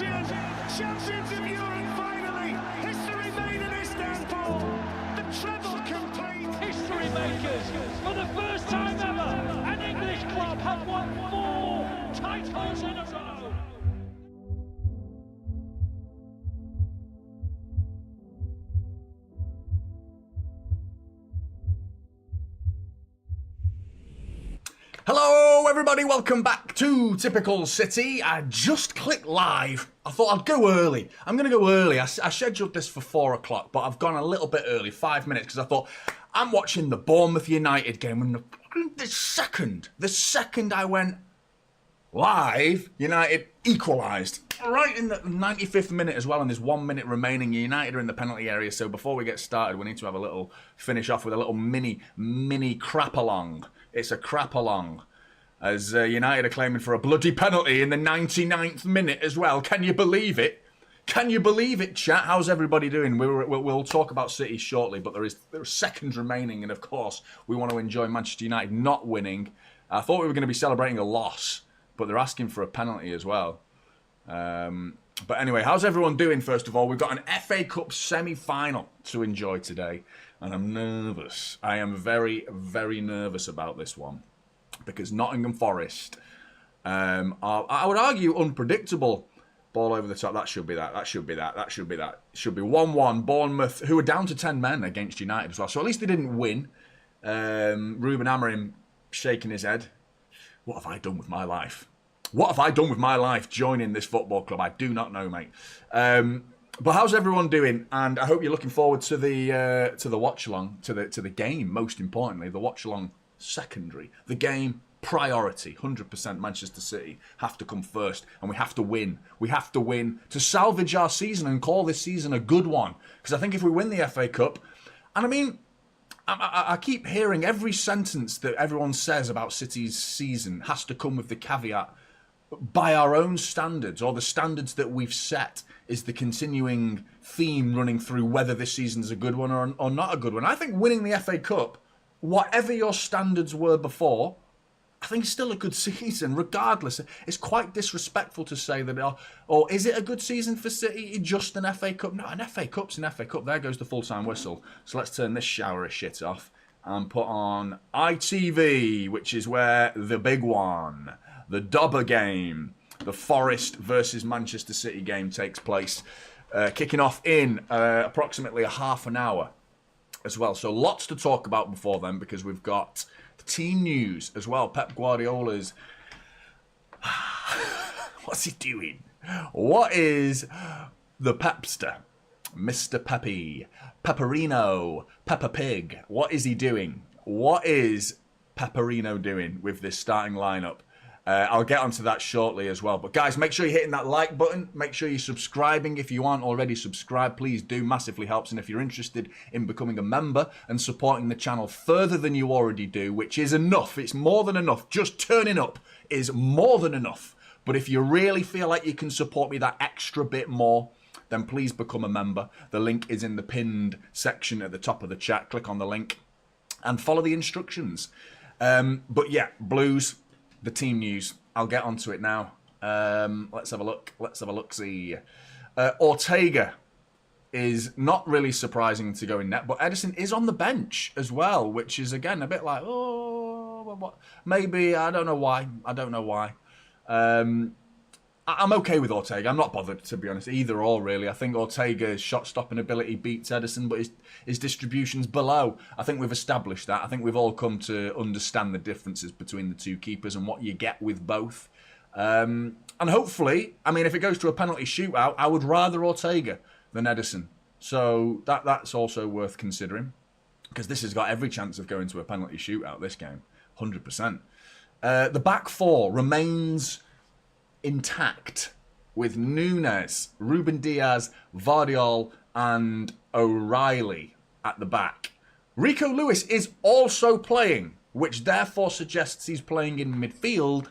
champions, champions of Europe finally, history made in Istanbul, the treble complete. History makers, for the first time ever, an English club have won 4 titles in a row. Hello everybody, welcome back to Typical City. I just clicked live. I thought I'd go early. I'm going to go early. I scheduled this for 4 o'clock, but I've gone a little bit early, 5 minutes, because I thought I'm watching the Bournemouth United game, and the second I went live, United equalised. Right in the 95th minute as well, and there's 1 minute remaining. United are in the penalty area, so before we get started, we need to have a little finish off with a little mini crap-along. It's a crap-along, as United are claiming for a bloody penalty in the 99th minute as well. Can you believe it? Can you believe it, chat? How's everybody doing? We'll talk about City shortly, but there are seconds remaining, and of course, we want to enjoy Manchester United not winning. I thought we were going to be celebrating a loss, but they're asking for a penalty as well. But anyway, how's everyone doing, first of all? We've got an FA Cup Semi-Final to enjoy today, and I'm nervous. I am very, very nervous about this one, because Nottingham Forest are, I would argue, unpredictable. Ball over the top, that should be that, that should be that, that should be that. It should be 1-1. Bournemouth, who are down to 10 men against United as well, so at least they didn't win. Ruben Amorim shaking his head. What have I done with my life? What have I done with my life joining this football club? I do not know, mate. But how's everyone doing? And I hope you're looking forward to the watch-along, to the game, most importantly. The watch-along secondary. The game priority. 100% Manchester City have to come first, and we have to win. We have to win to salvage our season and call this season a good one. Because I think if we win the FA Cup, and I mean, I keep hearing every sentence that everyone says about City's season has to come with the caveat, by our own standards, or the standards that we've set, is the continuing theme running through whether this season's a good one or not a good one. I think winning the FA Cup, whatever your standards were before, I think it's still a good season, regardless. It's quite disrespectful to say that, or is it a good season for City, just an FA Cup? No, an FA Cup's an FA Cup. There goes the full-time whistle. So let's turn this shower of shit off and put on ITV, which is where the big one, the Dobber game, the Forest versus Manchester City game takes place, kicking off in approximately a half an hour as well. So lots to talk about before then, because we've got the team news as well. Pep Guardiola's... What's he doing? What is the Pepster? Mr. Pepe, Pepperino, Peppa Pig. What is he doing? What is Pepperino doing with this starting lineup? I'll get onto that shortly as well. But guys, make sure you're hitting that like button. Make sure you're subscribing. If you aren't already subscribed, please do. Massively helps. And if you're interested in becoming a member and supporting the channel further than you already do, which is enough, it's more than enough. Just turning up is more than enough. But if you really feel like you can support me that extra bit more, then please become a member. The link is in the pinned section at the top of the chat. Click on the link and follow the instructions. But yeah, Blues, the team news. I'll get onto it now. Let's have a look. Let's have a look-see. Ortega is not really surprising to go in net, but Edison is on the bench as well, which is, again, a bit like, oh, what? Maybe, I don't know why. I don't know why. I'm okay with Ortega. I'm not bothered, to be honest, either or, really. I think Ortega's shot-stopping ability beats Edison, but his distribution's below. I think we've established that. I think we've all come to understand the differences between the two keepers and what you get with both. And hopefully, I mean, if it goes to a penalty shootout, I would rather Ortega than Edison. So that's also worth considering, because this has got every chance of going to a penalty shootout, this game, 100%. The back four remains intact, with Nunes, Ruben Diaz, Vardiol and O'Reilly at the back. Rico Lewis is also playing, which therefore suggests he's playing in midfield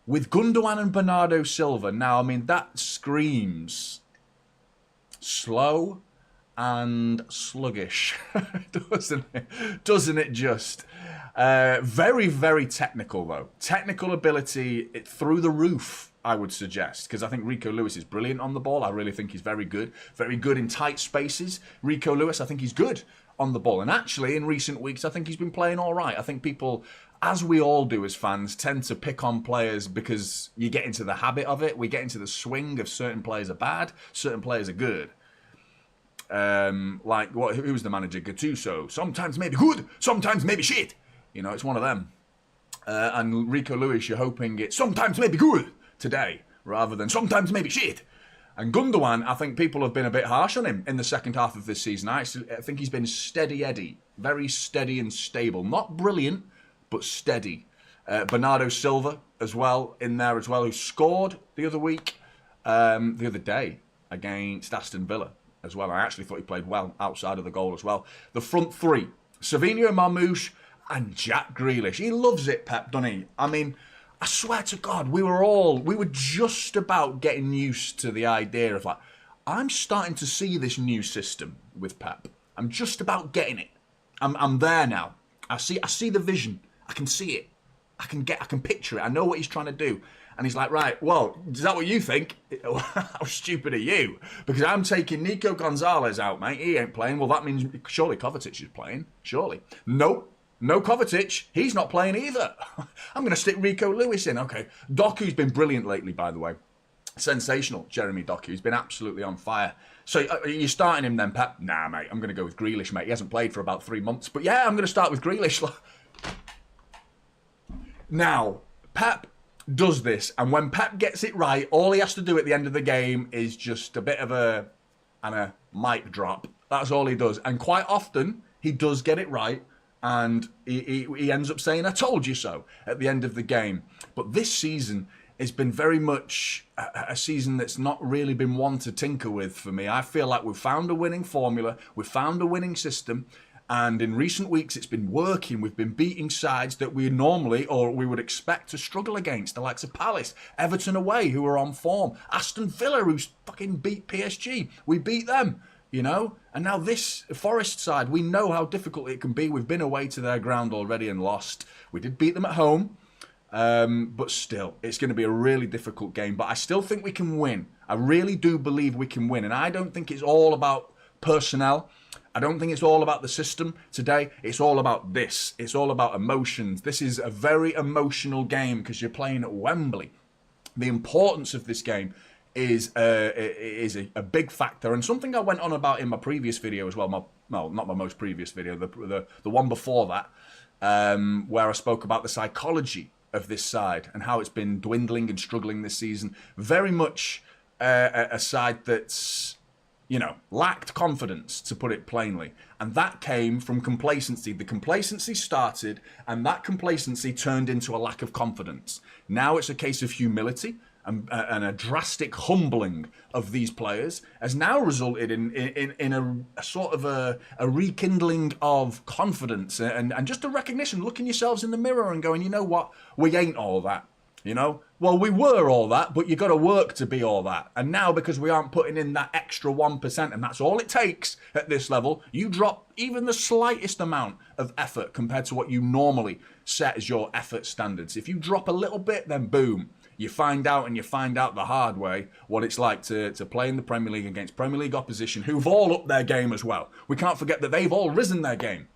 with Gundogan and Bernardo Silva. Now, I mean, that screams slow and sluggish, doesn't it? Doesn't it just? Very, very technical, though. Technical ability through the roof, I would suggest, because I think Rico Lewis is brilliant on the ball. I really think he's very good in tight spaces. Rico Lewis, I think he's good on the ball. And actually, in recent weeks, I think he's been playing all right. I think people, as we all do as fans, tend to pick on players because you get into the habit of it. We get into the swing of certain players are bad, certain players are good. Who's the manager? Gattuso. Sometimes maybe good, sometimes maybe shit. You know, it's one of them. And Rico Lewis, you're hoping it's sometimes maybe good today, rather than sometimes maybe shit. And Gundogan, I think people have been a bit harsh on him in the second half of this season. I think he's been steady Eddie. Very steady and stable. Not brilliant, but steady. Bernardo Silva as well, in there as well, who scored the other day against Aston Villa as well. I actually thought he played well outside of the goal as well. The front three, Savinho, Marmoush and Jack Grealish. He loves it, Pep, doesn't he? I mean, I swear to God, we were just about getting used to the idea of like, I'm starting to see this new system with Pep. I'm just about getting it. I'm there now. I see the vision. I can see it. I can picture it. I know what he's trying to do. And he's like, right, well, is that what you think? How stupid are you? Because I'm taking Nico Gonzalez out, mate. He ain't playing. Well, that means surely Kovacic is playing. Surely. Nope. No Kovacic. He's not playing either. I'm going to stick Rico Lewis in. Okay. Doku's been brilliant lately, by the way. Sensational, Jeremy Doku. He's been absolutely on fire. So are you starting him then, Pep? Nah, mate. I'm going to go with Grealish, mate. He hasn't played for about 3 months. But yeah, I'm going to start with Grealish. Now, Pep does this. And when Pep gets it right, all he has to do at the end of the game is just a bit of a mic drop. That's all he does. And quite often, he does get it right. And he ends up saying, I told you so, at the end of the game. But this season has been very much a season that's not really been one to tinker with for me. I feel like we've found a winning formula, we've found a winning system, and in recent weeks it's been working. We've been beating sides that we normally, or we would expect to struggle against, the likes of Palace, Everton away, who are on form, Aston Villa, who's fucking beat PSG. We beat them. You know, and now this Forest side, we know how difficult it can be. We've been away to their ground already and lost. We did beat them at home, but still, it's going to be a really difficult game. But I still think we can win. I really do believe we can win. And I don't think it's all about personnel. I don't think it's all about the system today. It's all about this. It's all about emotions. This is a very emotional game because you're playing at Wembley. The importance of this game is a big factor, and something I went on about in my previous video as well. Not my most previous video, the one before that, where I spoke about the psychology of this side and how it's been dwindling and struggling this season. Very much a side that's, you know, lacked confidence, to put it plainly, and that came from complacency. The complacency started, and that complacency turned into a lack of confidence. Now it's a case of humility. And a drastic humbling of these players has now resulted in a sort of a rekindling of confidence and just a recognition, looking yourselves in the mirror and going, you know what, we ain't all that, you know? Well, we were all that, but you got to work to be all that. And now, because we aren't putting in that extra 1%, and that's all it takes at this level, you drop even the slightest amount of effort compared to what you normally set as your effort standards. If you drop a little bit, then boom. You find out the hard way what it's like to play in the Premier League against Premier League opposition who've all upped their game as well. We can't forget that they've all risen their game.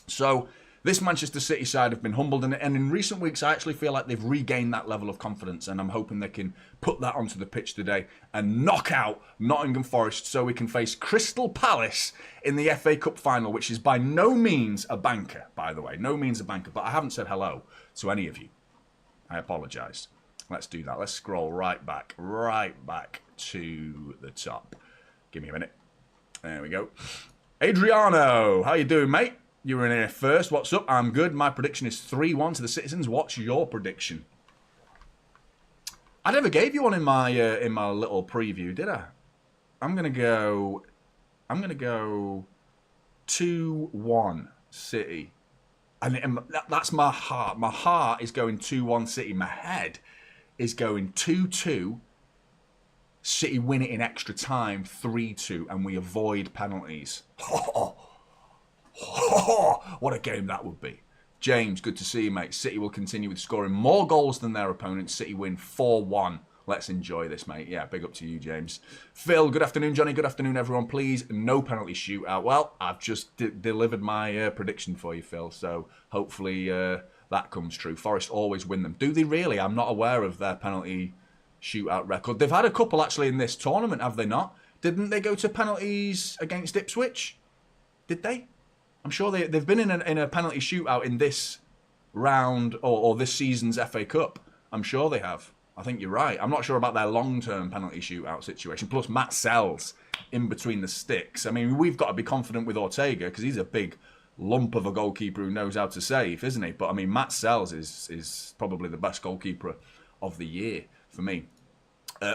So this Manchester City side have been humbled, and in recent weeks I actually feel like they've regained that level of confidence, and I'm hoping they can put that onto the pitch today and knock out Nottingham Forest so we can face Crystal Palace in the FA Cup Final, which is by no means a banker, by the way. No means a banker, but I haven't said hello to any of you. I apologise. Let's do that. Let's scroll right back to the top. Give me a minute. There we go. Adriano, how you doing, mate? You were in here first. What's up? I'm good. My prediction is 3-1 to the Citizens. What's your prediction? I never gave you one in my little preview, did I? I'm gonna go 2-1 City. And that's my heart. My heart is going 2-1 City. My head is going 2-2. City win it in extra time, 3-2, and we avoid penalties. What a game that would be. James, good to see you, mate. City will continue with scoring more goals than their opponents. City win 4-1. Let's enjoy this, mate. Yeah, big up to you, James. Phil, good afternoon, Johnny. Good afternoon, everyone. Please, no penalty shootout. Well, I've just delivered my prediction for you, Phil. So hopefully that comes true. Forest always win them. Do they really? I'm not aware of their penalty shootout record. They've had a couple, actually, in this tournament, have they not? Didn't they go to penalties against Ipswich? Did they? I'm sure they've been in a penalty shootout in this round or this season's FA Cup. I'm sure they have. I think you're right. I'm not sure about their long-term penalty shootout situation. Plus, Matt Sells in between the sticks. I mean, we've got to be confident with Ortega because he's a big lump of a goalkeeper who knows how to save, isn't he? But, I mean, Matt Sells is probably the best goalkeeper of the year for me.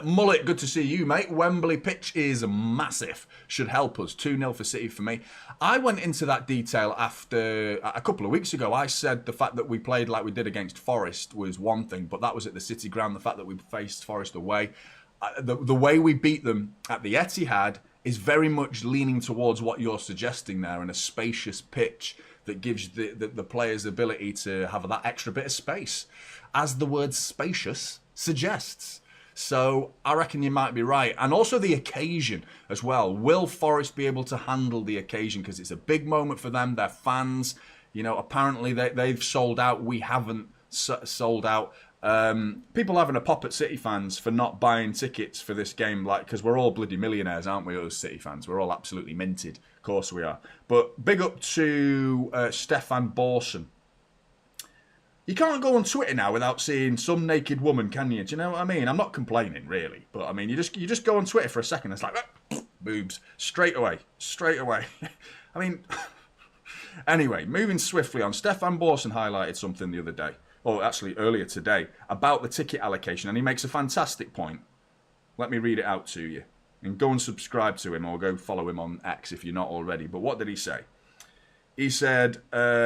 Mullet, good to see you, mate. Wembley pitch is massive. Should help us. 2-0 for City for me. I went into that detail after a couple of weeks ago. I said the fact that we played like we did against Forest was one thing, but that was at the City ground. The fact that we faced Forest away. The way we beat them at the Etihad is very much leaning towards what you're suggesting there, and a spacious pitch that gives the players the ability to have that extra bit of space, as the word spacious suggests. So I reckon you might be right. And also the occasion as well. Will Forest be able to handle the occasion? Because it's a big moment for them. Their fans, you know, apparently they've sold out. We haven't sold out. People having a pop at City fans for not buying tickets for this game, like, because we're all bloody millionaires, aren't we, us City fans? We're all absolutely minted. Of course we are. But big up to Stefan Borson. You can't go on Twitter now without seeing some naked woman, can you? Do you know what I mean? I'm not complaining, really. But, I mean, you just go on Twitter for a second, it's like, boobs, straight away. I mean, anyway, moving swiftly on. Stefan Borson highlighted something the other day, or actually earlier today, about the ticket allocation, and he makes a fantastic point. Let me read it out to you. And go and subscribe to him, or go follow him on X if you're not already. But what did he say? He said,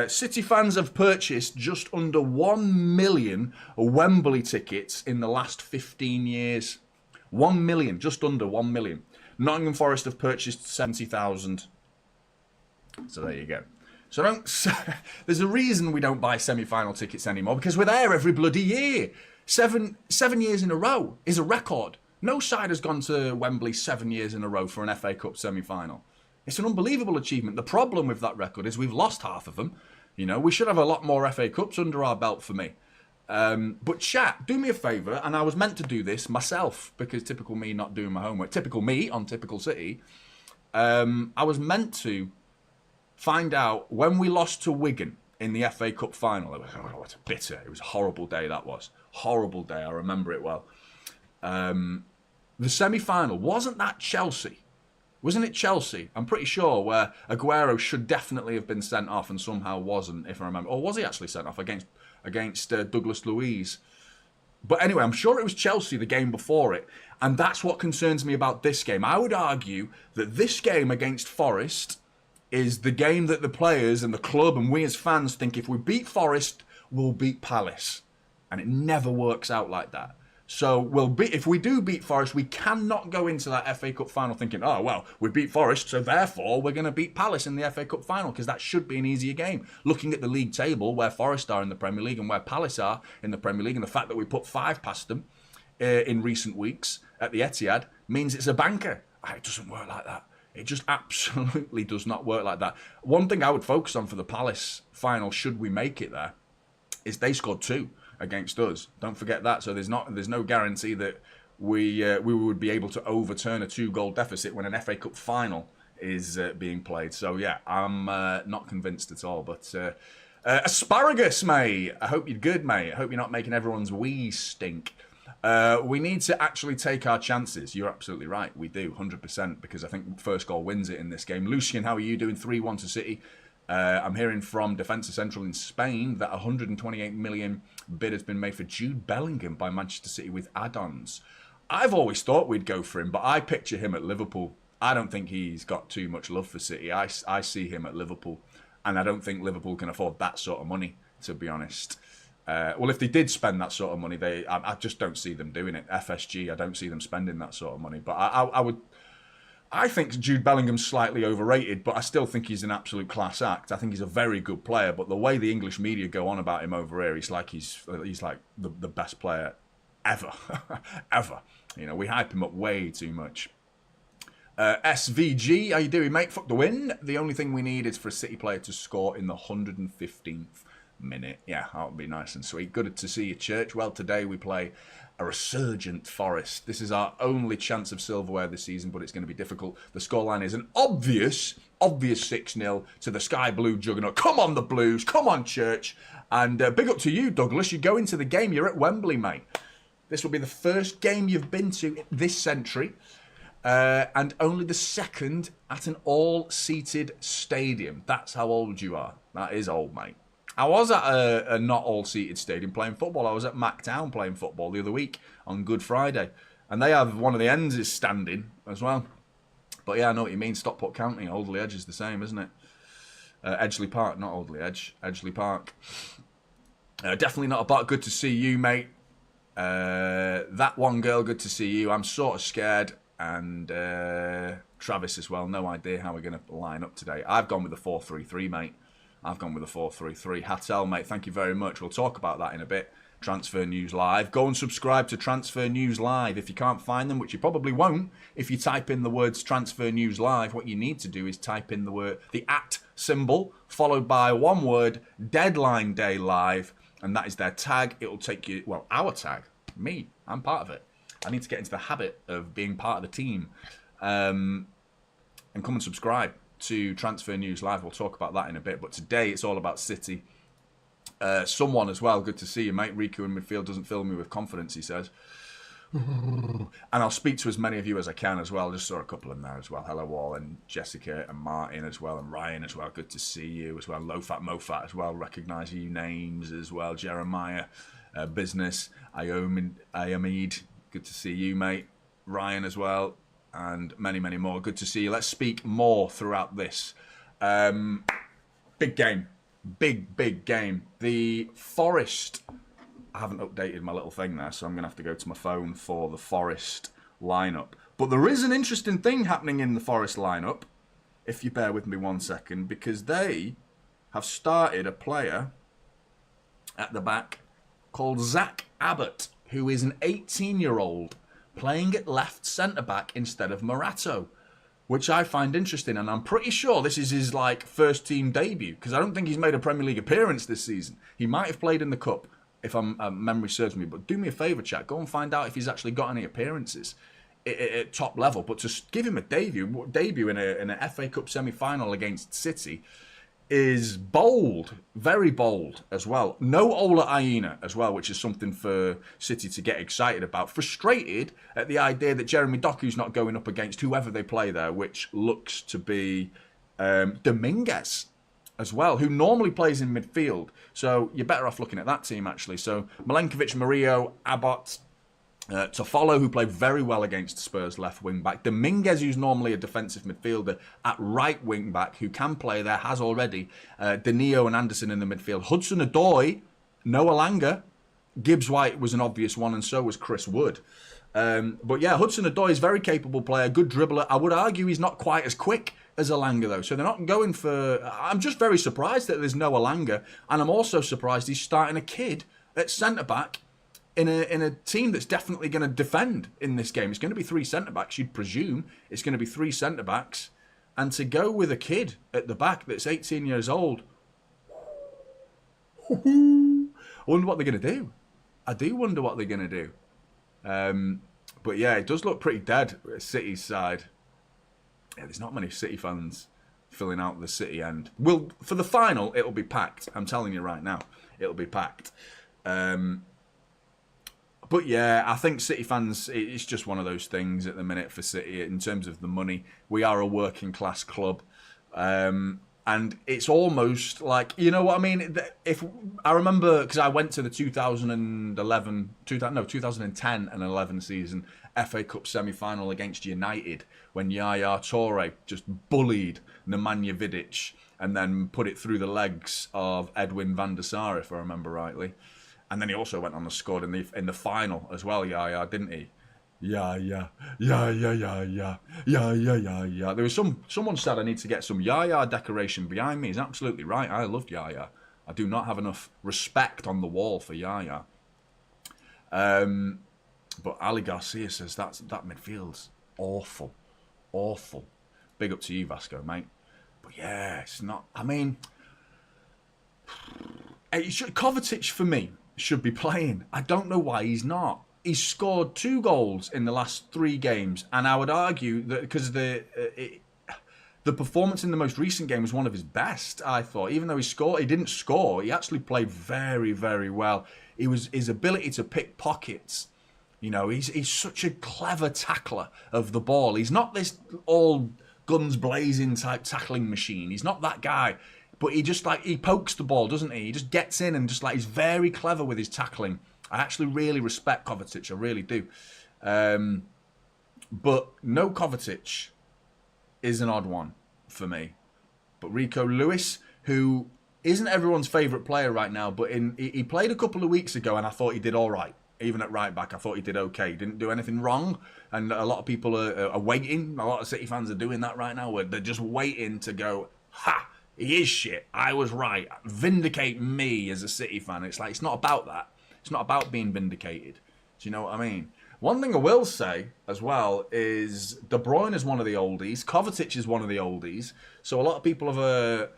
City fans have purchased just under 1 million Wembley tickets in the last 15 years. 1 million, just under 1 million. Nottingham Forest have purchased 70,000. So there you go. So there's a reason we don't buy semi-final tickets anymore, because we're there every bloody year. Seven years in a row is a record. No side has gone to Wembley 7 years in a row for an FA Cup semi-final. It's an unbelievable achievement. The problem with that record is we've lost half of them. You know, we should have a lot more FA Cups under our belt for me. But chat, do me a favour, and I was meant to do this myself, because typical me not doing my homework. Typical me on Typical City. I was meant to find out when we lost to Wigan in the FA Cup final. What a bitter. It was a horrible day, that was. Horrible day, I remember it well. The semi-final, wasn't that Chelsea? Wasn't it Chelsea? I'm pretty sure, where Aguero should definitely have been sent off and somehow wasn't, if I remember. Or was he actually sent off against Douglas Luiz? But anyway, I'm sure it was Chelsea the game before it. And that's what concerns me about this game. I would argue that this game against Forest is the game that the players and the club and we as fans think if we beat Forest, we'll beat Palace. And it never works out like that. So if we do beat Forest, we cannot go into that FA Cup final thinking, oh, well, we beat Forest, so therefore we're going to beat Palace in the FA Cup final, because that should be an easier game. Looking at the league table, where Forest are in the Premier League and where Palace are in the Premier League, and the fact that we put 5 past them in recent weeks at the Etihad means it's a banker. It doesn't work like that. It just absolutely does not work like that. One thing I would focus on for the Palace final, should we make it there, is they scored 2 against us. Don't forget that. So there's no guarantee that we would be able to overturn a 2-goal deficit when an FA Cup final is being played. So yeah, I'm not convinced at all. But asparagus, mate. I hope you're good, mate. I hope you're not making everyone's wee stink. We need to actually take our chances. You're absolutely right. We do, 100%, because I think first goal wins it in this game. Lucian, how are you doing? 3-1 to City. I'm hearing from Defensa Central in Spain that 128 million bid has been made for Jude Bellingham by Manchester City with add-ons. I've always thought we'd go for him, but I picture him at Liverpool. I don't think he's got too much love for City. I see him at Liverpool, and I don't think Liverpool can afford that sort of money, to be honest. Well, if they did spend that sort of money, I just don't see them doing it. FSG, I don't see them spending that sort of money. But I I think Jude Bellingham's slightly overrated, but I still think he's an absolute class act. I think he's a very good player, but the way the English media go on about him over here, he's like the best player ever, ever. You know, we hype him up way too much. SVG, how you doing, mate? Fuck the win. The only thing we need is for a City player to score in the 115th minute. Yeah, that would be nice and sweet. Good to see you, Church. Well, today we play a resurgent Forest. This is our only chance of silverware this season, but it's going to be difficult. The scoreline is an obvious 6-0 to the Sky Blue juggernaut. Come on, the Blues. Come on, Church. And big up to you, Douglas. You go into the game. You're at Wembley, mate. This will be the first game you've been to this century. And only the second at an all-seated stadium. That's how old you are. That is old, mate. I was at a not all-seated stadium playing football. I was at Mactown playing football the other week on Good Friday. And they have one of the ends is standing as well. But yeah, I know what you mean. Stockport County, Alderley Edge is the same, isn't it? Edgeley Park, not Alderley Edge. Edgeley Park. Definitely not a bot. Good to see you, mate. That one girl, good to see you. I'm sort of scared. And Travis as well. No idea how we're going to line up today. I've gone with the 4-3-3, mate. I've gone with the 4-3-3. Hattel, mate, thank you very much. We'll talk about that in a bit. Transfer News Live. Go and subscribe to Transfer News Live. If you can't find them, which you probably won't, if you type in the words Transfer News Live, what you need to do is type in the @ symbol, followed by one word, Deadline Day Live, and that is their tag. It will take you, well, our tag. Me. I'm part of it. I need to get into the habit of being part of the team. And come and subscribe to Transfer News Live. We'll talk about that in a bit. But today it's all about City. Someone as well, good to see you, mate. Riku in midfield doesn't fill me with confidence, he says. And I'll speak to as many of you as I can as well. Just saw a couple in there as well. Hello all, and Jessica and Martin as well, and Ryan as well. Good to see you as well. Low Fat Mofat as well. Recognise you names as well. Jeremiah, Business, Iomid. Good to see you, mate. Ryan as well. And many, many more. Good to see you. Let's speak more throughout this. Big game. Big game. The Forest. I haven't updated my little thing there, so I'm going to have to go to my phone for the Forest lineup. But there is an interesting thing happening in the Forest lineup, if you bear with me 1 second, because they have started a player at the back called Zach Abbott, who is an 18-year-old playing at left centre-back instead of Morato, which I find interesting. And I'm pretty sure this is his first-team debut, because I don't think he's made a Premier League appearance this season. He might have played in the Cup, if memory serves me. But do me a favour, chat. Go and find out if he's actually got any appearances at top level. But to give him a debut in an FA Cup Semi-Final against City is bold, very bold as well. No Ola Aina as well, which is something for City to get excited about. Frustrated at the idea that Jeremy Doku's not going up against whoever they play there, which looks to be Dominguez as well, who normally plays in midfield. So you're better off looking at that team, actually. So Milenkovic, Murillo, Abbott, Toffolo, who played very well against Spurs left wing back. Dominguez, who's normally a defensive midfielder, at right wing back, who can play there, has already. Danilo and Anderson in the midfield. Hudson-Odoi, Noah Langer. Gibbs White was an obvious one, and so was Chris Wood. But yeah, Hudson-Odoi is a very capable player, good dribbler. I would argue he's not quite as quick as Alanga, though. So they're not going for... I'm just very surprised that there's no Alanga, and I'm also surprised he's starting a kid at centre-back in a team that's definitely going to defend in this game. It's going to be 3 centre-backs, you'd presume. It's going to be 3 centre-backs. And to go with a kid at the back that's 18 years old... I wonder what they're going to do. I do wonder what they're going to do. But yeah, it does look pretty dead at City's side. Yeah, there's not many City fans filling out the City end. Well, for the final, it'll be packed. I'm telling you right now, it'll be packed. But yeah, I think City fans, it's just one of those things at the minute for City in terms of the money. We are a working class club. And it's almost like, you know what I mean? If I remember, because I went to the 2010 and 11 season FA Cup Semi-Final against United when Yaya Toure just bullied Nemanja Vidic and then put it through the legs of Edwin van der Sar, if I remember rightly. And then he also went on and scored in the final as well, Yaya, didn't he? Yeah, yeah, yeah, yeah, yeah, yeah, yeah, yeah, yeah, yeah. There was someone said I need to get some Yaya decoration behind me. He's absolutely right. I loved Yaya. I do not have enough respect on the wall for Yaya. But Ali Garcia says that midfield's awful, awful. Big up to you, Vasco, mate. But yeah, it's not. I mean, Kovacic for me should be playing. I don't know why he's not. He's scored 2 goals in the last 3 games, and I would argue that because the performance in the most recent game was one of his best. I thought, even though he didn't score. He actually played very, very well. His ability to pick pockets. You know, he's such a clever tackler of the ball. He's not this all guns blazing type tackling machine. He's not that guy. But he pokes the ball, doesn't he? He just gets in and he's very clever with his tackling. I actually really respect Kovacic, I really do. But no Kovacic is an odd one for me. But Rico Lewis, who isn't everyone's favourite player right now, but he played a couple of weeks ago and I thought he did all right. Even at right back, I thought he did okay. He didn't do anything wrong. And a lot of people are waiting. A lot of City fans are doing that right now, where they're just waiting to go, ha! He is shit. I was right. Vindicate me as a City fan. It's like, it's not about that. It's not about being vindicated. Do you know what I mean? One thing I will say as well is De Bruyne is one of the oldies. Kovacic is one of the oldies. So a lot of people have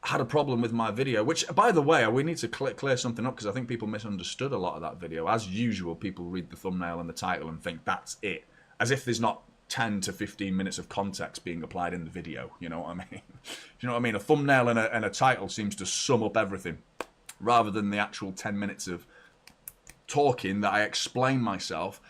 had a problem with my video, which, by the way, we need to clear something up because I think people misunderstood a lot of that video. As usual, people read the thumbnail and the title and think that's it. As if there's not 10 to 15 minutes of context being applied in the video. You know what I mean? Do you know what I mean? A thumbnail and a title seems to sum up everything, rather than the actual 10 minutes of talking that I explain myself.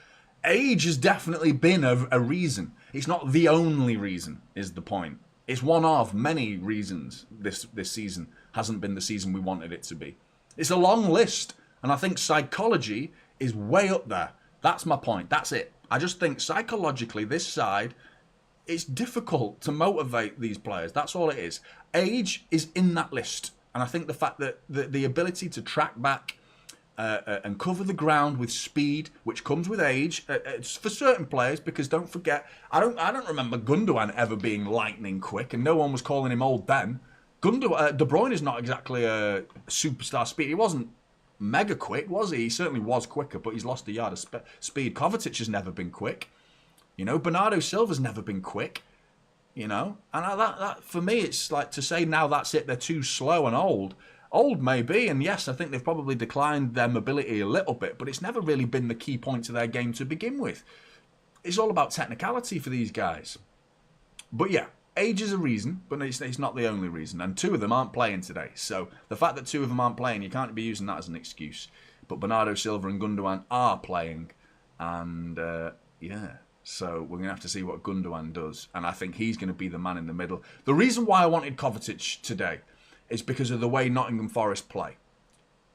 Age has definitely been a reason. It's not the only reason, is the point. It's one of many reasons this season hasn't been the season we wanted it to be. It's a long list, and I think psychology is way up there. That's my point. That's it. I just think psychologically, this side, it's difficult to motivate these players. That's all it is. Age is in that list. And I think the fact that the ability to track back and cover the ground with speed, which comes with age, it's for certain players, because don't forget, I don't remember Gundogan ever being lightning quick, and no one was calling him old then. De Bruyne is not exactly a superstar speed. He wasn't mega quick, was he? He certainly was quicker, but he's lost a yard of speed. Kovacic has never been quick. You know, Bernardo Silva's never been quick. You know, and that for me, it's like to say now that's it, they're too slow and old. Old maybe, and yes, I think they've probably declined their mobility a little bit, but it's never really been the key point to their game to begin with. It's all about technicality for these guys. But yeah, age is a reason, but it's not the only reason. And 2 of them aren't playing today. So the fact that 2 of them aren't playing, you can't be using that as an excuse. But Bernardo Silva and Gundogan are playing. And yeah, so we're going to have to see what Gundogan does. And I think he's going to be the man in the middle. The reason why I wanted Kovacic today is because of the way Nottingham Forest play.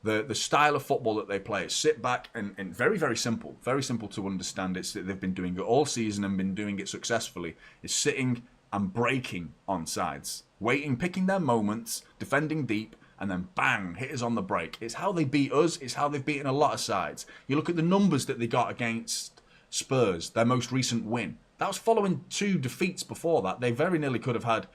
The style of football that they play is sit back and very, very simple to understand. It's that they've been doing it all season and been doing it successfully. Is sitting and breaking on sides, waiting, picking their moments, defending deep, and then bang, hit us on the break. It's how they beat us. It's how they've beaten a lot of sides. You look at the numbers that they got against Spurs, their most recent win. That was following 2 defeats before that. They very nearly could have had,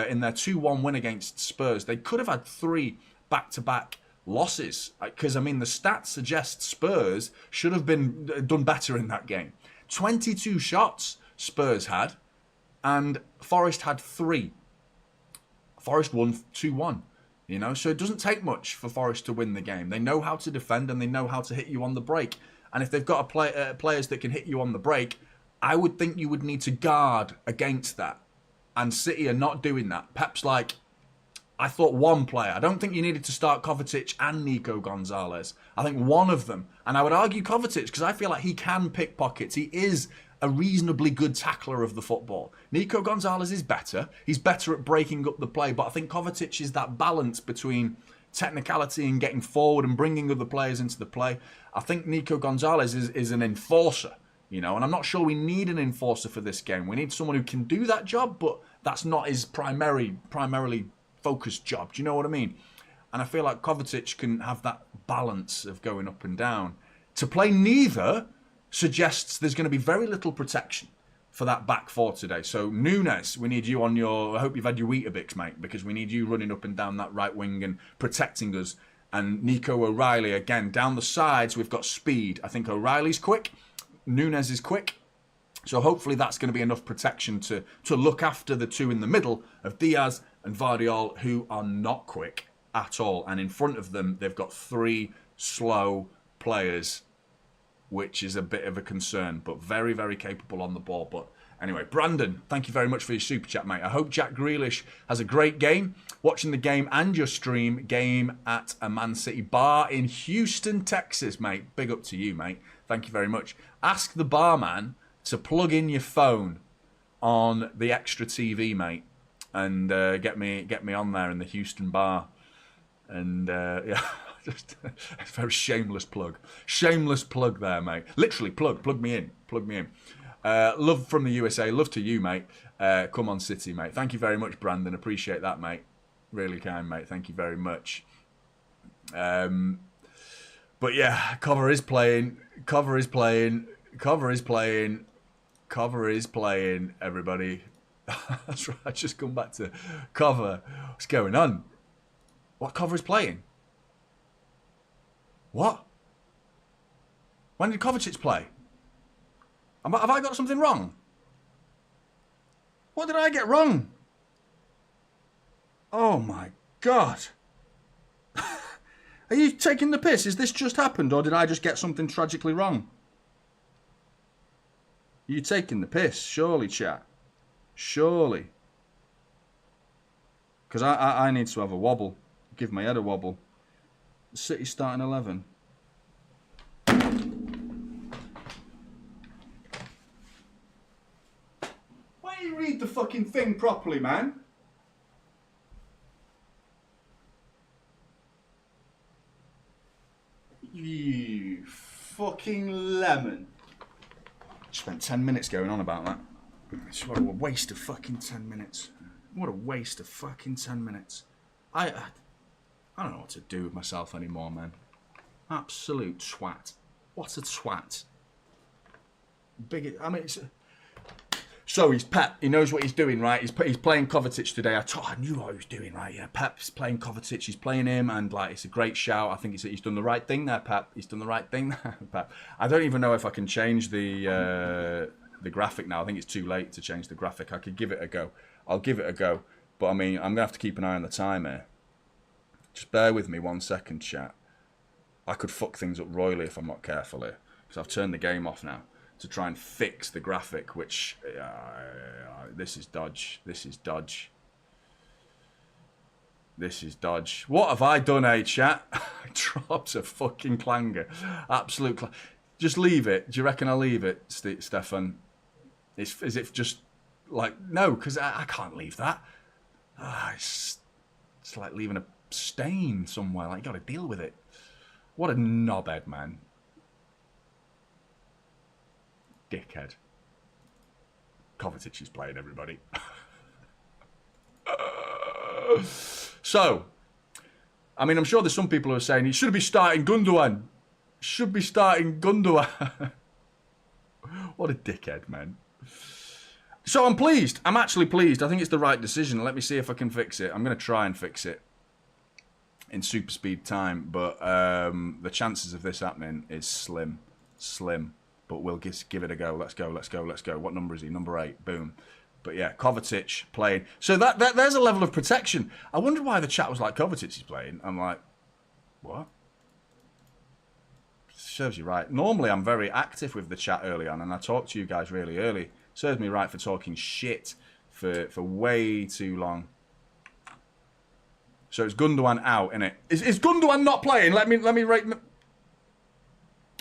in their 2-1 win against Spurs, they could have had 3 back-to-back losses. Because, I mean, the stats suggest Spurs should have been done better in that game. 22 shots Spurs had, and Forest had 3. Forest won 2-1. You know, so it doesn't take much for Forest to win the game. They know how to defend and they know how to hit you on the break. And if they've got players that can hit you on the break, I would think you would need to guard against that. And City are not doing that. Pep's like, I thought one player. I don't think you needed to start Kovacic and Nico Gonzalez. I think one of them. And I would argue Kovacic because I feel like he can pick pockets. He is a reasonably good tackler of the football. Nico Gonzalez is better. He's better at breaking up the play. But I think Kovacic is that balance between technicality and getting forward and bringing other players into the play. I think Nico Gonzalez is an enforcer. You know, and I'm not sure we need an enforcer for this game. We need someone who can do that job, but that's not his primarily focused job. Do you know what I mean? And I feel like Kovacic can have that balance of going up and down. To play neither suggests there's going to be very little protection for that back four today. So Núñez, we need you on your... I hope you've had your Weetabix, mate, because we need you running up and down that right wing and protecting us. And Nico O'Reilly, again, down the sides, we've got speed. I think O'Reilly's quick. Núñez is quick. So hopefully that's going to be enough protection to look after the two in the middle of Diaz and Vardiol, who are not quick at all. And in front of them, they've got three slow players, which is a bit of a concern, but very, very capable on the ball. But anyway, Brandon, thank you very much for your super chat, mate. I hope Jack Grealish has a great game. Watching the game and your stream, game at a Man City bar in Houston, Texas, mate. Big up to you, mate. Thank you very much. Ask the barman to plug in your phone on the extra TV, mate, and get me on there in the Houston bar. And yeah, just a very shameless plug. Shameless plug there, mate. Literally plug me in. Plug me in. Love from the USA. Love to you, mate. Come on, City, mate. Thank you very much, Brandon. Appreciate that, mate. Really kind, mate. Thank you very much. But yeah, cover is playing. Cover is playing. Cover is playing. Cover is playing, everybody. That's right. I just come back to cover. What's going on? What cover is playing? What? When did Kovacic play? Have I got something wrong? What did I get wrong? Oh my God. Are you taking the piss? Is this just happened, or did I just get something tragically wrong? You taking the piss, surely, chat. Surely. Because I need to have a wobble. Give my head a wobble. City starting 11. Why don't you read the fucking thing properly, man? You fucking lemon. Spent 10 minutes going on about that. What a waste of fucking 10 minutes. What a waste of fucking 10 minutes. I don't know what to do with myself anymore, man. Absolute twat. What a twat. I mean, so he's Pep. He knows what he's doing, right? He's playing Kovacic today. I knew what he was doing, right? Yeah, Pep's playing Kovacic. He's playing him, and like it's a great shout. I think he's done the right thing there, Pep. He's done the right thing there, Pep. I don't even know if I can change the graphic now. I think it's too late to change the graphic. I could give it a go. I'll give it a go. But I mean, I'm gonna have to keep an eye on the time here. Just bear with me 1 second, chat. I could fuck things up royally if I'm not careful here, because I've turned the game off now to try and fix the graphic, which this is dodge. This is dodge. This is dodge. What have I done, chat? Drops a fucking clanger. Absolute just leave it. Do you reckon I'll leave it, Stefan? Is it just like, no, because I can't leave that. It's like leaving a stain somewhere. Like, you got to deal with it. What a knobhead, man. Dickhead. Kovacic is playing, everybody. So, I mean, I'm sure there's some people who are saying he should be starting Gundogan. Should be starting Gundogan. What a dickhead, man. So I'm pleased. I'm actually pleased. I think it's the right decision. Let me see if I can fix it. I'm going to try and fix it in super speed time, but the chances of this happening is slim. Slim. But we'll just give it a go. Let's go, let's go, let's go. What number is he? Number 8. Boom. But yeah, Kovacic playing. So there's a level of protection. I wonder why the chat was like, Kovacic is playing. I'm like, what? Serves you right. Normally, I'm very active with the chat early on, and I talk to you guys really early. Serves me right for talking shit for way too long. So it's Gundogan out, innit? Is Gundogan not playing? Let me rate.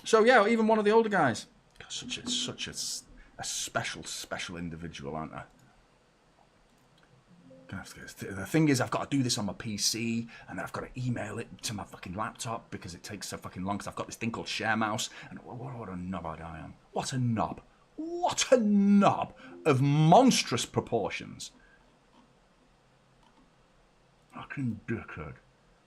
So yeah, even one of the older guys. Such a special individual, aren't I? The thing is, I've got to do this on my PC, and I've got to email it to my fucking laptop because it takes so fucking long. Because I've got this thing called Share Mouse, and what a knob I am! What a knob! What a knob of monstrous proportions! Fucking dickhead.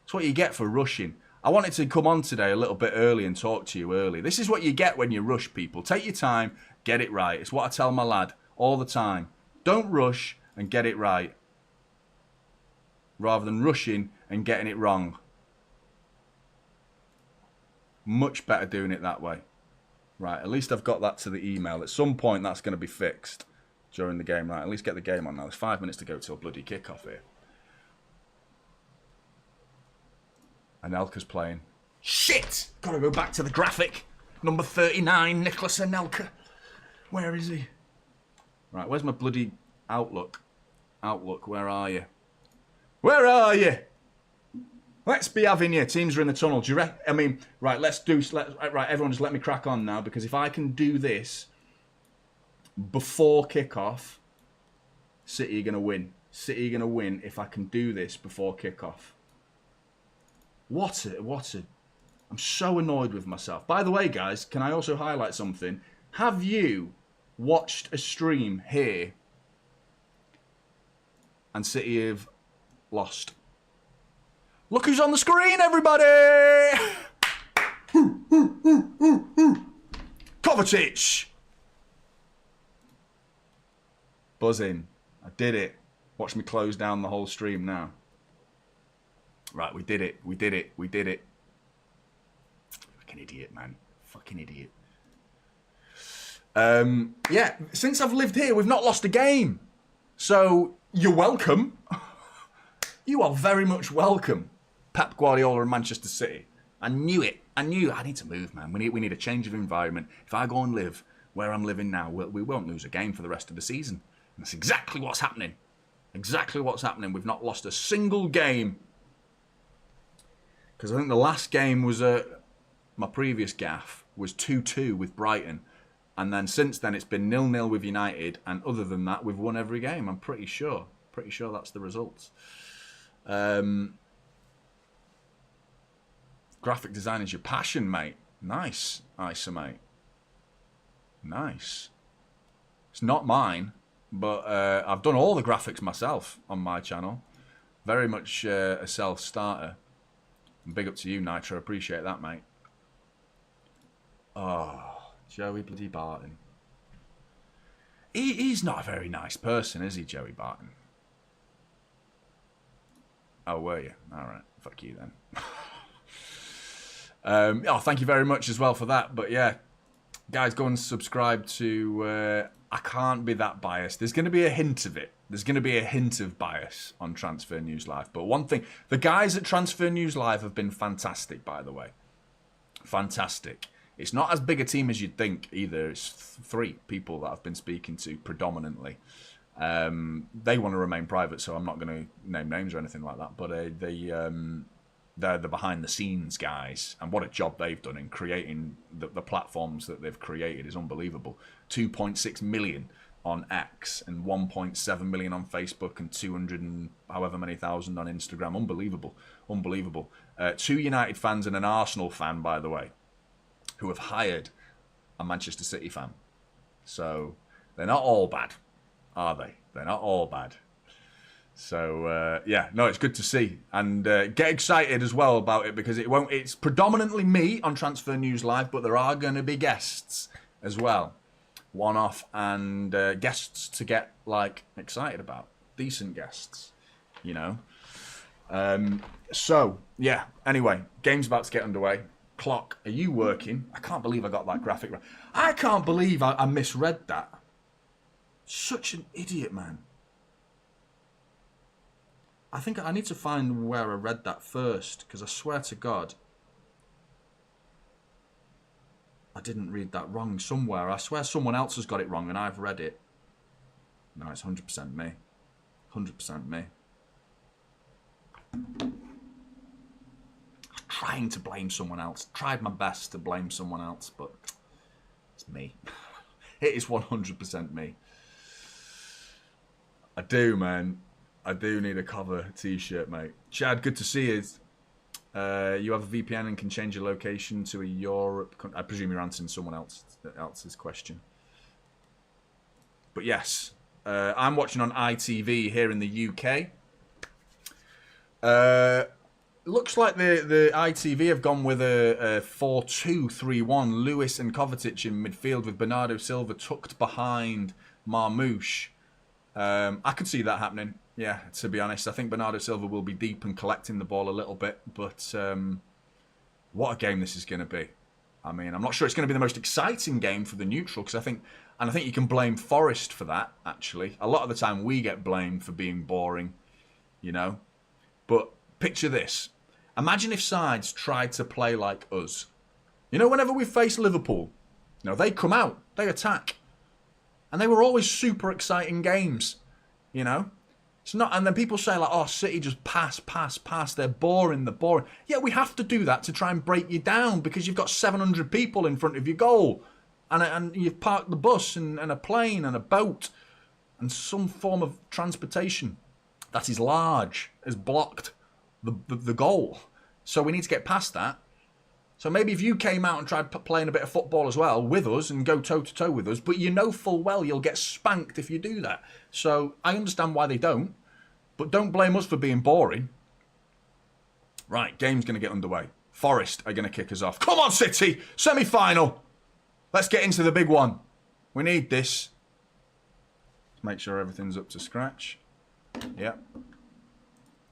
That's what you get for rushing. I wanted to come on today a little bit early and talk to you early. This is what you get when you rush, people. Take your time, get it right. It's what I tell my lad all the time. Don't rush and get it right, rather than rushing and getting it wrong. Much better doing it that way. Right, at least I've got that to the email. At some point, that's going to be fixed during the game. Right, at least get the game on now. There's 5 minutes to go till bloody kickoff here. Anelka's playing. Shit! Gotta go back to the graphic. Number 39, Nicholas Anelka. Where is he? Right, where's my bloody Outlook? Outlook, where are you? Where are you? Let's be having you. Teams are in the tunnel. Do you I mean, right, right, everyone just let me crack on now, because if I can do this before kickoff, City are going to win. City are going to win if I can do this before kickoff. What a... I'm so annoyed with myself. By the way, guys, can I also highlight something? Have you watched a stream here and City have lost? Look who's on the screen, everybody! Kovacic! Buzzing. I did it. Watch me close down the whole stream now. Right, we did it. We did it. We did it. Fucking idiot, man. Fucking idiot. Yeah, since I've lived here, we've not lost a game. So, you're welcome. You are very much welcome. Pep Guardiola and Manchester City. I knew it. I need to move, man. We need a change of environment. If I go and live where I'm living now, we won't lose a game for the rest of the season. And that's exactly what's happening. Exactly what's happening. We've not lost a single game. Because I think the last game was my previous gaff was 2-2 with Brighton. And then since then it's been 0-0 with United. And other than that, we've won every game. I'm pretty sure. Pretty sure that's the results. Graphic design is your passion, mate. Nice, Isa, mate. Nice. It's not mine, but I've done all the graphics myself on my channel. Very much a self-starter. Big up to you, Nitro. Appreciate that, mate. Oh, Joey bloody Barton. He's not a very nice person, is he, Joey Barton? Oh, were you? All right. Fuck you, then. Oh, thank you very much as well for that. But, yeah, guys, go and subscribe to... I can't be that biased. There's going to be a hint of it. There's going to be a hint of bias on Transfer News Live. But one thing, the guys at Transfer News Live have been fantastic, by the way. Fantastic. It's not as big a team as you'd think either. It's 3 people that I've been speaking to predominantly. They want to remain private, so I'm not going to name names or anything like that. But they're the behind-the-scenes guys, and what a job they've done in creating the platforms that they've created is unbelievable. 2.6 million on X and 1.7 million on Facebook and 200 and however many thousand on Instagram. Unbelievable. Unbelievable. 2 United fans and an Arsenal fan, by the way, who have hired a Manchester City fan. So they're not all bad, are they? They're not all bad. So, yeah, no, it's good to see. And get excited as well about it, because it's predominantly me on Transfer News Live, but there are going to be guests as well. One-off and guests to get, like, excited about. Decent guests, you know. So, yeah, anyway, game's about to get underway. Clock, are you working? I can't believe I got that graphic right. I can't believe I misread that. Such an idiot, man. I think I need to find where I read that first, because I swear to God, I didn't read that wrong somewhere. I swear someone else has got it wrong and I've read it. No, it's 100% me. 100% me. I'm trying to blame someone else. Tried my best to blame someone else, but it's me. It is 100% me. I do, man. I do need a cover t-shirt, mate. Chad, good to see you. You have a VPN and can change your location to a Europe... I presume you're answering someone else's question. But yes, I'm watching on ITV here in the UK. looks like the ITV have gone with a 4-2-3-1. Lewis and Kovacic in midfield with Bernardo Silva tucked behind Marmoush. I could see that happening. Yeah, to be honest. I think Bernardo Silva will be deep and collecting the ball a little bit. But what a game this is going to be. I mean, I'm not sure it's going to be the most exciting game for the neutral, because I think you can blame Forest for that, actually. A lot of the time we get blamed for being boring, you know. But picture this. Imagine if sides tried to play like us. You know, whenever we face Liverpool, you know, they come out, they attack. And they were always super exciting games, you know. It's not, and then people say like, oh, City just pass, they're boring. Yeah, we have to do that to try and break you down, because you've got 700 people in front of your goal. And you've parked the bus and a plane and a boat and some form of transportation that is large has blocked the goal. So we need to get past that. So maybe if you came out and tried playing a bit of football as well with us and go toe-to-toe with us, but you know full well you'll get spanked if you do that. So I understand why they don't, but don't blame us for being boring. Right, game's going to get underway. Forest are going to kick us off. Come on, City! Semi-final! Let's get into the big one. We need this. Let's make sure everything's up to scratch. Yep.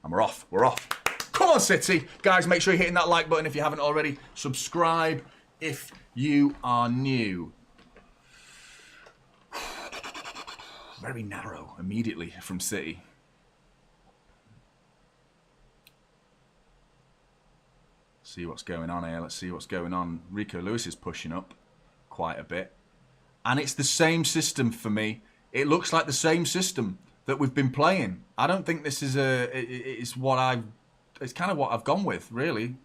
And we're off. We're off. Come on, City. Guys, make sure you're hitting that like button if you haven't already. Subscribe if you are new. Very narrow immediately from City. See what's going on here. Let's see what's going on. Rico Lewis is pushing up quite a bit. And it's the same system for me. It looks like the same system that we've been playing. I don't think this is it's kind of what I've gone with, really.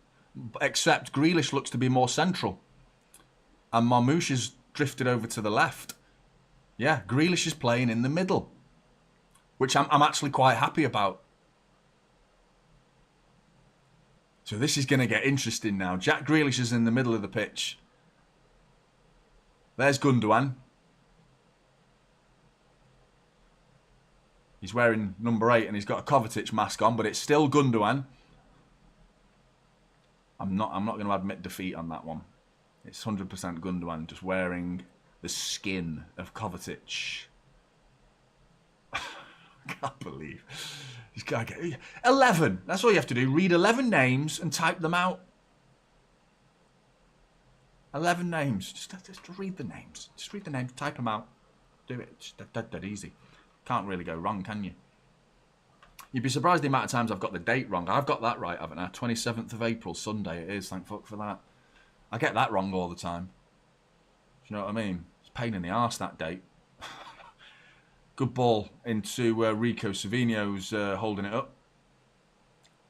Except Grealish looks to be more central. And Marmoush has drifted over to the left. Yeah, Grealish is playing in the middle. Which I'm actually quite happy about. So this is going to get interesting now. Jack Grealish is in the middle of the pitch. There's Gundogan. He's wearing number 8 and he's got a Kovacic mask on, but it's still Gundogan. I'm not going to admit defeat on that one. It's 100% Gundogan just wearing the skin of Kovacic. I can't believe. He's got to get 11. That's all you have to do. Read 11 names and type them out. 11 names. Just read the names. Just read the names. Type them out. Do it. It's dead easy. Can't really go wrong, can you? You'd be surprised the amount of times I've got the date wrong. I've got that right, haven't I? 27th of April, Sunday it is. Thank fuck for that. I get that wrong all the time. Do you know what I mean? It's a pain in the arse, that date. Good ball into Rico. Savinho's holding it up.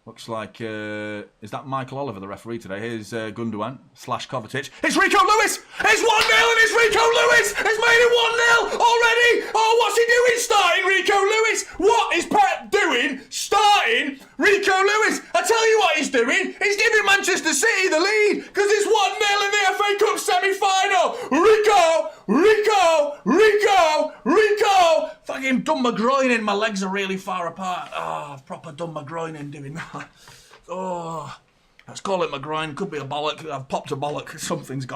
Looks like, is that Michael Oliver, the referee today? Here's Gundogan / Kovacic. It's Rico Lewis! It's 1-0 and it's Rico Lewis! It's made it 1-0 already! Oh, what's he doing starting Rico Lewis? What is Pep doing starting Rico Lewis? I tell you what he's doing. He's giving Manchester City the lead because it's 1-0 in the FA Cup Semi-Final. Rico! Fucking done my groin in. My legs are really far apart. Oh, I've proper done my groin in doing that. Oh, let's call it my groin. Could be a bollock. I've popped a bollock. Something's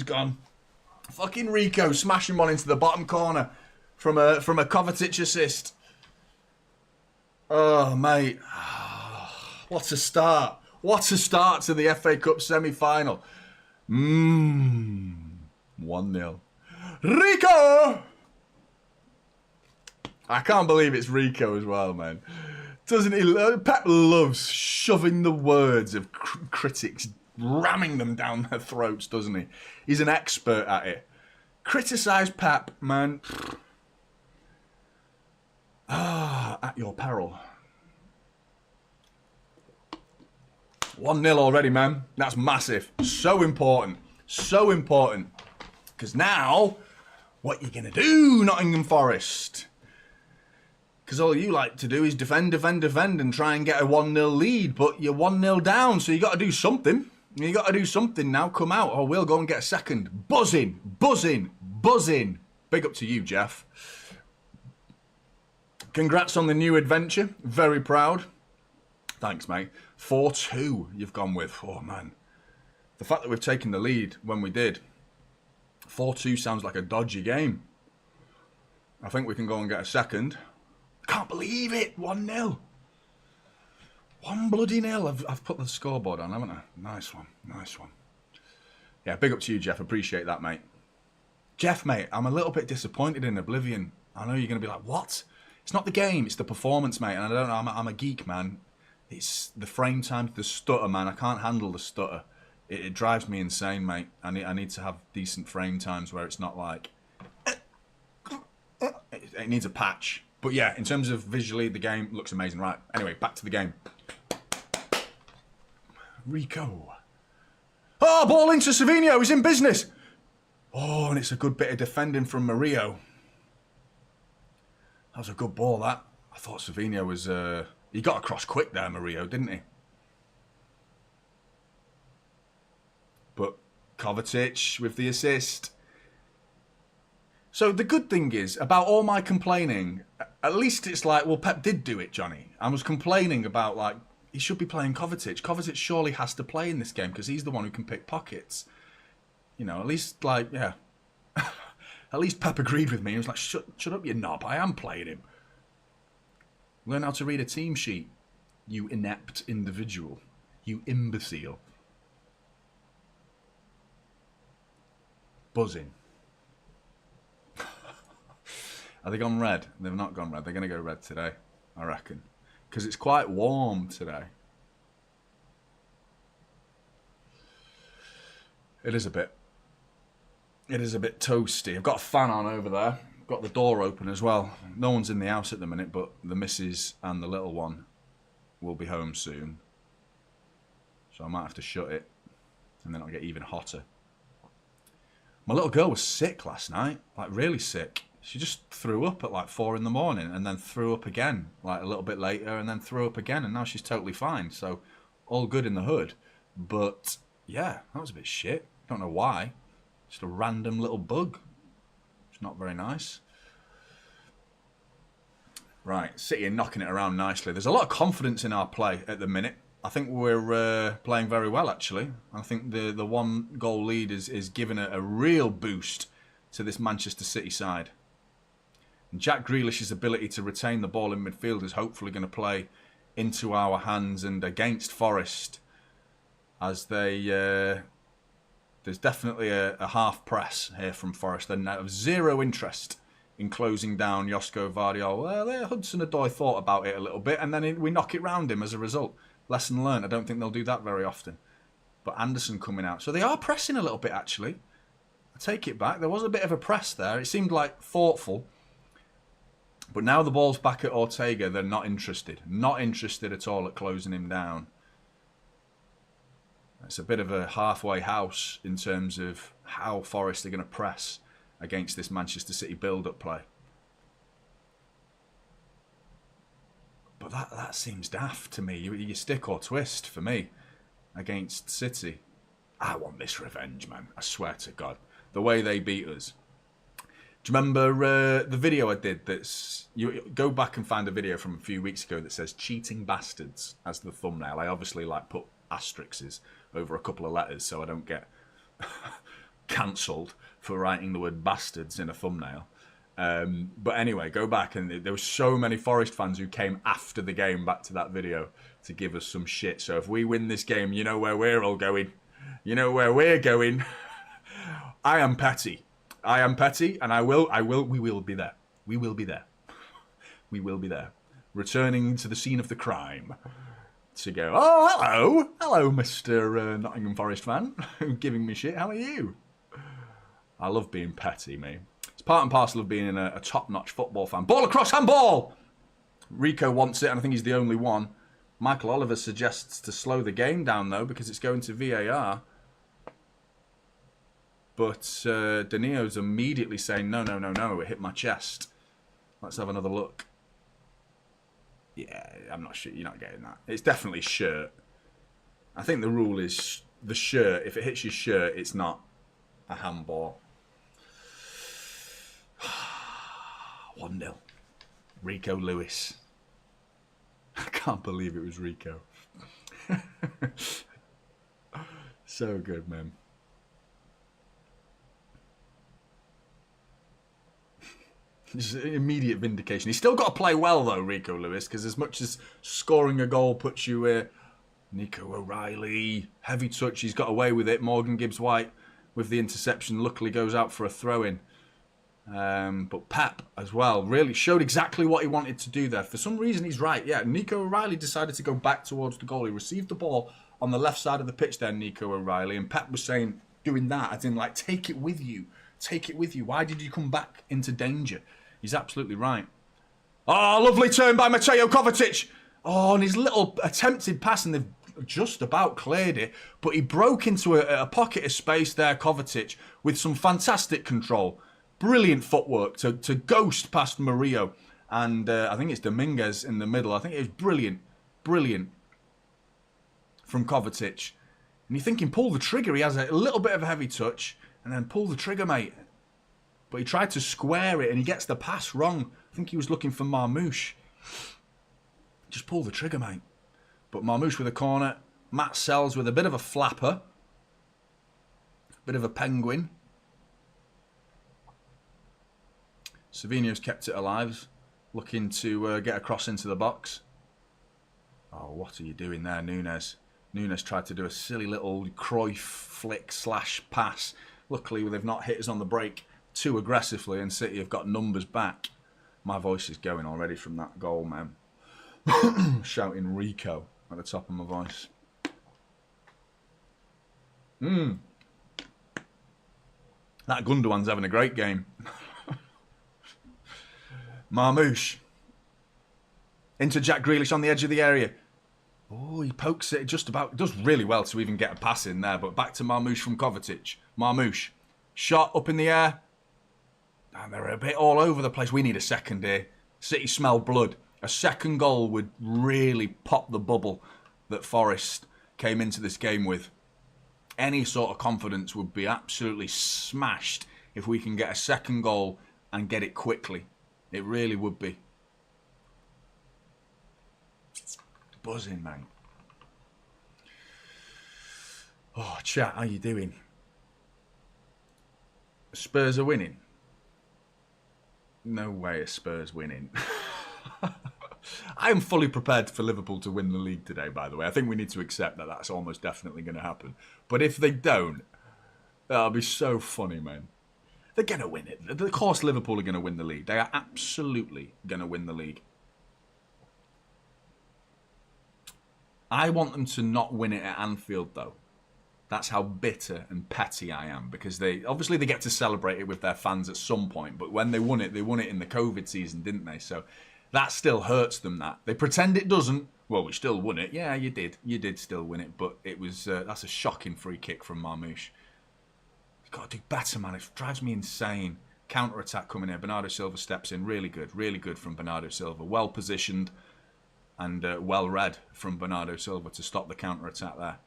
gone. Fucking Rico smashing one into the bottom corner from a Kovacic assist. Oh, mate. What a start. What a start to the FA Cup semi-final. 1-0. Rico! I can't believe it's Rico as well, man. Doesn't he? Pep loves shoving the words of critics, ramming them down their throats, doesn't he? He's an expert at it. Criticise Pep, man. At your peril. 1-0 already, man. That's massive. So important. So important. Because now, what you going to do, Nottingham Forest? Because all you like to do is defend and try and get a 1-0 lead. But you're 1-0 down, so you got to do something. You got to do something now. Come out, or we'll go and get a second. Buzzing. Big up to you, Jeff. Congrats on the new adventure. Very proud. Thanks, mate. 4-2 you've gone with. Oh, man. The fact that we've taken the lead when we did. 4-2 sounds like a dodgy game. I think we can go and get a second. Can't believe it. 1-0. 1 bloody nil. I've put the scoreboard on, haven't I? Nice one. Nice one. Yeah, big up to you, Jeff. Appreciate that, mate. Jeff, mate, I'm a little bit disappointed in Oblivion. I know you're going to be like, what? It's not the game, it's the performance, mate. And I don't know, I'm a geek, man. It's the frame time, the stutter, man. I can't handle the stutter. It drives me insane, mate. I need to have decent frame times where it's not like... It needs a patch. But yeah, in terms of visually, the game looks amazing. Right, anyway, back to the game. Rico. Oh, ball into Savinho. He's in business. Oh, and it's a good bit of defending from Murillo. That was a good ball, that. I thought Savinho was... he got across quick there, Murillo, didn't he? But Kovacic with the assist. So the good thing is, about all my complaining, at least it's like, well, Pep did do it, Johnny. I was complaining about, like, he should be playing Kovacic. Kovacic surely has to play in this game because he's the one who can pick pockets. You know, at least, like, yeah. At least Pep agreed with me. He was like, shut up, you knob. I am playing him. Learn how to read a team sheet, you inept individual. You imbecile. Buzzing. Are they gone red? They've not gone red. They're going to go red today, I reckon. Because it's quite warm today. It is a bit toasty. I've got a fan on over there. Got the door open as well. No one's in the house at the minute, but the missus and the little one will be home soon. So I might have to shut it, and then it'll get even hotter. My little girl was sick last night, like really sick. She just threw up at like 4 in the morning and then threw up again like a little bit later and then threw up again, and now she's totally fine. So all good in the hood. But yeah, that was a bit shit. Don't know why. Just a random little bug. It's not very nice. Right, City are knocking it around nicely. There's a lot of confidence in our play at the minute. I think we're playing very well, actually. I think the 1 goal lead is giving a real boost to this Manchester City side. And Jack Grealish's ability to retain the ball in midfield is hopefully going to play into our hands and against Forest, as they... there's definitely a half press here from Forest. They have zero interest in closing down Josko Vardiol. Well, Hudson-Odoi thought about it a little bit, and then we knock it round him as a result. Lesson learned. I don't think they'll do that very often. But Anderson coming out. So they are pressing a little bit, actually. I take it back. There was a bit of a press there. It seemed like thoughtful. But now the ball's back at Ortega. They're not interested. Not interested at all at closing him down. It's a bit of a halfway house in terms of how Forest are going to press against this Manchester City build-up play. But that seems daft to me. You stick or twist for me against City. I want this revenge, man. I swear to God. The way they beat us. Do you remember the video I did? You go back and find a video from a few weeks ago that says "cheating bastards" as the thumbnail. I obviously put asterisks over a couple of letters so I don't get cancelled for writing the word bastards in a thumbnail. But anyway, go back, and there were so many Forest fans who came after the game back to that video to give us some shit. So if we win this game, you know where we're all going. You know where we're going. I am petty. I am petty, and we will be there. We will be there. We will be there. Returning to the scene of the crime. To go, oh, hello, Mr. Nottingham Forest fan, giving me shit. How are you? I love being petty, mate. It's part and parcel of being a top-notch football fan. Ball across, handball! Rico wants it, and I think he's the only one. Michael Oliver suggests to slow the game down, though, because it's going to VAR. But Danio's immediately saying, no, it hit my chest. Let's have another look. Yeah, I'm not sure. You're not getting that. It's definitely shirt. I think the rule is the shirt. If it hits your shirt, it's not a handball. 1-0. Rico Lewis. I can't believe it was Rico. So good, man. Just immediate vindication. He's still got to play well, though, Rico Lewis, because as much as scoring a goal puts you... Nico O'Reilly, heavy touch, he's got away with it. Morgan Gibbs-White with the interception, luckily goes out for a throw-in. But Pep, as well, really showed exactly what he wanted to do there. For some reason, he's right. Yeah, Nico O'Reilly decided to go back towards the goal. He received the ball on the left side of the pitch there, Nico O'Reilly, and Pep was saying, doing that, as in, like, take it with you. Take it with you. Why did you come back into danger? He's absolutely right. Oh, lovely turn by Mateo Kovacic. Oh, and his little attempted pass, and they've just about cleared it, but he broke into a pocket of space there, Kovacic, with some fantastic control. Brilliant footwork to ghost past Murillo, and I think it's Dominguez in the middle. I think it was brilliant, brilliant from Kovacic. And you're thinking, pull the trigger. He has a little bit of a heavy touch, and then pull the trigger, mate. But he tried to square it, and he gets the pass wrong. I think he was looking for Marmouche. Just pull the trigger, mate. But Marmouche with a corner. Matt Sells with a bit of a flapper. Bit of a penguin. Savinho's kept it alive. Looking to get across into the box. Oh, what are you doing there, Nunes? Nunes tried to do a silly little Cruyff flick / pass. Luckily, they've not hit us on the break too aggressively, and City have got numbers back. My voice is going already from that goal, man. Shouting Rico at the top of my voice. That Gundogan's having a great game. Marmouche. Into Jack Grealish on the edge of the area. Oh, he pokes it just about. Does really well to even get a pass in there. But back to Marmouche from Kovacic. Marmouche. Shot up in the air. And they're a bit all over the place. We need a second here. City smell blood. A second goal would really pop the bubble that Forest came into this game with. Any sort of confidence would be absolutely smashed if we can get a second goal and get it quickly. It really would be. Buzzing, man. Oh, chat, how you doing? Spurs are winning. No way are Spurs winning. I am fully prepared for Liverpool to win the league today, by the way. I think we need to accept that that's almost definitely going to happen. But if they don't, that'll be so funny, man. They're going to win it. Of course Liverpool are going to win the league. They are absolutely going to win the league. I want them to not win it at Anfield, though. That's how bitter and petty I am, because they get to celebrate it with their fans at some point, but when they won it in the COVID season, didn't they? So that still hurts them, that. They pretend it doesn't. Well, we still won it. Yeah, you did. You did still win it, but it was that's a shocking free kick from Marmouche. You've got to do better, man. It drives me insane. Counter-attack coming in. Bernardo Silva steps in. Really good from Bernardo Silva. Well positioned and well read from Bernardo Silva to stop the counter-attack there.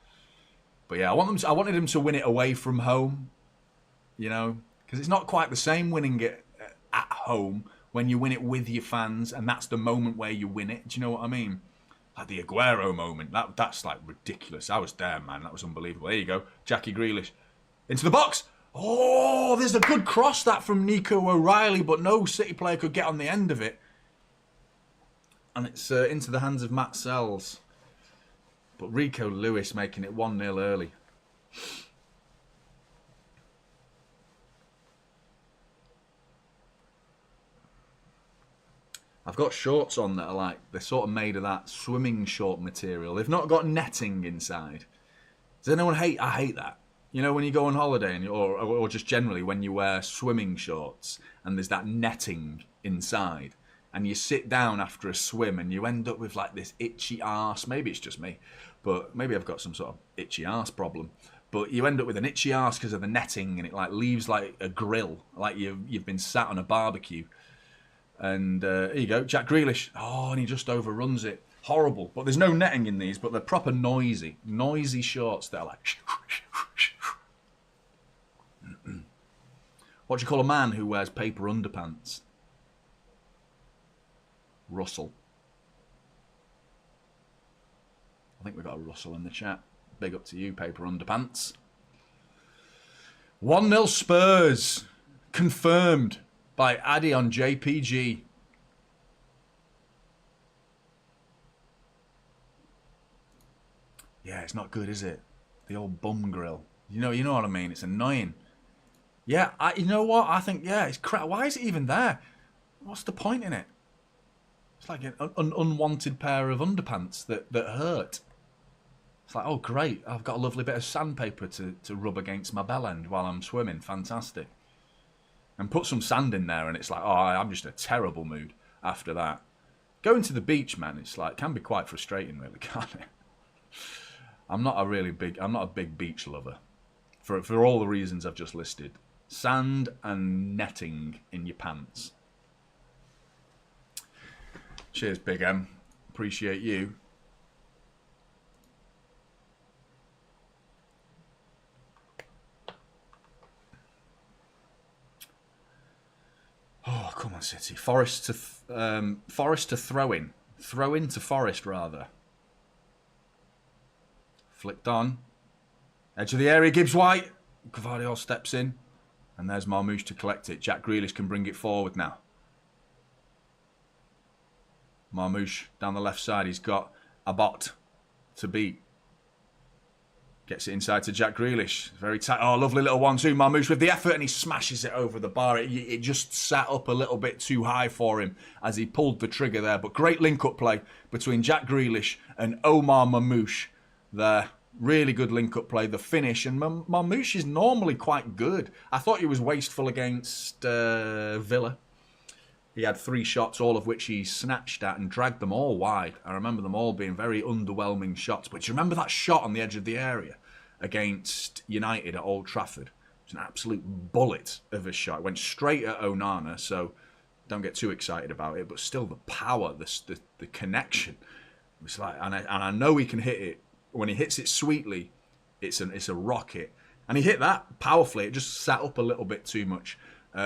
But yeah, I wanted him to win it away from home, you know, because it's not quite the same winning it at home when you win it with your fans, and that's the moment where you win it. Do you know what I mean? Like the Aguero moment, that's like ridiculous. I was there, man. That was unbelievable. There you go, Jackie Grealish into the box. Oh, there's a good cross that from Nico O'Reilly, but no City player could get on the end of it, and it's into the hands of Matt Sells. But Rico Lewis making it 1-0 early. I've got shorts on that are like, they're sort of made of that swimming short material. They've not got netting inside. Does anyone hate? I hate that. You know, when you go on holiday and or just generally when you wear swimming shorts and there's that netting inside and you sit down after a swim and you end up with like this itchy arse. Maybe it's just me. But maybe I've got some sort of itchy arse problem. But you end up with an itchy arse because of the netting, and it like leaves like a grill, like you've been sat on a barbecue. And here you go, Jack Grealish. Oh, and he just overruns it. Horrible. But there's no netting in these, but they're proper noisy shorts that are like. What do you call a man who wears paper underpants? Russell. I think we've got a Russell in the chat. Big up to you, Paper Underpants. 1-0 Spurs. Confirmed by Addy on JPG. Yeah, it's not good, is it? The old bum grill. You know what I mean? It's annoying. Yeah, you know what? I think, yeah, it's crap. Why is it even there? What's the point in it? It's like an unwanted pair of underpants that hurt. It's like, oh, great. I've got a lovely bit of sandpaper to rub against my bell end while I'm swimming. Fantastic. And put some sand in there and it's like, oh, I'm just in a terrible mood after that. Going to the beach, man, it's like, can be quite frustrating, really, can't it? I'm not a big beach lover. For all the reasons I've just listed. Sand and netting in your pants. Cheers, Big M. Appreciate you. Oh, come on, City. Forest to throw in. Throw in to Forest, rather. Flicked on. Edge of the area, Gibbs White. Gvardiol steps in. And there's Marmouche to collect it. Jack Grealish can bring it forward now. Marmouche down the left side. He's got a bot to beat. Gets it inside to Jack Grealish. Very tight. Oh, lovely little 1-2. Marmouche with the effort and he smashes it over the bar. It just sat up a little bit too high for him as he pulled the trigger there. But great link-up play between Jack Grealish and Omar Marmouche there. Really good link-up play. The finish. And Marmouche is normally quite good. I thought he was wasteful against Villa. He had 3 shots, all of which he snatched at and dragged them all wide. I remember them all being very underwhelming shots. But do you remember that shot on the edge of the area against United at Old Trafford? It was an absolute bullet of a shot. It went straight at Onana, so don't get too excited about it. But still, the power, the connection. It was like, and I know he can hit it. When he hits it sweetly, it's a rocket. And he hit that powerfully. It just sat up a little bit too much.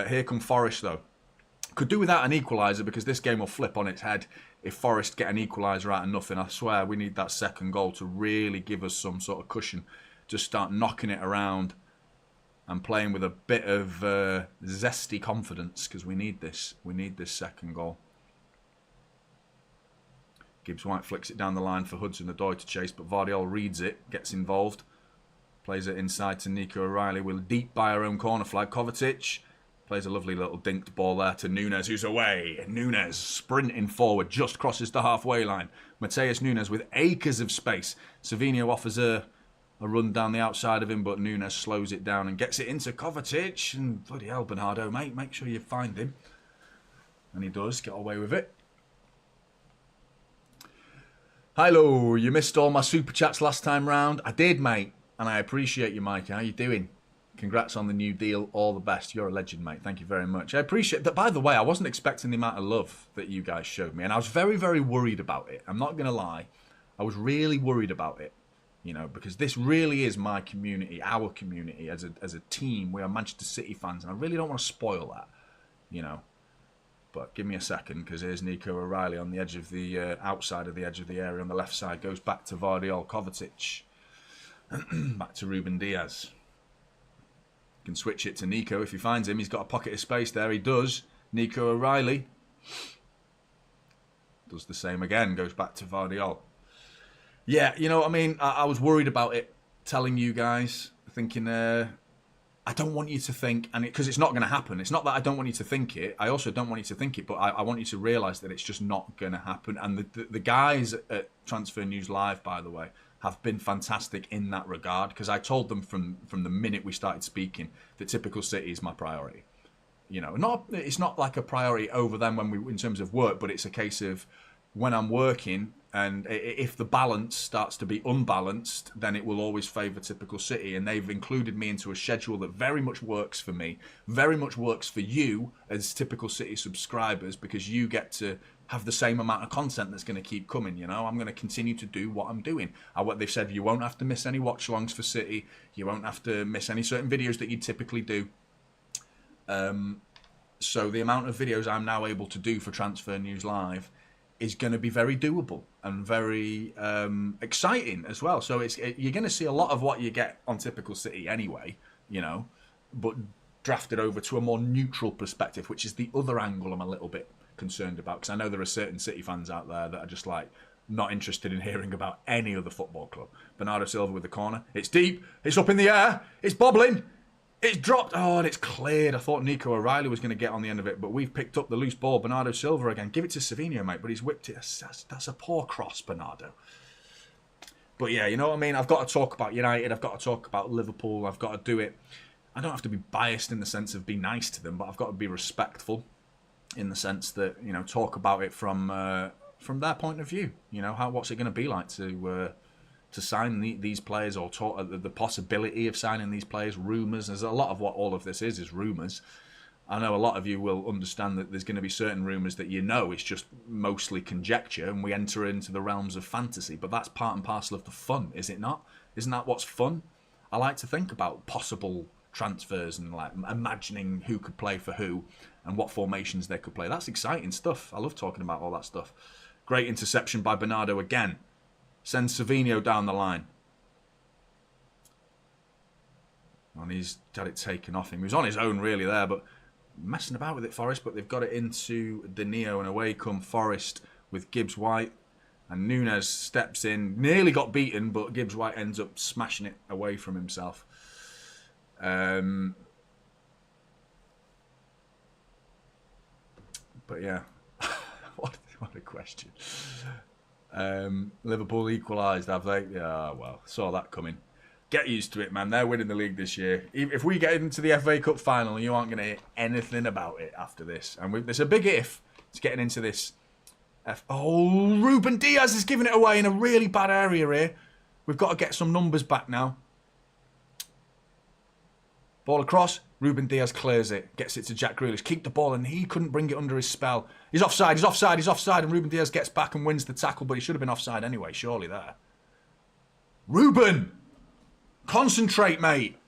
Here come Forest, though. Could do without an equaliser because this game will flip on its head if Forest get an equaliser out of nothing. I swear we need that second goal to really give us some sort of cushion to start knocking it around and playing with a bit of zesty confidence because we need this. We need this second goal. Gibbs White flicks it down the line for Hudson-Odoi to chase, but Gvardiol reads it, gets involved. Plays it inside to Nico O'Reilly. We're deep by our own corner flag. Kovacic plays a lovely little dinked ball there to Nunes, who's away. Nunes sprinting forward, just crosses the halfway line. Mateus Nunes with acres of space. Savinho offers a run down the outside of him, but Nunes slows it down and gets it into Kovacic. And bloody hell, Bernardo, mate, make sure you find him. And he does get away with it. Hello, you missed all my super chats last time round. I did, mate, and I appreciate you, Mike. How you doing? Congrats on the new deal. All the best. You're a legend, mate. Thank you very much. I appreciate that. By the way, I wasn't expecting the amount of love that you guys showed me, and I was very, very worried about it. I'm not going to lie. I was really worried about it, you know, because this really is my community, our community as a team. We are Manchester City fans, and I really don't want to spoil that, you know. But give me a second, because here's Nico O'Reilly on the edge of the outside of the edge of the area on the left side. Goes back to Gvardiol, Kovacic. Back to Ruben Diaz. Can switch it to Nico if he finds him. He's got a pocket of space there. He does. Nico O'Reilly does the same again. Goes back to Gvardiol. Yeah, you know what I mean? I was worried about it, telling you guys, thinking... I don't want you to think, and because it's not going to happen. It's not that I don't want you to think it. I also don't want you to think it, but I want you to realise that it's just not going to happen. And the guys at Transfer News Live, by the way, have been fantastic in that regard, because I told them from the minute we started speaking that Typical City is my priority. You know, it's not like a priority over them in terms of work, but it's a case of when I'm working. And if the balance starts to be unbalanced, then it will always favour Typical City. And they've included me into a schedule that very much works for me, very much works for you as Typical City subscribers, because you get to have the same amount of content that's going to keep coming. You know, I'm going to continue to do what I'm doing. They've said you won't have to miss any watch-alongs for City. You won't have to miss any certain videos that you typically do. So the amount of videos I'm now able to do for Transfer News Live is going to be very doable and very exciting as well. So you're going to see a lot of what you get on Typical City anyway, you know, but drafted over to a more neutral perspective, which is the other angle I'm a little bit concerned about, because I know there are certain City fans out there that are just like not interested in hearing about any other football club. Bernardo Silva with the corner. It's deep. It's up in the air. It's bobbling. It's dropped. Oh, and it's cleared. I thought Nico O'Reilly was going to get on the end of it, but we've picked up the loose ball. Bernardo Silva again. Give it to Savinho, mate, but he's whipped it. That's a poor cross, Bernardo. But yeah, you know what I mean? I've got to talk about United. I've got to talk about Liverpool. I've got to do it. I don't have to be biased in the sense of be nice to them, but I've got to be respectful in the sense that, you know, talk about it from their point of view. You know, what's it going to be like to sign these players, or talk the possibility of signing these players, rumours. There's a lot of what all of this is rumours. I know a lot of you will understand that there's going to be certain rumours that, you know, it's just mostly conjecture and we enter into the realms of fantasy, but that's part and parcel of the fun, is it not? Isn't that what's fun? I like to think about possible transfers and like imagining who could play for who and what formations they could play. That's exciting stuff. I love talking about all that stuff. Great interception by Bernardo again. Sends Savinho down the line. And he's had it taken off him. He was on his own really there, but messing about with it, Forest. But they've got it into Danilo, and away come Forest with Gibbs-White. And Nunes steps in. Nearly got beaten, but Gibbs-White ends up smashing it away from himself. But yeah, what a question. Liverpool equalised, have they? Yeah, well, saw that coming. Get used to it, man. They're winning the league this year. If we get into the FA Cup final, you aren't going to hear anything about it after this. And there's a big if to getting into this. Oh, Ruben Diaz is giving it away in a really bad area here. We've got to get some numbers back now. Ball across. Ruben Diaz clears it. Gets it to Jack Grealish. Keep the ball, and he couldn't bring it under his spell. He's offside. He's offside. He's offside. And Ruben Diaz gets back and wins the tackle, but he should have been offside anyway, surely there. Ruben! Concentrate, mate.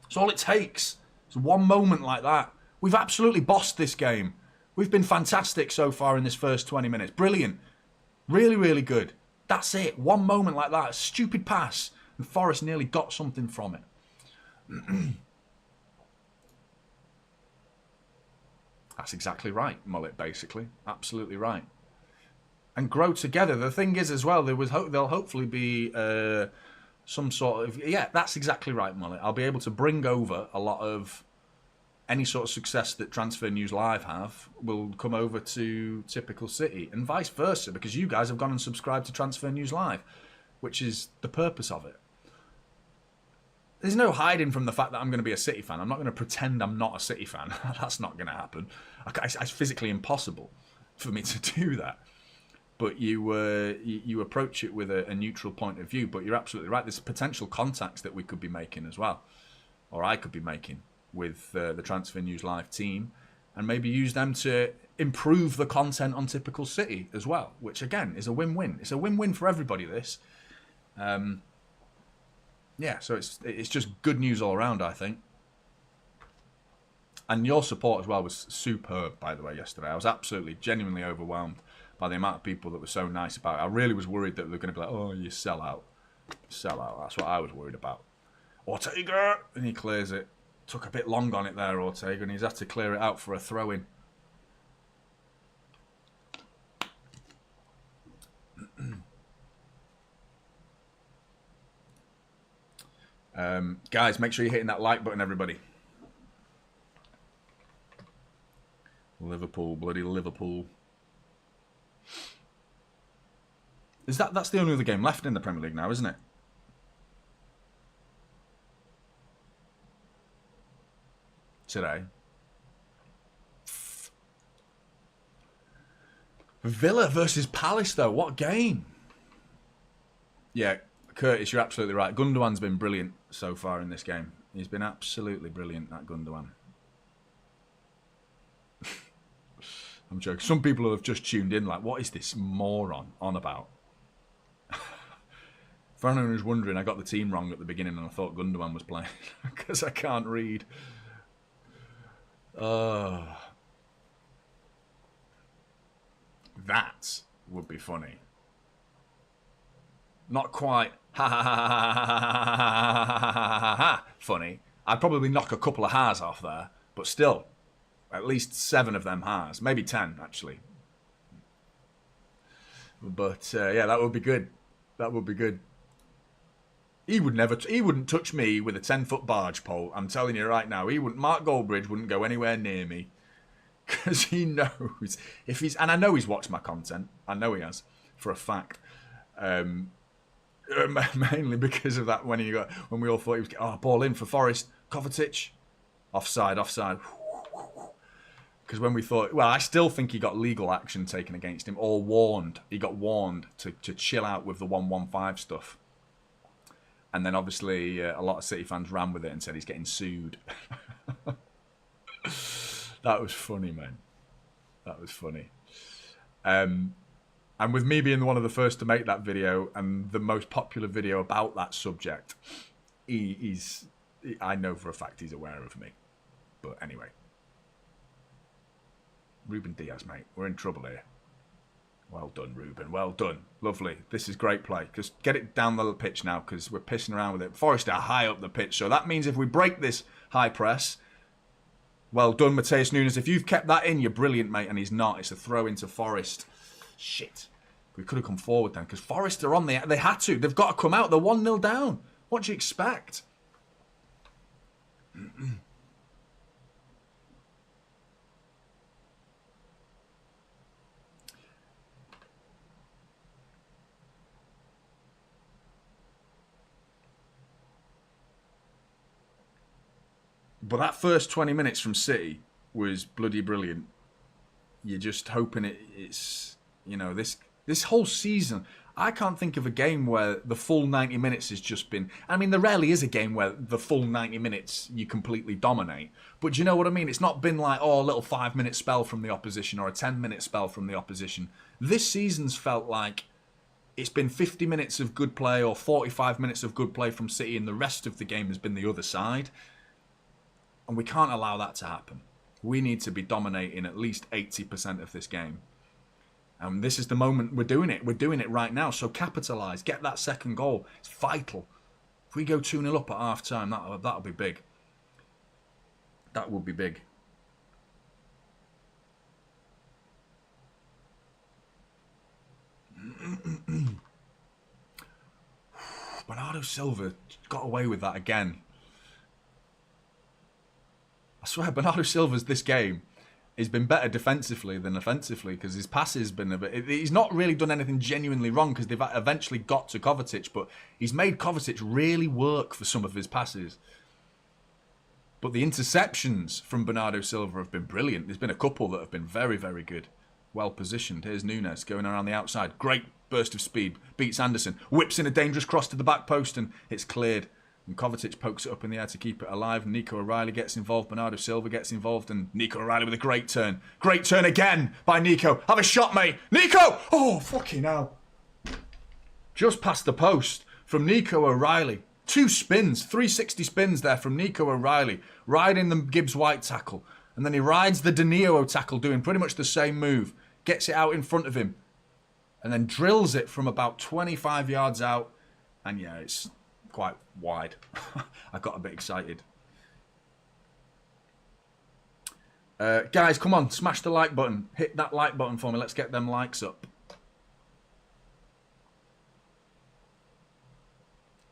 That's all it takes. It's one moment like that. We've absolutely bossed this game. We've been fantastic so far in this first 20 minutes. Brilliant. Really, really good. That's it. One moment like that. A stupid pass. And Forest nearly got something from it. That's exactly right, Mullet, basically. Absolutely right. And grow together. The thing is as well, there'll hopefully be some sort of... Yeah, that's exactly right, Mullet. I'll be able to bring over a lot of any sort of success that Transfer News Live have will come over to Typical City, and vice versa, because you guys have gone and subscribed to Transfer News Live, which is the purpose of it. There's no hiding from the fact that I'm going to be a City fan. I'm not going to pretend I'm not a City fan. That's not going to happen. It's physically impossible for me to do that. But you approach it with a neutral point of view. But you're absolutely right. There's potential contacts that we could be making as well, or I could be making with the Transfer News Live team, and maybe use them to improve the content on Typical City as well, which again is a win-win. It's a win-win for everybody, this. Yeah, so it's just good news all around, I think. And your support as well was superb, by the way, yesterday. I was absolutely, genuinely overwhelmed by the amount of people that were so nice about it. I really was worried that they were going to be like, oh, you sell out. Sell out. That's what I was worried about. Ortega! And he clears it. Took a bit long on it there, Ortega, and he's had to clear it out for a throw-in. Guys, make sure you're hitting that like button, everybody. Liverpool, bloody Liverpool. That's the only other game left in the Premier League now, isn't it? Today. Villa versus Palace, though. What game? Yeah, Curtis, you're absolutely right. Gundogan's been brilliant so far in this game. He's been absolutely brilliant, that Gundogan. I'm joking. Some people have just tuned in like, what is this moron on about? For anyone who's wondering, I got the team wrong at the beginning and I thought Gundogan was playing because I can't read. That would be funny. Not quite ha ha ha ha ha ha ha ha ha funny. I'd probably knock a couple of ha's off there, but still, at least 7 of them ha's, maybe 10 actually. But yeah, that would be good. That would be good. He wouldn't touch me with a 10-foot barge pole. I'm telling you right now, he wouldn't. Mark Goldbridge wouldn't go anywhere near me, because he knows if he's. And I know he's watched my content. I know he has for a fact. Mainly because of that when we all thought he was ball in for Forest, Kovacic, offside. Because when we thought, well, I still think he got legal action taken against him, or warned. He got warned to chill out with the 115 stuff. And then obviously a lot of City fans ran with it and said he's getting sued. That was funny, man. That was funny. And with me being one of the first to make that video and the most popular video about that subject, I know for a fact he's aware of me. But anyway. Ruben Diaz, mate. We're in trouble here. Well done, Ruben. Well done. Lovely. This is great play. Just get it down the pitch now, because we're pissing around with it. Forest are high up the pitch, so that means if we break this high press, well done, Matheus Nunes. If you've kept that in, you're brilliant, mate, and he's not. It's a throw into Forest. Shit. We could have come forward then, because Forest are on the... They had to. They've got to come out. They're 1-0 down. What do you expect? But that first 20 minutes from City was bloody brilliant. You're just hoping it's, you know, this whole season, I can't think of a game where the full 90 minutes has just been... I mean, there rarely is a game where the full 90 minutes you completely dominate. But do you know what I mean? It's not been like, a little 5-minute spell from the opposition or a 10-minute spell from the opposition. This season's felt like it's been 50 minutes of good play or 45 minutes of good play from City, and the rest of the game has been the other side. And we can't allow that to happen. We need to be dominating at least 80% of this game. And this is the moment we're doing it. We're doing it right now. So capitalise. Get that second goal. It's vital. If we go 2-0 up at half-time, that'll be big. That would be big. Bernardo Silva got away with that again. I swear, Bernardo Silva's this game has been better defensively than offensively, because his passes been a bit... He's not really done anything genuinely wrong, because they've eventually got to Kovacic, but he's made Kovacic really work for some of his passes. But the interceptions from Bernardo Silva have been brilliant. There's been a couple that have been very, very good. Well positioned. Here's Nunes going around the outside. Great burst of speed. Beats Anderson. Whips in a dangerous cross to the back post, and it's cleared. And Kovacic pokes it up in the air to keep it alive. And Nico O'Reilly gets involved. Bernardo Silva gets involved. And Nico O'Reilly with a great turn. Great turn again by Nico. Have a shot, mate. Nico! Oh, fucking hell. Just past the post from Nico O'Reilly. 2 spins. 360 spins there from Nico O'Reilly. Riding the Gibbs-White tackle. And then he rides the Danilo tackle, doing pretty much the same move. Gets it out in front of him. And then drills it from about 25 yards out. And yeah, it's... quite wide. I got a bit excited. Guys, come on, smash the like button. Hit that like button for me. Let's get them likes up.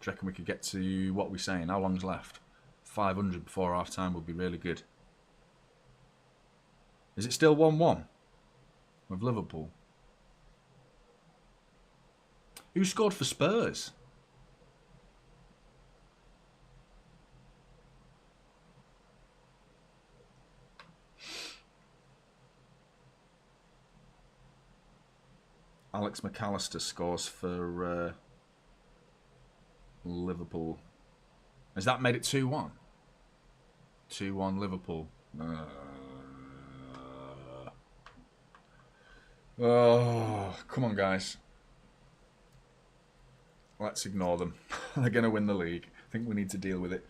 Do you reckon we could get to what we're saying? How long's left? 500 before half time would be really good. Is it still 1-1 with Liverpool? Who scored for Spurs? Alex McAllister scores for Liverpool. Has that made it 2-1? 2-1 Liverpool. Oh, come on, guys. Let's ignore them. They're going to win the league. I think we need to deal with it.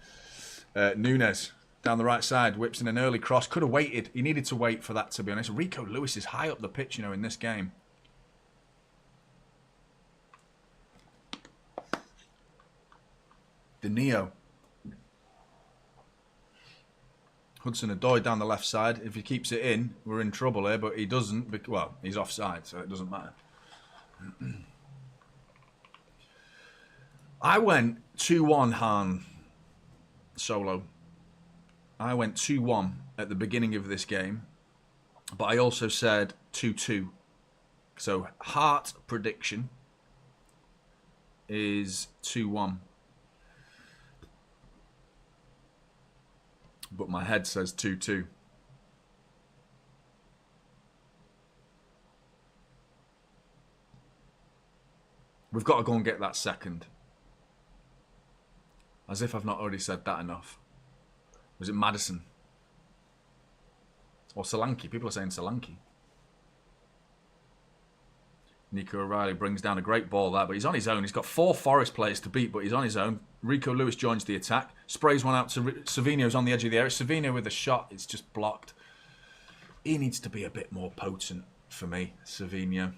Nunes down the right side, whips in an early cross. Could have waited. He needed to wait for that, to be honest. Rico Lewis is high up the pitch, you know, in this game. De Neo. Hudson-Odoi down the left side. If he keeps it in, we're in trouble here, but he doesn't. Well, he's offside, so it doesn't matter. I went 2-1 Han Solo. I went 2-1 at the beginning of this game, but I also said 2-2. So heart prediction is 2-1. But my head says 2-2. We've got to go and get that second. As if I've not already said that enough. Was it Maddison? Or Solanke? People are saying Solanke. Nico O'Reilly brings down a great ball there, but he's on his own. He's got 4 Forest players to beat, but he's on his own. Rico Lewis joins the attack. Sprays one out to Savinho's on the edge of the area. Savinho with a shot. It's just blocked. He needs to be a bit more potent for me, Savinho.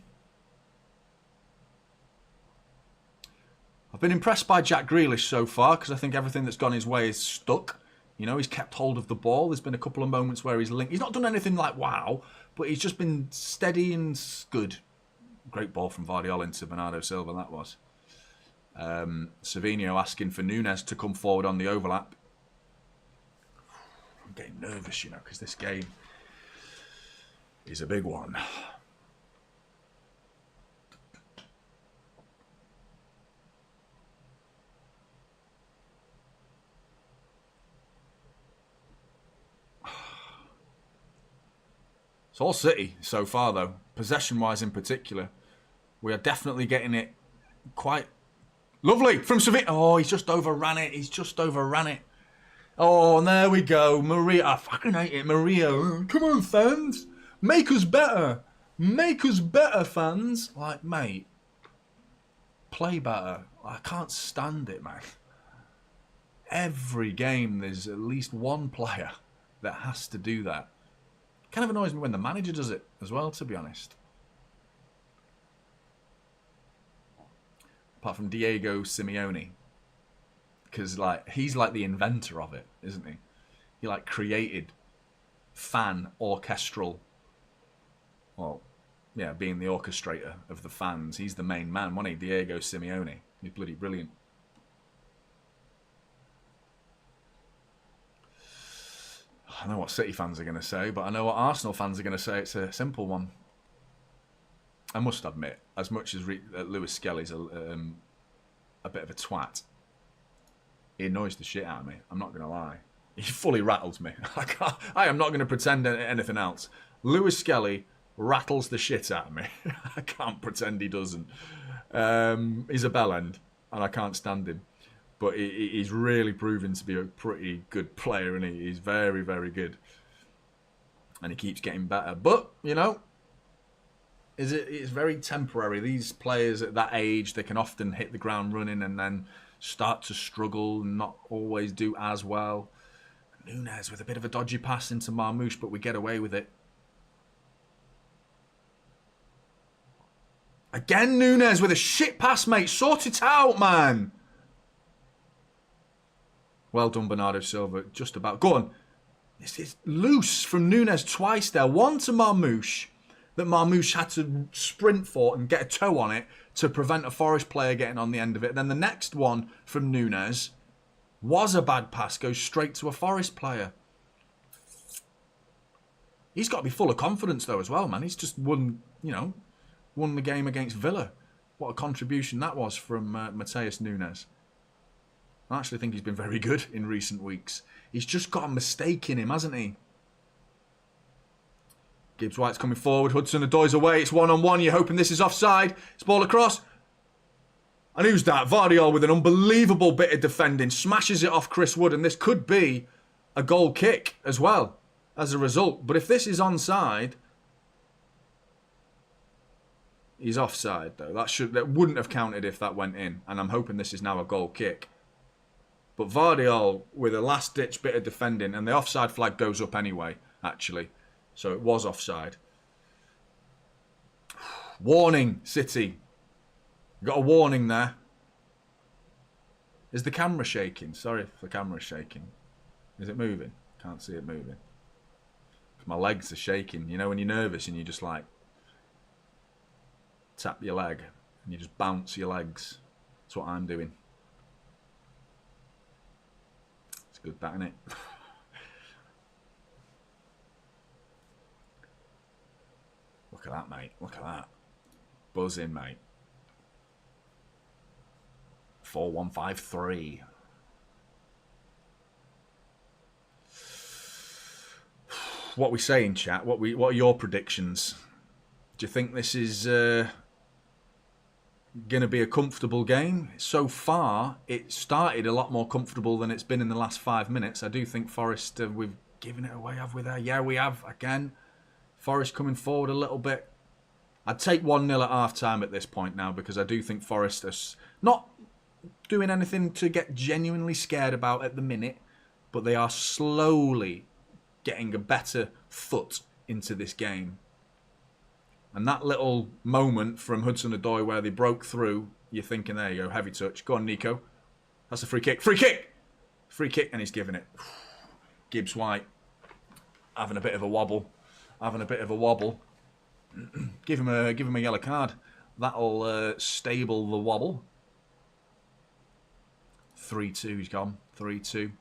I've been impressed by Jack Grealish so far because I think everything that's gone his way is stuck. You know, he's kept hold of the ball. There's been a couple of moments where he's linked. He's not done anything like wow, but he's just been steady and good. Great ball from Vardiol into Bernardo Silva, that was. Savinho asking for Nunes to come forward on the overlap. I'm getting nervous, you know, because this game is a big one. It's all City so far, though. Possession-wise in particular. We are definitely getting it quite lovely from Sevilla. Oh, he's just overran it. He's just overran it. Oh, and there we go. Maria. I fucking hate it. Maria. Come on, fans. Make us better. Make us better, fans. Like, mate. Play better. I can't stand it, man. Every game, there's at least one player that has to do that. Kind of annoys me when the manager does it as well, to be honest. Apart from Diego Simeone. Because, like, he's like the inventor of it, isn't he? He, like, created fan orchestral. Well, yeah, being the orchestrator of the fans. He's the main man, wasn't he? Diego Simeone. He's bloody brilliant. I know what City fans are going to say, but I know what Arsenal fans are going to say. It's a simple one. I must admit, as much as Lewis Skelly's a bit of a twat, he annoys the shit out of me. I'm not going to lie. He fully rattles me. I am not going to pretend anything else. Lewis Skelly rattles the shit out of me. I can't pretend he doesn't. He's a bellend, and I can't stand him. But he's really proven to be a pretty good player, and he's very, very good. And he keeps getting better. But, you know, it's very temporary. These players at that age, they can often hit the ground running and then start to struggle and not always do as well. Nunes with a bit of a dodgy pass into Marmoush, but we get away with it. Again, Nunes with a shit pass, mate. Sort it out, man. Well done, Bernardo Silva. Just about. Go on. This is loose from Nunes twice there. One to Marmoush that Marmoush had to sprint for and get a toe on it to prevent a Forest player getting on the end of it. Then the next one from Nunes was a bad pass. Goes straight to a Forest player. He's got to be full of confidence though as well, man. He's just won, you know, won the game against Villa. What a contribution that was from Mateus Nunes. I actually think he's been very good in recent weeks. He's just got a mistake in him, hasn't he? Gibbs White's coming forward. Hudson-Odoi's away. It's one-on-one. You're hoping this is offside. It's ball across. And who's that? Vardiol with an unbelievable bit of defending. Smashes it off Chris Wood. And this could be a goal kick as well as a result. But if this is onside, he's offside though. That wouldn't have counted if that went in. And I'm hoping this is now a goal kick. But Vardiol with a last-ditch bit of defending, and the offside flag goes up anyway, actually. So it was offside. Warning, City. Got a warning there. Is the camera shaking? Sorry if the camera's shaking. Is it moving? Can't see it moving. My legs are shaking. You know when you're nervous and you just like tap your leg and you just bounce your legs. That's what I'm doing. It's good, that, innit? Look at that, mate. Look at that. Buzzing, mate. 4-1-5-3. What are we saying, chat? What are your predictions? Do you think this is going to be a comfortable game? So far, it started a lot more comfortable than it's been in the last 5 minutes. I do think Forest, we've given it away, have we there? Yeah, we have, again. Forest coming forward a little bit. I'd take 1-0 at half-time at this point now because I do think Forest are not doing anything to get genuinely scared about at the minute, but they are slowly getting a better foot into this game. And that little moment from Hudson-Odoi where they broke through, you're thinking, there you go, heavy touch. Go on, Nico. That's a free kick. Free kick! Free kick, and he's giving it. Gibbs White having a bit of a wobble. Having a bit of a wobble. Give him a yellow card. That'll stable the wobble. 3-2, he's gone. 3-2.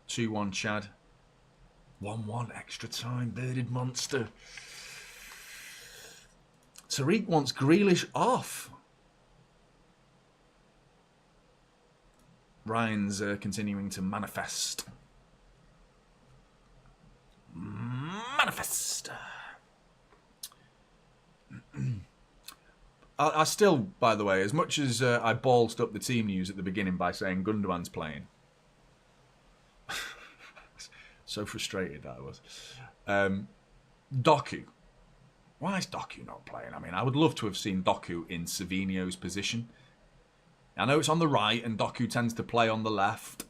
2-1 Chad. 1-1 extra time. Bearded monster. Tariq wants Grealish off. Ryan's continuing to manifest. Manifest. I still, by the way, as much as I ballsed up the team news at the beginning by saying Gundogan's playing. So frustrated that I was. Doku. Why is Doku not playing? I mean, I would love to have seen Doku in Savinho's position. I know it's on the right and Doku tends to play on the left.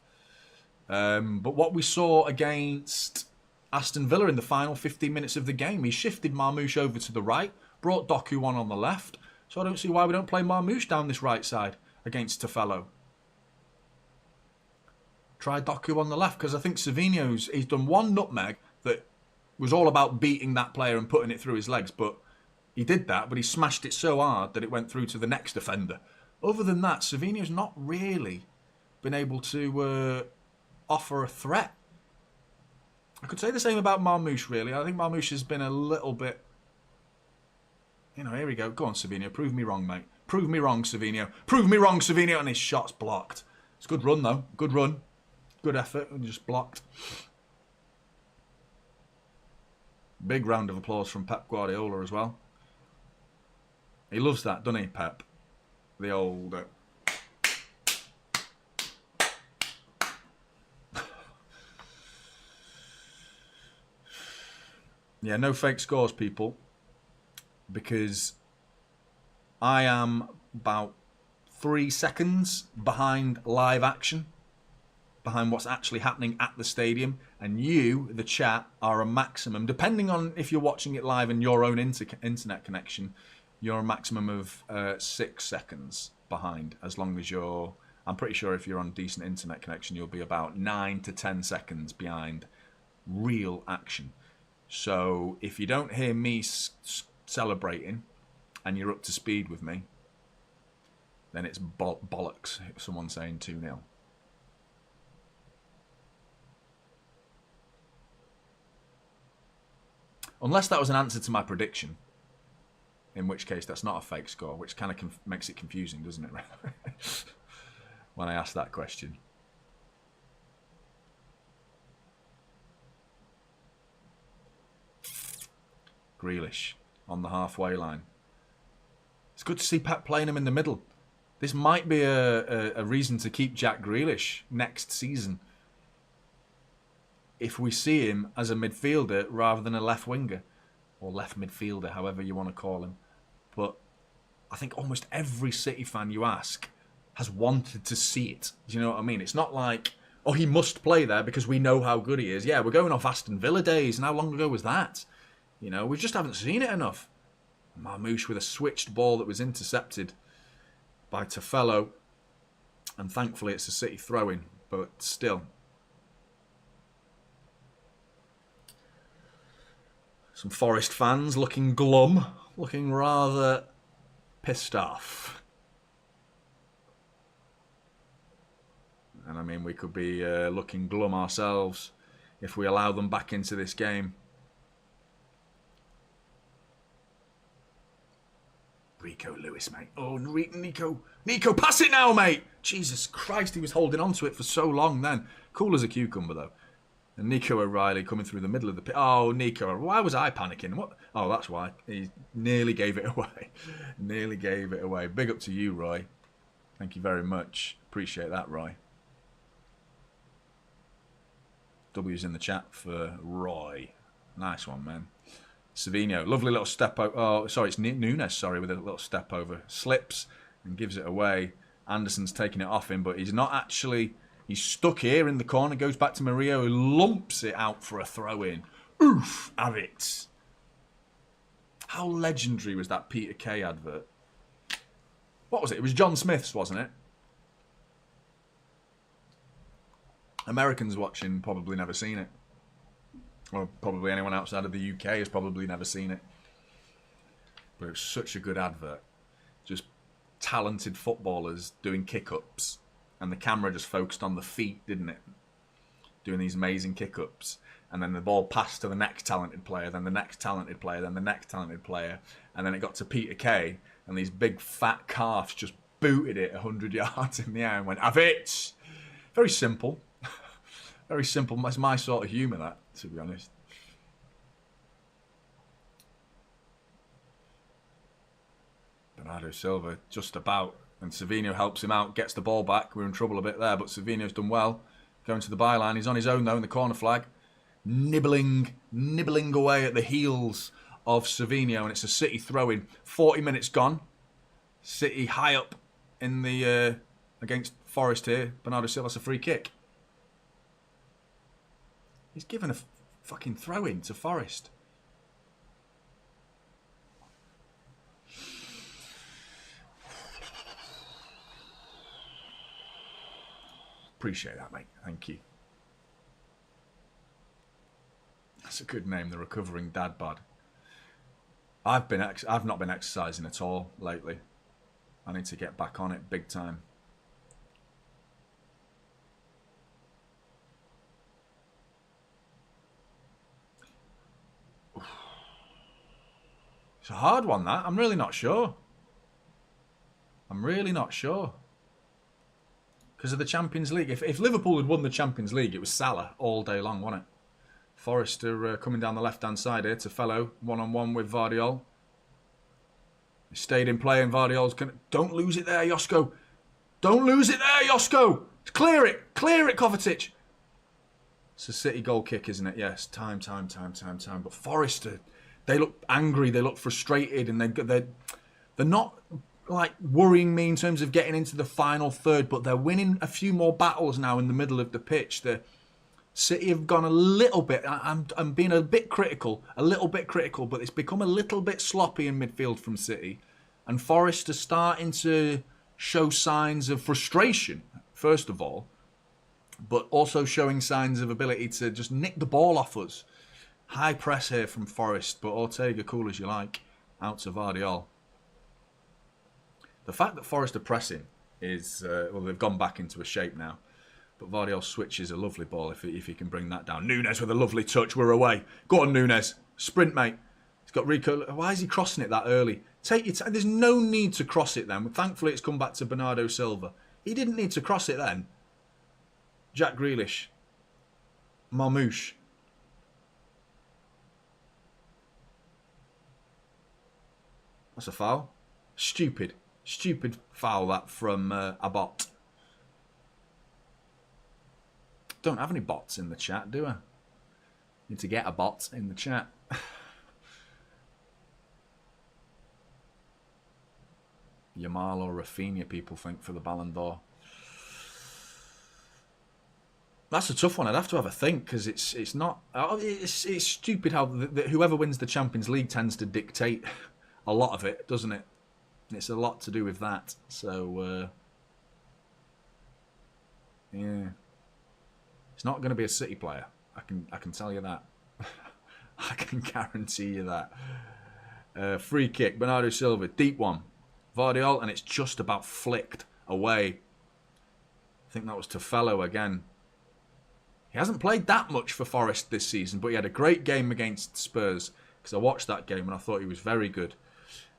But what we saw against Aston Villa in the final 15 minutes of the game, he shifted Marmoush over to the right, brought Doku on the left. So I don't see why we don't play Marmoush down this right side against Tafello. Try Doku on the left, because I think Savinho's, he's done one nutmeg that was all about beating that player and putting it through his legs, but he did that, but he smashed it so hard that it went through to the next defender. Other than that, Savinho's not really been able to offer a threat. I could say the same about Marmoush, really. I think Marmoush has been a little bit... You know, here we go. Go on, Savinho. Prove me wrong, mate. Prove me wrong, Savinho. Prove me wrong, Savinho. And his shot's blocked. It's a good run, though. Good run. Good effort. And just blocked. Big round of applause from Pep Guardiola as well. He loves that, doesn't he, Pep? The old... Yeah, no fake scores, people. Because I am about 3 seconds behind live action. Behind what's actually happening at the stadium. And you, the chat, are a maximum, depending on if you're watching it live and your own internet connection, you're a maximum of 6 seconds behind. As long as you're... I'm pretty sure if you're on decent internet connection, you'll be about 9 to 10 seconds behind real action. So if you don't hear me celebrating and you're up to speed with me, then it's bollocks. Someone saying 2-0. Unless that was an answer to my prediction. In which case, that's not a fake score, which kind of makes it confusing, doesn't it? When I ask that question. Grealish on the halfway line. It's good to see Pep playing him in the middle. This might be a reason to keep Jack Grealish next season. If we see him as a midfielder rather than a left winger. Or left midfielder, however you want to call him. But I think almost every City fan you ask has wanted to see it. Do you know what I mean? It's not like, oh, he must play there because we know how good he is. Yeah, we're going off Aston Villa days. And how long ago was that? You know, we just haven't seen it enough. Marmoush with a switched ball that was intercepted by Tafello. And thankfully it's a City throw-in, but still. Some Forest fans looking glum, looking rather pissed off. And I mean, we could be looking glum ourselves if we allow them back into this game. Rico Lewis, mate. Oh, Nico. Nico, pass it now, mate. Jesus Christ, he was holding on to it for so long then. Cool as a cucumber, though. And Nico O'Reilly coming through the middle of the pit. Oh, Nico, why was I panicking? What? Oh, that's why. He nearly gave it away. Nearly gave it away. Big up to you, Roy. Thank you very much. Appreciate that, Roy. W's in the chat for Roy. Nice one, man. Savino, lovely little step over. Oh, sorry, it's Nunes, sorry, with a little step over. Slips and gives it away. Anderson's taking it off him, but he's not actually... He's stuck here in the corner, goes back to Murillo, who lumps it out for a throw-in. Oof, have it. How legendary was that Peter Kay advert? What was it? It was John Smith's, wasn't it? Americans watching probably never seen it. Or probably anyone outside of the UK has probably never seen it. But it was such a good advert. Just talented footballers doing kick-ups. And the camera just focused on the feet, didn't it? Doing these amazing kick-ups. And then the ball passed to the next talented player, then the next talented player, then the next talented player. And then it got to Peter Kay. And these big fat calves just booted it 100 yards in the air and went, have it! Very simple. Very simple. That's my sort of humour, that, to be honest. Bernardo Silva, just about. And Savino helps him out, gets the ball back. We're in trouble a bit there, but Savino's done well. Going to the byline. He's on his own, though, in the corner flag. Nibbling away at the heels of Savino. And it's a City throw-in. 40 minutes gone. City high up in the against Forest here. Bernardo Silva's a free kick. He's given a fucking throw-in to Forest. Appreciate that, mate. Thank you. That's a good name, the recovering dad bod. I've not been exercising at all lately. I need to get back on it big time. It's a hard one, that. I'm really not sure. Because of the Champions League. If Liverpool had won the Champions League, it was Salah all day long, wasn't it? Forest are coming down the left-hand side here to Fellow, one-on-one with Vardiol. He stayed in play and Vardiol's... Don't lose it there, Josko. Don't lose it there, Josko. Clear it, Kovacic. It's a City goal kick, isn't it? Yes, time. But Forest, they look angry, they look frustrated, and they're not... like worrying me in terms of getting into the final third, but they're winning a few more battles now in the middle of the pitch. The City have gone a little bit, I'm being a bit critical, but it's become a little bit sloppy in midfield from City. And Forest are starting to show signs of frustration, first of all, but also showing signs of ability to just nick the ball off us. High press here from Forest, but Ortega, cool as you like, out to Vardiol. The fact that Forest are pressing is, well, they've gone back into a shape now. But Vardiol switches a lovely ball if he can bring that down. Nunes with a lovely touch. We're away. Go on, Nunes. Sprint, mate. He's got Rico. Why is he crossing it that early? Take your time. There's no need to cross it then. Thankfully, it's come back to Bernardo Silva. He didn't need to cross it then. Jack Grealish. Marmouche. That's a foul. Stupid foul that from Abbott. Don't have any bots in the chat, do I? Need to get a bot in the chat. Yamal or Rafinha, people think, for the Ballon d'Or. That's a tough one. I'd have to have a think, because it's not... It's stupid how whoever wins the Champions League tends to dictate a lot of it, doesn't it? It's a lot to do with that. So, Yeah. It's not going to be a City player. I can tell you that. I can guarantee you that. Free kick, Bernardo Silva, deep one. Vardiol, and it's just about flicked away. I think that was Tofello again. He hasn't played that much for Forest this season, but he had a great game against Spurs, because I watched that game and I thought he was very good.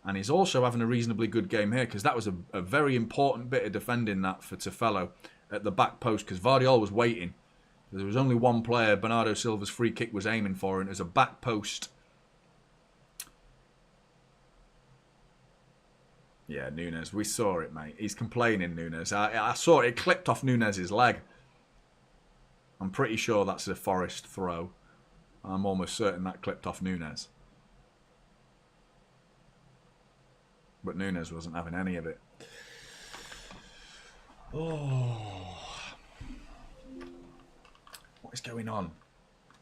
And he's also having a reasonably good game here, because that was a very important bit of defending that for Tofello at the back post, because Vardiol was waiting. There was only one player Bernardo Silva's free kick was aiming for, and it was a back post. Yeah, Nunes. We saw it, mate. He's complaining, Nunes. I saw it. It clipped off Nunes' leg. I'm pretty sure that's a Forest throw. I'm almost certain that clipped off Nunes. But Nunes wasn't having any of it. Oh. What is going on?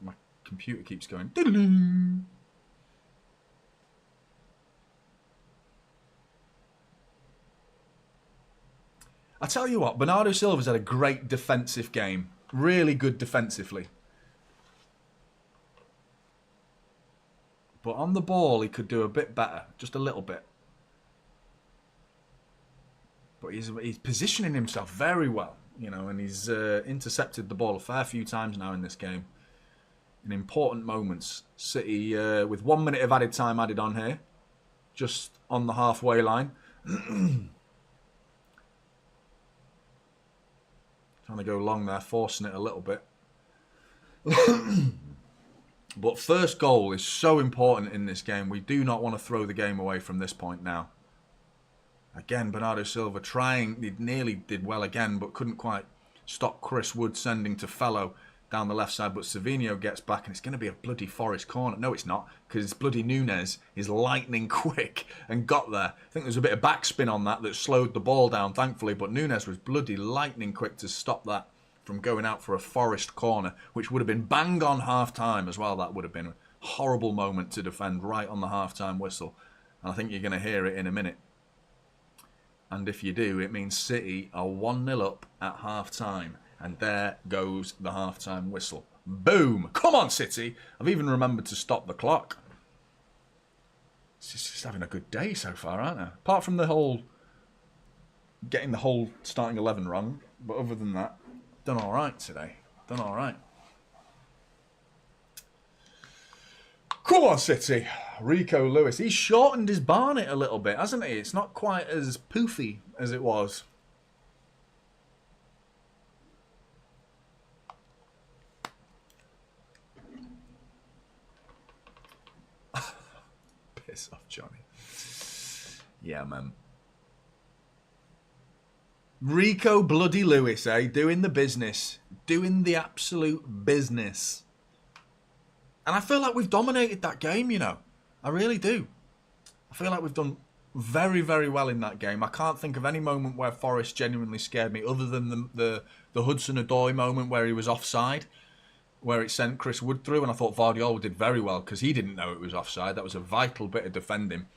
My computer keeps going. I tell you what, Bernardo Silva's had a great defensive game. Really good defensively. But on the ball, he could do a bit better. Just a little bit. But he's positioning himself very well. You know, and he's intercepted the ball a fair few times now in this game. In important moments. City with 1 minute of added time added on here. Just on the halfway line. Trying to go long there, forcing it a little bit. But first goal is so important in this game. We do not want to throw the game away from this point now. Again, Bernardo Silva trying. He nearly did well again, but couldn't quite stop Chris Wood sending Tofello down the left side. But Savinho gets back, and it's going to be a bloody Forest corner. No, it's not, because bloody Nunes is lightning quick and got there. I think there's a bit of backspin on that slowed the ball down, thankfully. But Nunes was bloody lightning quick to stop that from going out for a Forest corner, which would have been bang on half-time as well. That would have been a horrible moment to defend right on the half-time whistle. And I think you're going to hear it in a minute. And if you do, it means City are 1-0 up at half-time. And there goes the half-time whistle. Boom! Come on, City! I've even remembered to stop the clock. It's just having a good day so far, aren't I? Apart from the whole... getting the whole starting 11 wrong. But other than that, done all right today. Done all right. Come on, City. Rico Lewis. He's shortened his Barnet a little bit, hasn't he? It's not quite as poofy as it was. Piss off, Jonny. Yeah, man. Rico bloody Lewis, eh? Doing the business. Doing the absolute business. And I feel like we've dominated that game, you know. I really do. I feel like we've done very, very well in that game. I can't think of any moment where Forest genuinely scared me other than the Hudson-Odoi moment where he was offside, where it sent Chris Wood through, and I thought Vardiol did very well because he didn't know it was offside. That was a vital bit of defending.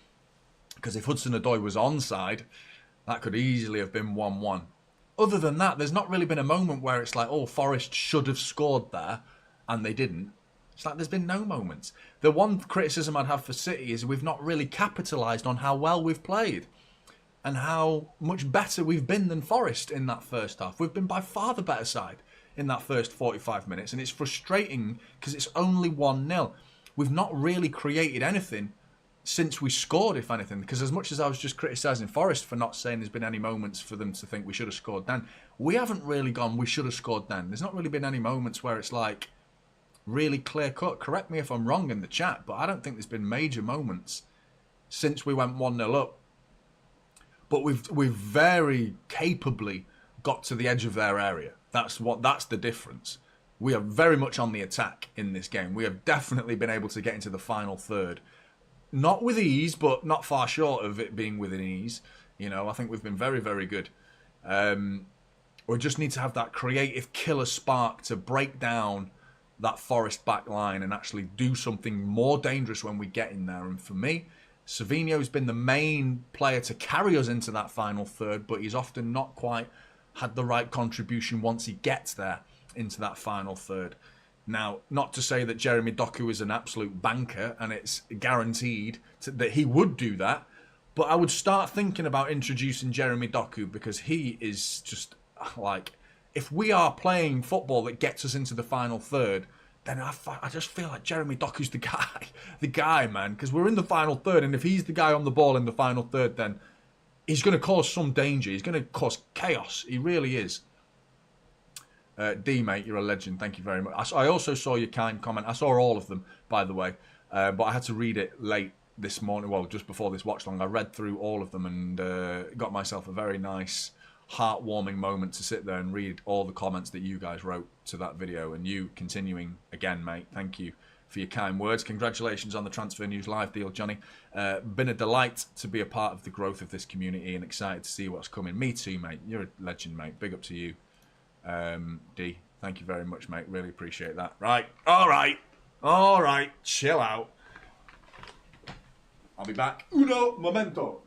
Because if Hudson-Odoi was onside, that could easily have been 1-1. Other than that, there's not really been a moment where it's like, oh, Forest should have scored there, and they didn't. It's like there's been no moments. The one criticism I'd have for City is we've not really capitalised on how well we've played and how much better we've been than Forest in that first half. We've been by far the better side in that first 45 minutes, and it's frustrating because it's only 1-0. We've not really created anything since we scored, if anything, because as much as I was just criticising Forest for not saying there's been any moments for them to think we should have scored then, we haven't really gone, we should have scored then. There's not really been any moments where it's like, really clear cut. Correct me if I'm wrong in the chat, but I don't think there's been major moments since we went 1-0 up. But we've very capably got to the edge of their area. That's the difference. We are very much on the attack in this game. We have definitely been able to get into the final third. Not with ease, but not far short of it being within ease. You know, I think we've been very, very good. We just need to have that creative killer spark to break down that Forest back line and actually do something more dangerous when we get in there. And for me, Savinho's been the main player to carry us into that final third, but he's often not quite had the right contribution once he gets there into that final third. Now, not to say that Jeremy Doku is an absolute banker and it's guaranteed that he would do that, but I would start thinking about introducing Jeremy Doku, because he is just like, if we are playing football that gets us into the final third, then I just feel like Jeremy Doku's the guy, man, because we're in the final third, and if he's the guy on the ball in the final third, then he's going to cause some danger. He's going to cause chaos. He really is. D, mate, you're a legend. Thank you very much. I also saw your kind comment. I saw all of them, by the way, but I had to read it late this morning, well, just before this watch long. I read through all of them and got myself a very nice, heartwarming moment to sit there and read all the comments that you guys wrote to that video, and you continuing again, mate. Thank you for your kind words. Congratulations on the Transfer News Live deal, Johnny. Been a delight to be a part of the growth of this community and excited to see what's coming. Me too, mate. You're a legend, mate. Big up to you. D, thank you very much, mate. Really appreciate that. Right. All right. Chill out. I'll be back. Uno momento.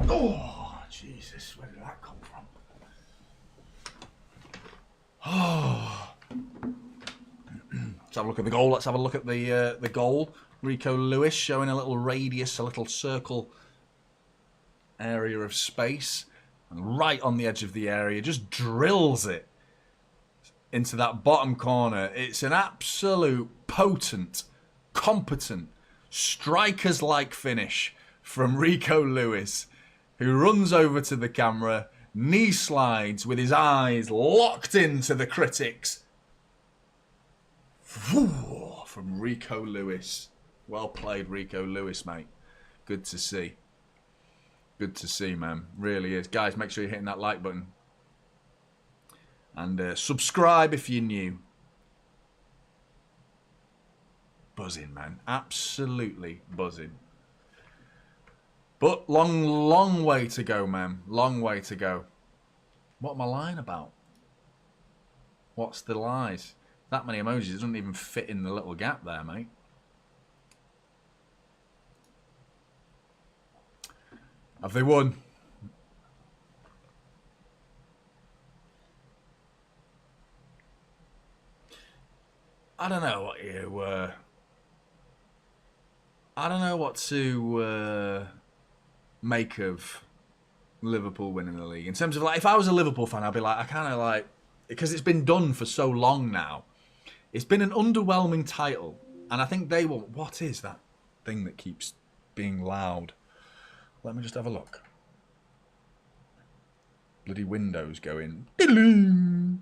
Oh, Jesus, where did that come from? Oh. Let's have a look at the goal. Let's have a look at the goal. Rico Lewis showing a little radius, a little circle area of space. And right on the edge of the area, just drills it into that bottom corner. It's an absolute potent, competent, strikers-like finish from Rico Lewis, who runs over to the camera, knee slides with his eyes locked into the critics. From Rico Lewis. Well played, Rico Lewis, mate. Good to see. Good to see, man. Really is. Guys, make sure you're hitting that like button. And subscribe if you're new. Buzzing, man. Absolutely buzzing. But long way to go, man. Long way to go. What am I lying about? What's the lies? That many emojis doesn't even fit in the little gap there, mate. Have they won? I don't know what you I don't know what to make of Liverpool winning the league. In terms of, like, if I was a Liverpool fan, I'd be like, I kind of like, because it's been done for so long now. It's been an underwhelming title, and I think they will. What is that thing that keeps being loud. Let me just have a look. Bloody windows going. It's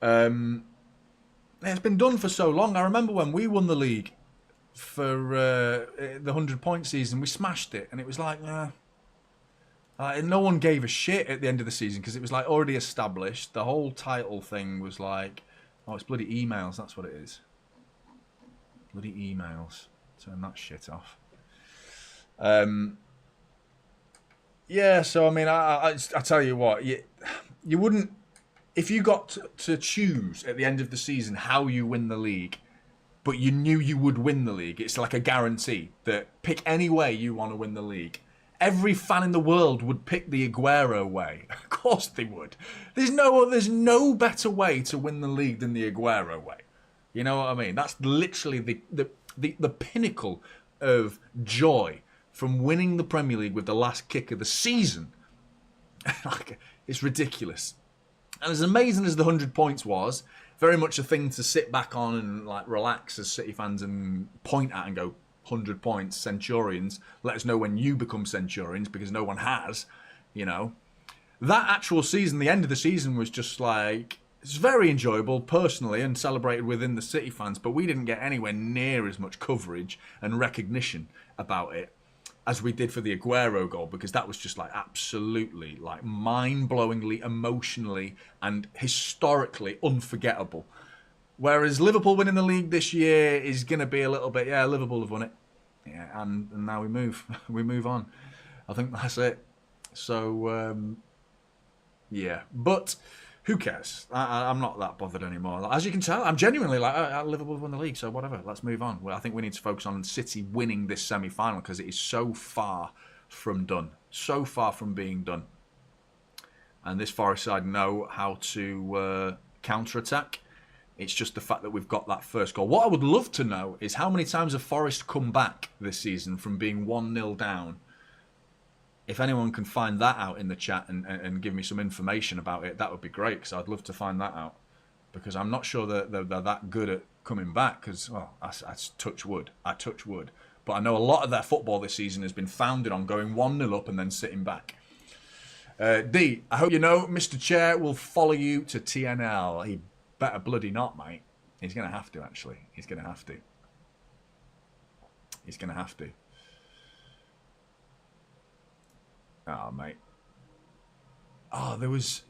been done for so long. I remember when we won the league for the 100-point season, we smashed it, and it was like, no one gave a shit at the end of the season because it was like already established. The whole title thing was like, oh, it's bloody emails. That's what it is. Bloody emails. Turn that shit off. Yeah, so I mean, I tell you what, you wouldn't, if you got to choose at the end of the season how you win the league, but you knew you would win the league, it's like a guarantee that pick any way you want to win the league. Every fan in the world would pick the Aguero way. Of course they would. There's no better way to win the league than the Aguero way. You know what I mean? That's literally the pinnacle of joy from winning the Premier League with the last kick of the season. It's ridiculous. And as amazing as the 100 points was, very much a thing to sit back on and like relax as City fans and point at and go, 100 points, Centurions. Let us know when you become Centurions, because no one has, you know. That actual season, the end of the season was just like, it's very enjoyable personally and celebrated within the City fans, but we didn't get anywhere near as much coverage and recognition about it as we did for the Aguero goal, because that was just like absolutely like mind-blowingly, emotionally and historically unforgettable. Whereas Liverpool winning the league this year is going to be a little bit, yeah, Liverpool have won it. Yeah, and now we move on. I think that's it. So, yeah. But who cares? I'm not that bothered anymore. As you can tell, I'm genuinely like, Liverpool won the league, so whatever. Let's move on. Well, I think we need to focus on City winning this semi-final because it is so far from done. So far from being done. And this Forest side know how to counter-attack. It's just the fact that we've got that first goal. What I would love to know is how many times have Forest come back this season from being 1-0 down. If anyone can find that out in the chat and give me some information about it, that would be great, because I'd love to find that out. Because I'm not sure that they're that good at coming back, because, well, I touch wood. I touch wood. But I know a lot of their football this season has been founded on going 1-0 up and then sitting back. D, I hope you know Mr. Chair will follow you to TNL. He better bloody not, mate. He's going to have to, actually. He's going to have to. He's going to have to. Oh, mate. Oh, there was.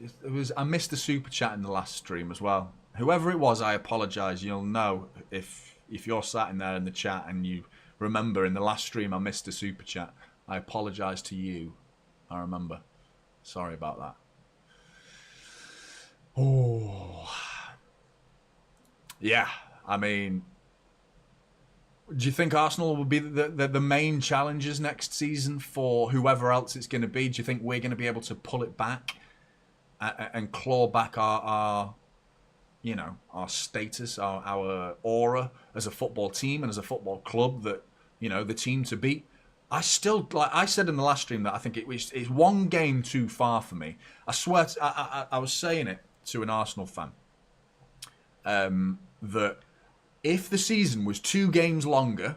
I missed the super chat in the last stream as well. Whoever it was, I apologise. You'll know if you're sat in there in the chat and you remember in the last stream I missed the super chat. I apologise to you. I remember. Sorry about that. Oh. Yeah, I mean, do you think Arsenal will be the main challengers next season for whoever else it's going to be? Do you think we're going to be able to pull it back and claw back our status, our aura as a football team and as a football club, that, you know, the team to beat? I still, like I said in the last stream, that I think it's one game too far for me. I swear, I was saying it to an Arsenal fan. That if the season was 2 games longer,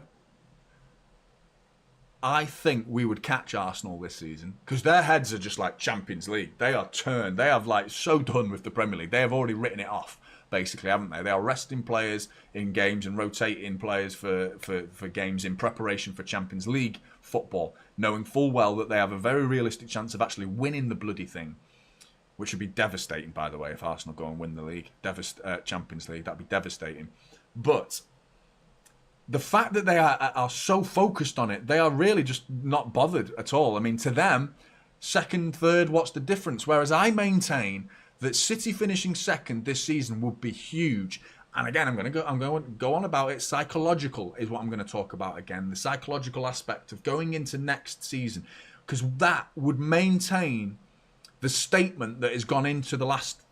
I think we would catch Arsenal this season, because their heads are just like Champions League. They are turned. They have like so done with the Premier League. They have already written it off, basically, haven't they? They are resting players in games and rotating players for games in preparation for Champions League football, knowing full well that they have a very realistic chance of actually winning the bloody thing. Which would be devastating, by the way, if Arsenal go and win the league, Champions League. That'd be devastating. But the fact that they are so focused on it, they are really just not bothered at all. I mean, to them, second, third, what's the difference? Whereas I maintain that City finishing second this season would be huge. And again, I'm going to go on about it. Psychological is what I'm going to talk about again. The psychological aspect of going into next season, because that would maintain the statement that has gone into the last,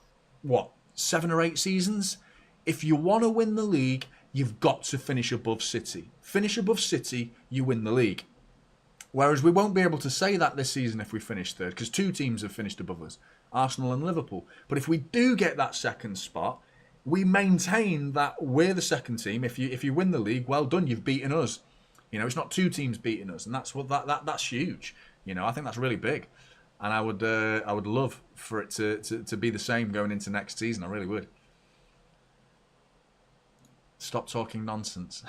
7 or 8 seasons? If you want to win the league, you've got to finish above City. Finish above City, you win the league. Whereas we won't be able to say that this season if we finish third, because 2 teams have finished above us, Arsenal and Liverpool. But if we do get that second spot, we maintain that we're the second team. If you win the league, well done, you've beaten us. You know, it's not two teams beating us, and that's what that's huge. You know, I think that's really big, and I would love for it to be the same going into next season. I really would. Stop talking nonsense.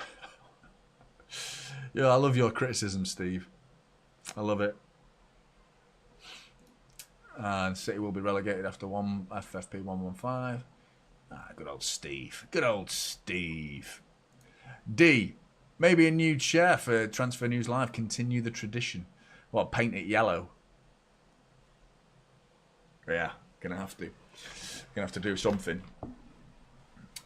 Yeah, I love your criticism, Steve. I love it. And City will be relegated after one FFP 115. Good old Steve. Good old Steve. D. Maybe a new chair for Transfer News Live. Continue the tradition. What, paint it yellow? Yeah, gonna have to do something.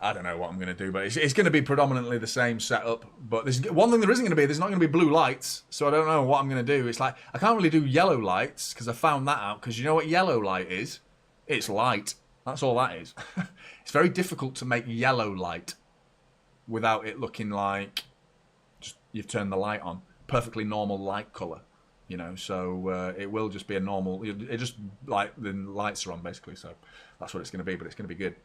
I don't know what I'm going to do, but it's going to be predominantly the same setup. But there's one thing there isn't going to be. There's not going to be blue lights, so I don't know what I'm going to do. It's like I can't really do yellow lights because I found that out. Because you know what yellow light is? It's light. That's all that is. It's very difficult to make yellow light without it looking like just you've turned the light on. Perfectly normal light colour, you know. So it will just be a normal. It just like the lights are on basically. So that's what it's going to be. But it's going to be good.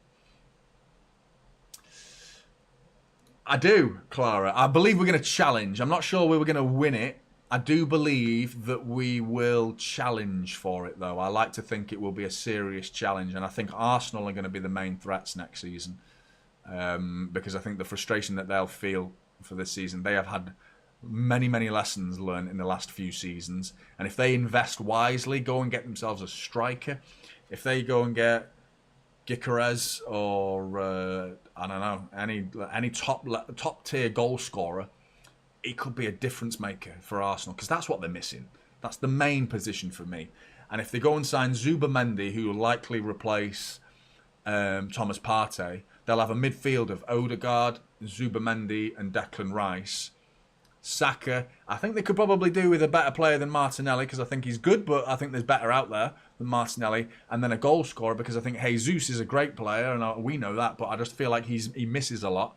I do, Clara. I believe we're going to challenge. I'm not sure we were going to win it. I do believe that we will challenge for it, though. I like to think it will be a serious challenge, and I think Arsenal are going to be the main threats next season because I think the frustration that they'll feel for this season, they have had many, many lessons learned in the last few seasons, and if they invest wisely, go and get themselves a striker, if they go and get Gyökeres or I don't know any top tier goal scorer, it could be a difference maker for Arsenal because that's what they're missing. That's the main position for me. And if they go and sign Zubimendi, who will likely replace Thomas Partey, they'll have a midfield of Odegaard, Zubimendi, and Declan Rice. Saka, I think they could probably do with a better player than Martinelli because I think he's good, but I think there's better out there than Martinelli. And then a goal scorer because I think Jesus is a great player, and we know that, but I just feel like he misses a lot.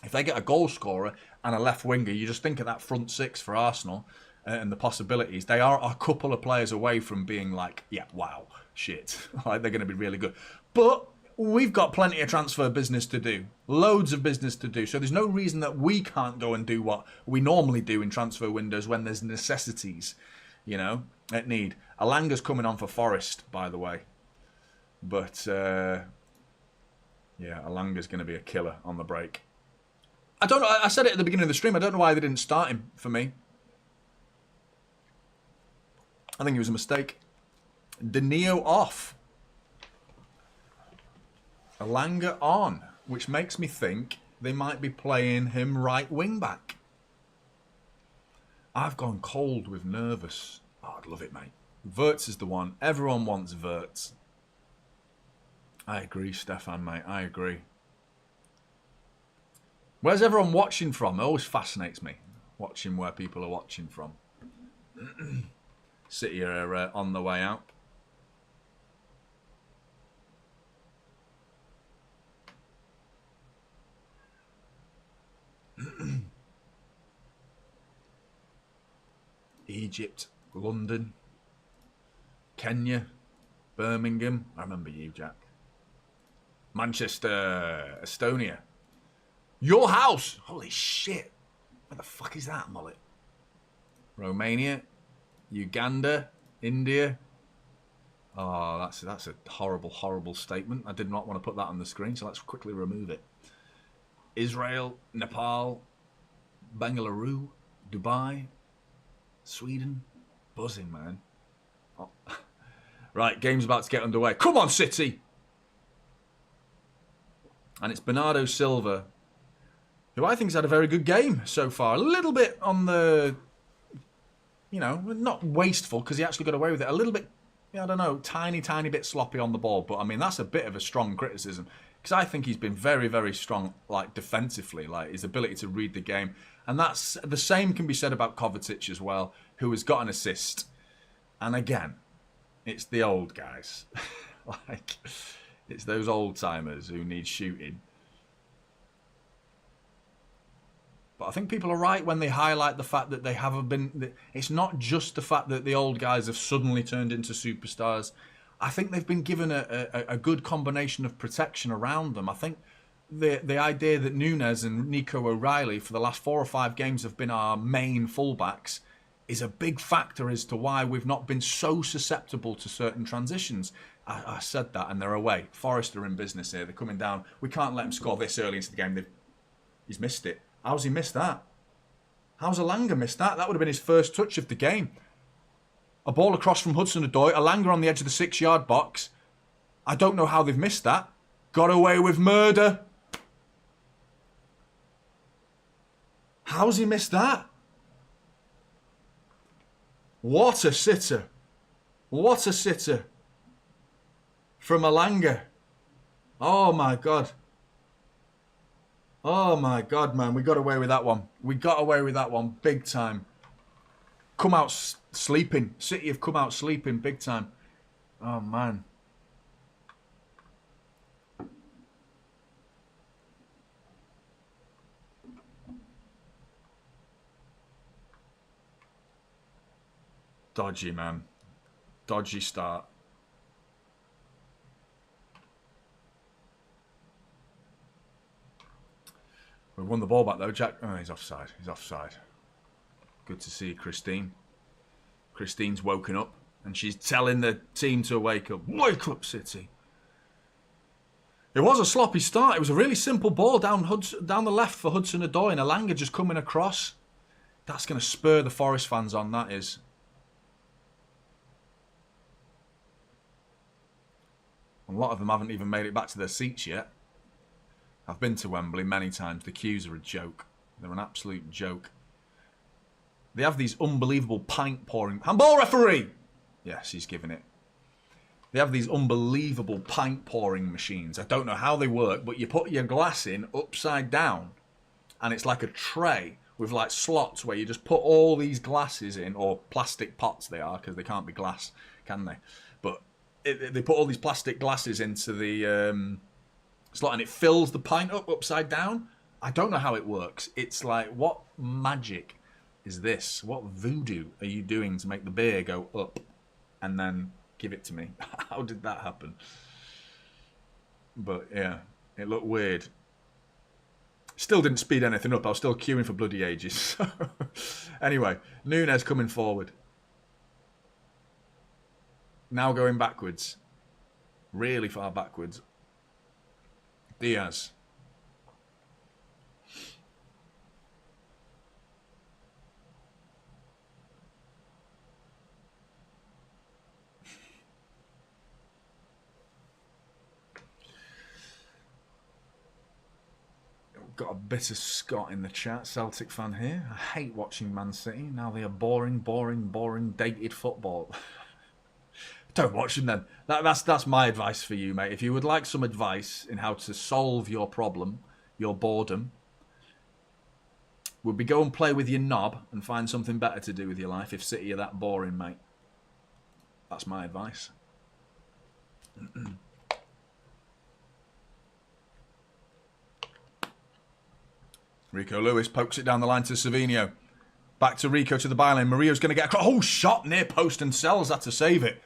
If they get a goal scorer and a left winger, you just think of that front six for Arsenal and the possibilities. They are a couple of players away from being like, yeah, wow, shit. Like they're going to be really good. But we've got plenty of transfer business to do. Loads of business to do. So there's no reason that we can't go and do what we normally do in transfer windows when there's necessities, you know, at need. Alanga's coming on for Forest, by the way. But, yeah, Alanga's going to be a killer on the break. I don't know. I said it at the beginning of the stream. I don't know why they didn't start him for me. I think it was a mistake. Danilo off. Alanga on, which makes me think they might be playing him right wing back. I've gone cold with nervous. Oh, I'd love it, mate. Wirtz is the one. Everyone wants Wirtz. I agree, Stefan, mate. I agree. Where's everyone watching from? It always fascinates me, watching where people are watching from. City are on the way out. Egypt, London, Kenya, Birmingham. I remember you, Jack. Manchester, Estonia. Your house! Holy shit. Where the fuck is that, mullet? Romania, Uganda, India. Oh, that's a horrible, horrible statement. I did not want to put that on the screen, so let's quickly remove it. Israel, Nepal, Bengaluru, Dubai, Sweden. Buzzing, man. Oh. Right, game's about to get underway. Come on, City! And it's Bernardo Silva, who I think has had a very good game so far. A little bit on the, you know, not wasteful because he actually got away with it. A little bit, I don't know, tiny bit sloppy on the ball. But, I mean, that's a bit of a strong criticism because I think he's been very, very strong, like, defensively, like, his ability to read the game. And that's the same can be said about Kovacic as well, who has got an assist. And, again, it's the old guys. Like, it's those old-timers who need shooting. But I think people are right when they highlight the fact that they haven't been... It's not just the fact that the old guys have suddenly turned into superstars. I think they've been given a good combination of protection around them. I think the idea that Nunes and Nico O'Reilly for the last 4 or 5 games have been our main fullbacks is a big factor as to why we've not been so susceptible to certain transitions. I said that, and they're away. Forest are in business here. They're coming down. We can't let him score this early into the game. He's missed it. How's he missed that? How's Alanga missed that? That would have been his first touch of the game. A ball across from Hudson-Odoi. Alanga on the edge of the 6-yard box. I don't know how they've missed that. Got away with murder. How's he missed that? What a sitter. What a sitter. From Alanga. Oh my God. Oh my God, man. We got away with that one. We got away with that one big time. Come out sleeping. City have come out sleeping big time. Oh man. Dodgy, man. Dodgy start. We've won the ball back though, Jack. Oh, he's offside. He's offside. Good to see Christine. Christine's woken up and she's telling the team to wake up. Wake up, City. It was a sloppy start. It was a really simple ball down the left for Hudson-Odoi and Alanga just coming across. That's going to spur the Forest fans on, that is. A lot of them haven't even made it back to their seats yet. I've been to Wembley many times. The queues are a joke. They're an absolute joke. They have these unbelievable pint pouring... Handball referee! Yes, he's giving it. They have these unbelievable pint pouring machines. I don't know how they work, but you put your glass in upside down and it's like a tray with like slots where you just put all these glasses in, or plastic pots they are, because they can't be glass, can they? But they put all these plastic glasses into the slot and it fills the pint up upside down. I don't know how it works. It's like, what magic is this? What voodoo are you doing to make the beer go up and then give it to me? How did that happen? But yeah, it looked weird. Still didn't speed anything up. I was still queuing for bloody ages. Anyway, Nunes coming forward. Now going backwards. Really far backwards. Diaz. Got a bit of Scott in the chat, Celtic fan here. I hate watching Man City. Now they are boring, dated football. Don't watch them then. That's my advice for you, mate. If you would like some advice in how to solve your problem, your boredom, would be go and play with your knob and find something better to do with your life if City are that boring, mate. That's my advice. Rico Lewis pokes it down the line to Savino. Back to Rico to the byline. Murillo's going to get across. Oh, shot near post and Sells had to save it.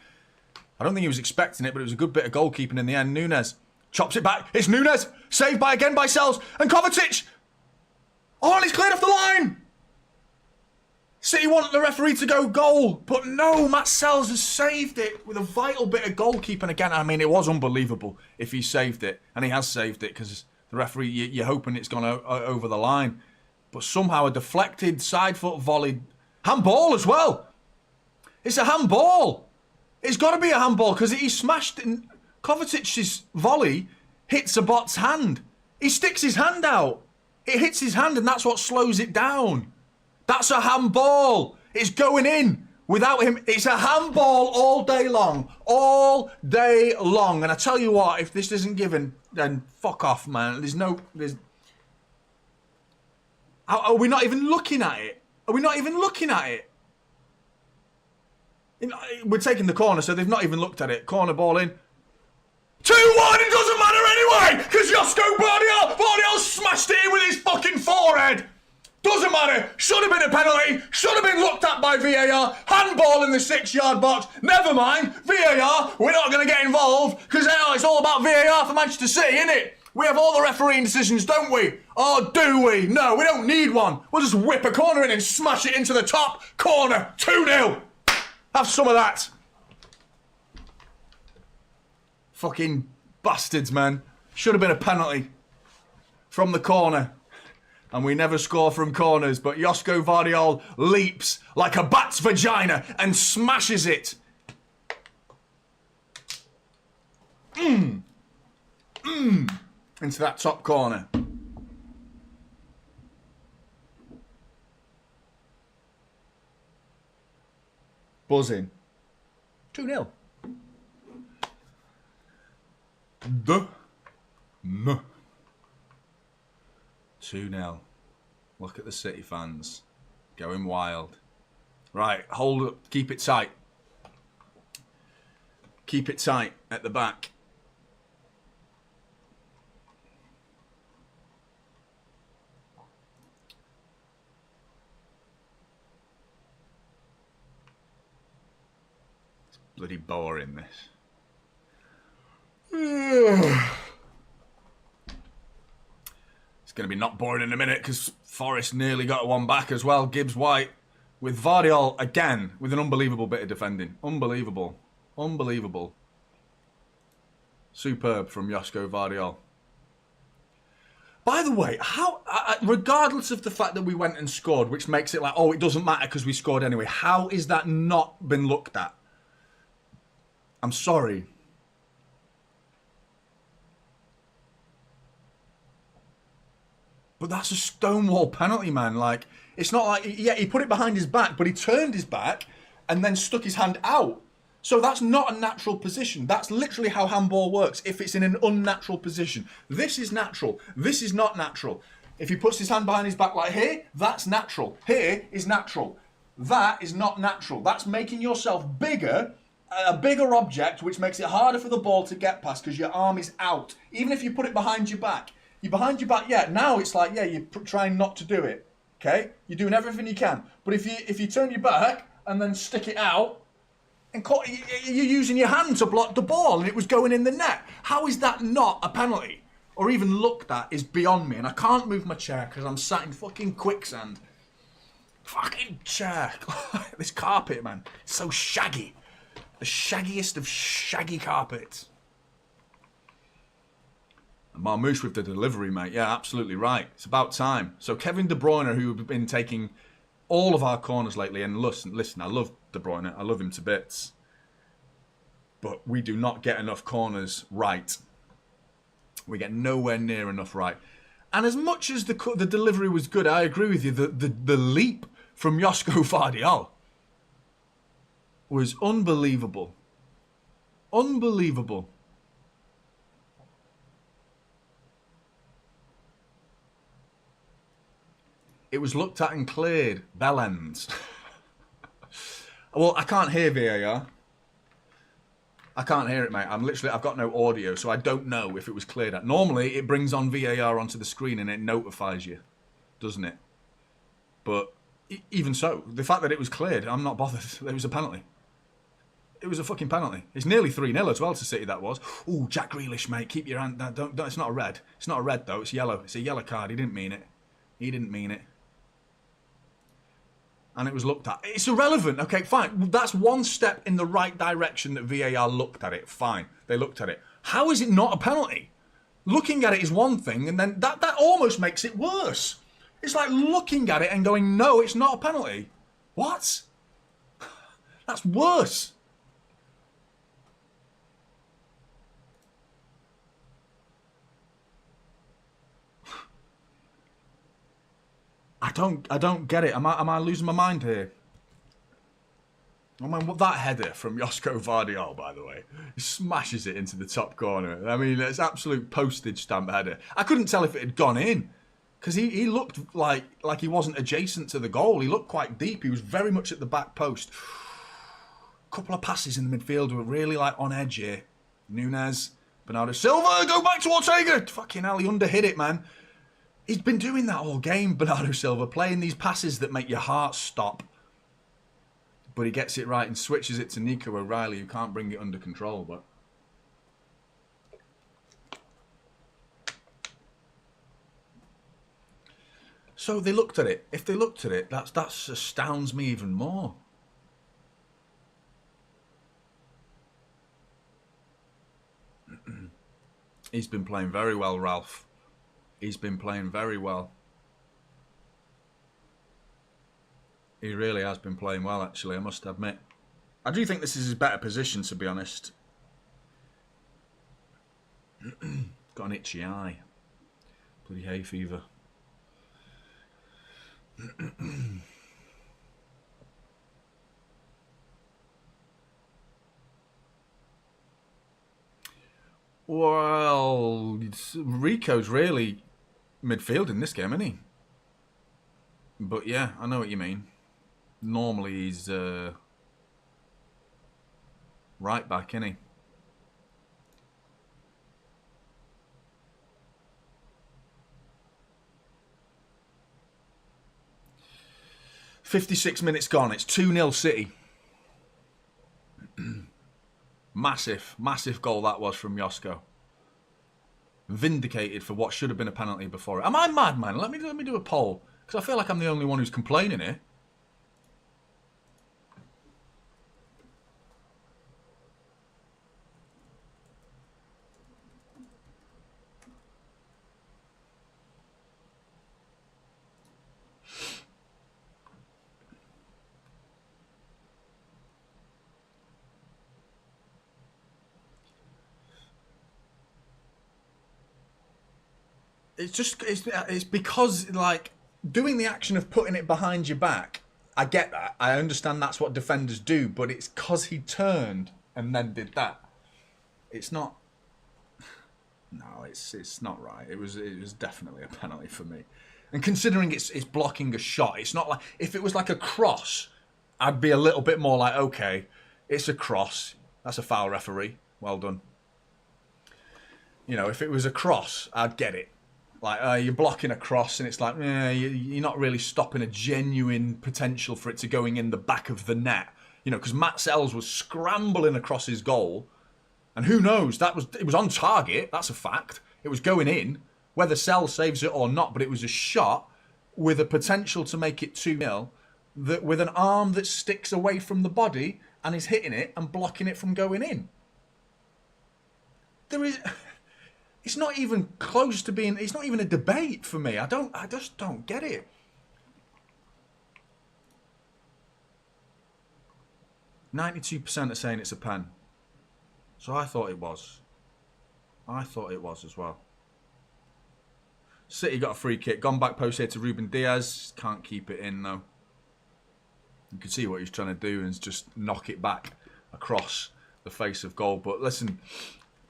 I don't think he was expecting it, but it was a good bit of goalkeeping in the end. Nunes chops it back. It's Nunes. Saved again by Sells. And Kovacic. Oh, and he's cleared off the line. City want the referee to go goal. But no, Matt Sells has saved it with a vital bit of goalkeeping again. I mean, it was unbelievable if he saved it. And he has saved it because the referee, you're hoping it's gone over the line. But somehow a deflected side foot volley. Handball as well. It's a handball. It's got to be a handball because he smashed in. Kovacic's volley hits a bot's hand. He sticks his hand out. It hits his hand and that's what slows it down. That's a handball. It's going in. Without him, it's a handball all day long. All day long. And I tell you what, if this isn't given, then fuck off, man. Are we not even looking at it? Are we not even looking at it? We're taking the corner, so they've not even looked at it. Corner ball in. 2-1, it doesn't matter anyway, because Josko Bardiol smashed it in with his fucking forehead. Doesn't matter. Should have been a penalty. Should have been looked at by VAR. Handball in the 6-yard box. Never mind. VAR, we're not going to get involved because it's all about VAR for Manchester City, isn't it? We have all the refereeing decisions, don't we? Or do we? No, we don't need one. We'll just whip a corner in and smash it into the top corner. 2-0. Have some of that. Fucking bastards, man. Should have been a penalty from the corner. And we never score from corners, but Josko Vardiol leaps like a bat's vagina and smashes it. Into that top corner. Buzzing. 2-0. 2-0. Look at the City fans. Going wild. Right, hold up. Keep it tight. Keep it tight at the back. It's bloody boring, this. It's going to be not boring in a minute because Forest nearly got one back as well. Gibbs White with Vardiol again with an unbelievable bit of defending. Unbelievable. Unbelievable. Superb from Josko Vardiol. By the way, how, regardless of the fact that we went and scored, which makes it like, oh, it doesn't matter because we scored anyway, how is that not been looked at? I'm sorry. But that's a stonewall penalty, man. Like, it's not like, yeah, he put it behind his back, but he turned his back and then stuck his hand out. So that's not a natural position. That's literally how handball works, if it's in an unnatural position. This is natural. This is not natural. If he puts his hand behind his back like here, that's natural. Here is natural. That is not natural. That's making yourself bigger, a bigger object, which makes it harder for the ball to get past because your arm is out. Even if you put it behind your back. You're behind your back, yeah. Now it's like, yeah, you're trying not to do it, okay? You're doing everything you can. But if you turn your back and then stick it out, and you're using your hand to block the ball and it was going in the net. How is that not a penalty? Or even looked at is beyond me. And I can't move my chair because I'm sat in fucking quicksand. Fucking chair. This carpet, man. It's so shaggy. The shaggiest of shaggy carpets. Marmouche with the delivery, mate. Yeah, absolutely right. It's about time. So Kevin De Bruyne, who have been taking all of our corners lately, and listen, I love De Bruyne. I love him to bits. But we do not get enough corners right. We get nowhere near enough right. And as much as the delivery was good, I agree with you. The leap from Josko Vardiol was unbelievable. Unbelievable. It was looked at and cleared. Bell ends. Well, I can't hear VAR. I can't hear it, mate. I've got no audio, so I don't know if it was cleared at. Normally, it brings on VAR onto the screen and it notifies you, doesn't it? But even so, the fact that it was cleared, I'm not bothered. It was a penalty. It was a fucking penalty. It's nearly 3-0 as well to City, that was. Ooh, Jack Grealish, mate. Keep your hand... Don't, it's not a red. It's not a red, though. It's yellow. It's a yellow card. He didn't mean it. He didn't mean it. And it was looked at. It's irrelevant. Okay, fine. That's one step in the right direction that VAR looked at it. Fine. They looked at it. How is it not a penalty? Looking at it is one thing, and then that almost makes it worse. It's like looking at it and going, no, it's not a penalty. What? That's worse. I don't get it. Am I losing my mind here? I mean, that header from Josko Vardiol, by the way, he smashes it into the top corner. I mean, it's absolute postage stamp header. I couldn't tell if it had gone in because he looked like he wasn't adjacent to the goal. He looked quite deep. He was very much at the back post. Couple of passes in the midfield were really like on edge here. Nunes, Bernardo Silva, go back to Ortega. Fucking hell, he underhit it, man. He's been doing that all game, Bernardo Silva, playing these passes that make your heart stop. But he gets it right and switches it to Nico O'Reilly, who can't bring it under control. But so they looked at it. If they looked at it, that astounds me even more. He's been playing very well, Ralph. He's been playing very well. He really has been playing well, actually, I must admit. I do think this is his better position, to be honest. Got an itchy eye. Bloody hay fever. Well, Rico's really midfield in this game, isn't he? But yeah, I know what you mean. Normally he's right back, isn't he? "56 minutes gone. It's 2-0 City." Massive, massive goal that was from Josko. Vindicated for what should have been a penalty before it. Am I mad, man? Let me do a poll, because I feel like I'm the only one who's complaining here. It's because, like, doing the action of putting it behind your back, I get that. I understand that's what defenders do, but it's because he turned and then did that. It's not. No, it's not right. It was definitely a penalty for me. And considering it's blocking a shot, it's not like, if it was like a cross, I'd be a little bit more like, okay, it's a cross. That's a foul, referee. Well done. You know, if it was a cross, I'd get it. Like, you're blocking a cross and it's like, you're not really stopping a genuine potential for it to going in the back of the net. You know, because Matt Sells was scrambling across his goal. And who knows, it was on target, that's a fact. It was going in, whether Sells saves it or not, but it was a shot with a potential to make it 2-0, with an arm that sticks away from the body and is hitting it and blocking it from going in. It's not even close to being. It's not even a debate for me. I just don't get it. %92% are saying it's a pen. So I thought it was. I thought it was as well. City got a free kick. Gone back post here to Ruben Diaz. Can't keep it in though. You can see what he's trying to do and just knock it back across the face of goal. But listen.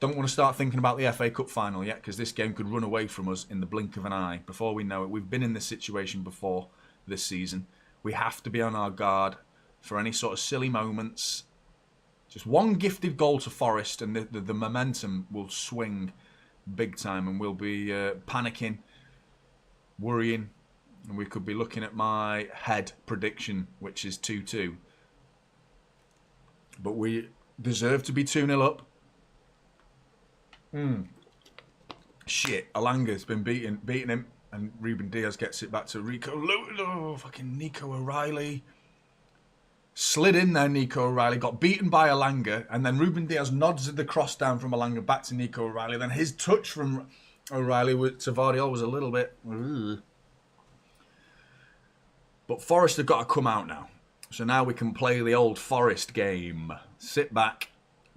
Don't want to start thinking about the FA Cup final yet, because this game could run away from us in the blink of an eye. Before we know it, we've been in this situation before this season. We have to be on our guard for any sort of silly moments. Just one gifted goal to Forest and the momentum will swing big time, and we'll be panicking, worrying, and we could be looking at my head prediction, which is 2-2. But we deserve to be 2-0 up. Shit, Alanga's been beating him, and Ruben Diaz gets it back to Rico. Oh, fucking Nico O'Reilly. Slid in there, Nico O'Reilly, got beaten by Alanga, and then Ruben Diaz nods the cross down from Alanga back to Nico O'Reilly. Then his touch from O'Reilly to Vardiol was a little bit. But Forest have got to come out now. So now we can play the old Forest game. Sit back,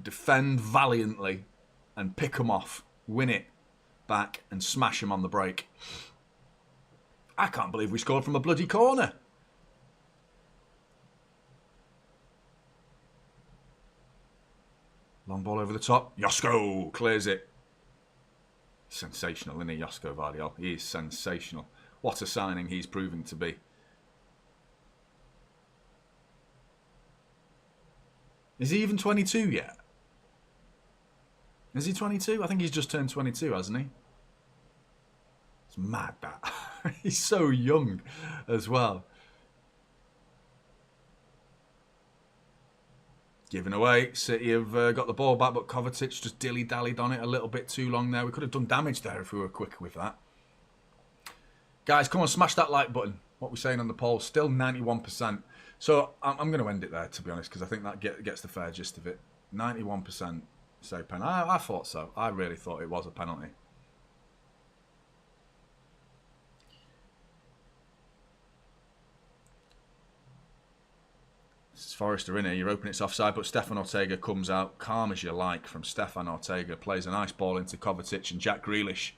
defend valiantly, and pick them off, win it back, and smash them on the break. I can't believe we scored from a bloody corner. Long ball over the top. Josko clears it. Sensational, isn't he, Josko Vardiol? He is sensational. What a signing he's proving to be. Is he even 22 yet? Is he 22? I think he's just turned 22, hasn't he? It's mad, that. He's so young as well. Given away. City have got the ball back, but Kovacic just dilly-dallied on it a little bit too long there. We could have done damage there if we were quicker with that. Guys, come on, smash that like button. What we're saying on the poll, still 91%. So I'm going to end it there, to be honest, because I think that gets the fair gist of it. 91% say penalty. I thought so. I really thought it was a penalty. Forest are in here, you're hoping it's offside, but Stefan Ortega comes out calm as you like from Stefan Ortega. Plays a nice ball into Kovacic, and Jack Grealish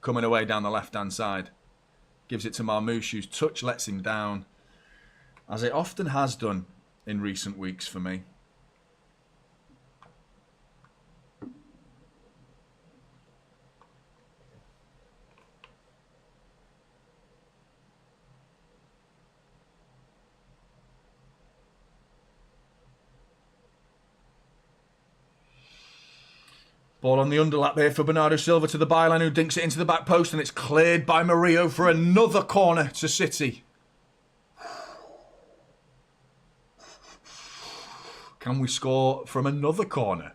coming away down the left-hand side. Gives it to Marmoush, whose touch lets him down, as it often has done in recent weeks for me. Ball on the underlap here for Bernardo Silva to the byline, who dinks it into the back post, and it's cleared by Murillo for another corner to City. Can we score from another corner?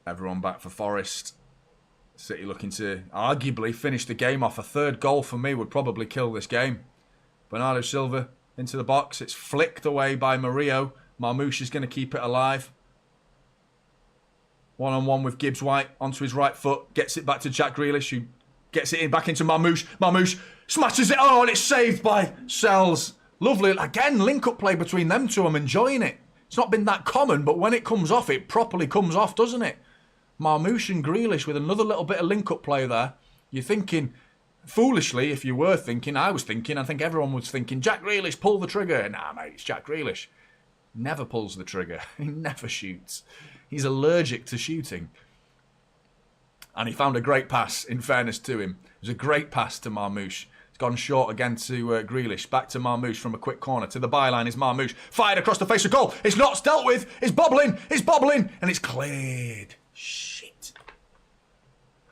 Everyone back for Forest. City looking to arguably finish the game off. A third goal for me would probably kill this game. Bernardo Silva into the box. It's flicked away by Murillo. Marmoush is going to keep it alive. One-on-one with Gibbs White onto his right foot. Gets it back to Jack Grealish, who gets it in back into Marmoush. Marmoush smashes it. Oh, and it's saved by Sells. Lovely. Again, link-up play between them two. I'm enjoying it. It's not been that common, but when it comes off, it properly comes off, doesn't it? Marmoush and Grealish with another little bit of link-up play there. You're thinking, foolishly, if you were thinking, I was thinking, I think everyone was thinking, Jack Grealish, pull the trigger. Nah, mate, it's Jack Grealish. Never pulls the trigger. He never shoots. He's allergic to shooting. And he found a great pass, in fairness to him. It was a great pass to Marmoush. It's gone short again to Grealish. Back to Marmoush from a quick corner. To the byline is Marmoush. Fired across the face of goal. It's not dealt with. It's bobbling. It's bobbling. And it's cleared. Shit.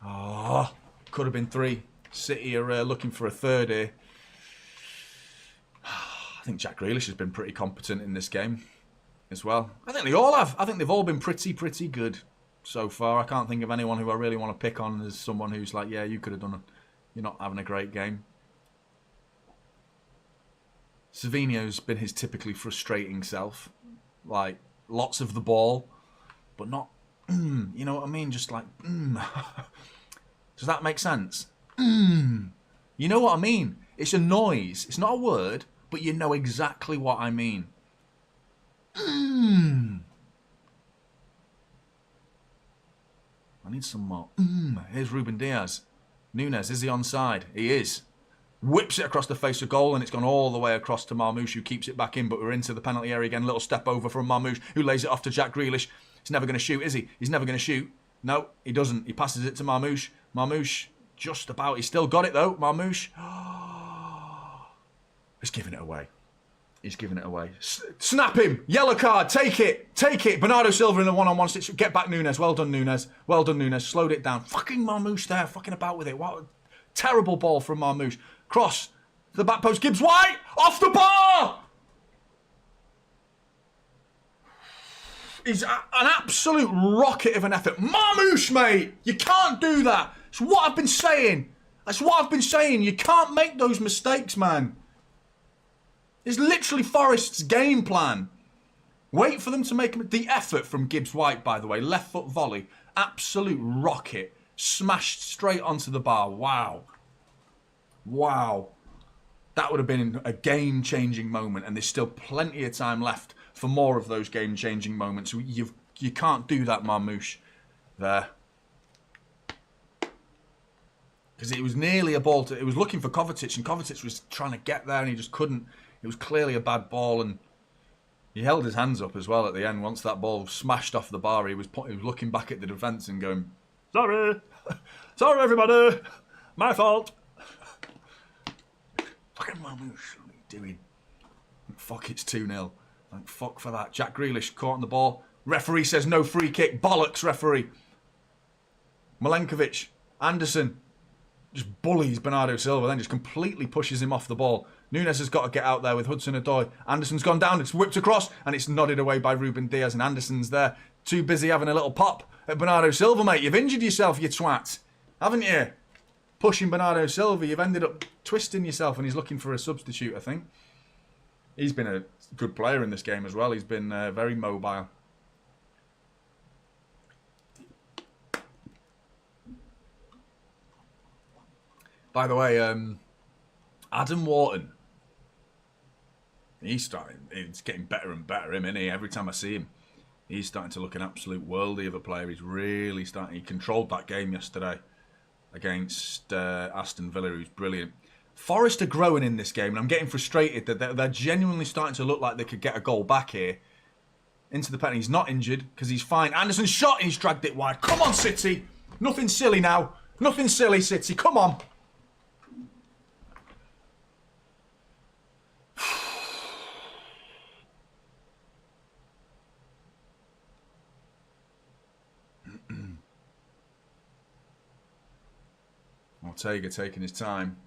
Oh, could have been 3. City are looking for a third here. I think Jack Grealish has been pretty competent in this game as well. I think they all have. I think they've all been pretty good so far. I can't think of anyone who I really want to pick on as someone who's like, yeah, you could have done it. You're not having a great game. Savinho's been his typically frustrating self. Like, lots of the ball, but not, you know what I mean? Just like, Does that make sense? You know what I mean? It's a noise. It's not a word, but you know exactly what I mean. I need some more. Here's Ruben Diaz. Nunes, is he onside? He is. Whips it across the face of goal, and it's gone all the way across to Marmoush, who keeps it back in, but we're into the penalty area again. Little step over from Marmoush, who lays it off to Jack Grealish. He's never going to shoot, is he? He's never going to shoot. No, he doesn't. He passes it to Marmoush. Marmoush, just about. He's still got it, though. Marmoush. He's giving it away. He's giving it away. Snap him. Yellow card. Take it. Take it. Bernardo Silva in a one-on-one stitch. Get back, Nunes. Well done, Nunes. Well done, Nunes. Slowed it down. Fucking Marmoush there. Fucking about with it. What a terrible ball from Marmoush. Cross to the back post. Gibbs White. Off the bar. He's an absolute rocket of an effort. Marmoush, mate. You can't do that. It's what I've been saying. That's what I've been saying. You can't make those mistakes, man. It's literally Forest's game plan. Wait for them to make the effort from Gibbs White, by the way. Left foot volley. Absolute rocket. Smashed straight onto the bar. Wow. Wow. That would have been a game-changing moment, and there's still plenty of time left for more of those game-changing moments. You can't do that, Marmoush. There. Because it was nearly a ball to... It was looking for Kovacic, and Kovacic was trying to get there, and he just couldn't. It was clearly a bad ball, and He held his hands up as well at the end. Once that ball smashed off the bar, he was looking back at the defence and going, "Sorry. Sorry, everybody. My fault." Fucking what are you doing? Fuck, it's 2-0. Thank fuck for that. Jack Grealish caught on the ball. Referee says no free kick. Bollocks, referee. Milenkovic, Anderson just bullies Bernardo Silva, then just completely pushes him off the ball. Nunes has got to get out there with Hudson-Odoi. Anderson's gone down, it's whipped across, and it's nodded away by Ruben Diaz, and Anderson's there, too busy having a little pop at Bernardo Silva, mate. You've injured yourself, you twat, haven't you? Pushing Bernardo Silva, you've ended up twisting yourself, and he's looking for a substitute, I think. He's been a good player in this game as well. He's been very mobile. By the way, Adam Wharton, it's getting better and better, isn't he? Every time I see him, he's starting to look an absolute worldie of a player. He's really starting, he controlled that game yesterday against Aston Villa, who's brilliant. Forest are growing in this game, and I'm getting frustrated that they're genuinely starting to look like they could get a goal back here. Into the penalty. He's not injured, because he's fine. Anderson's shot, and he's dragged it wide. Come on, City. Nothing silly now. Nothing silly, City. Come on. Ortega taking his time.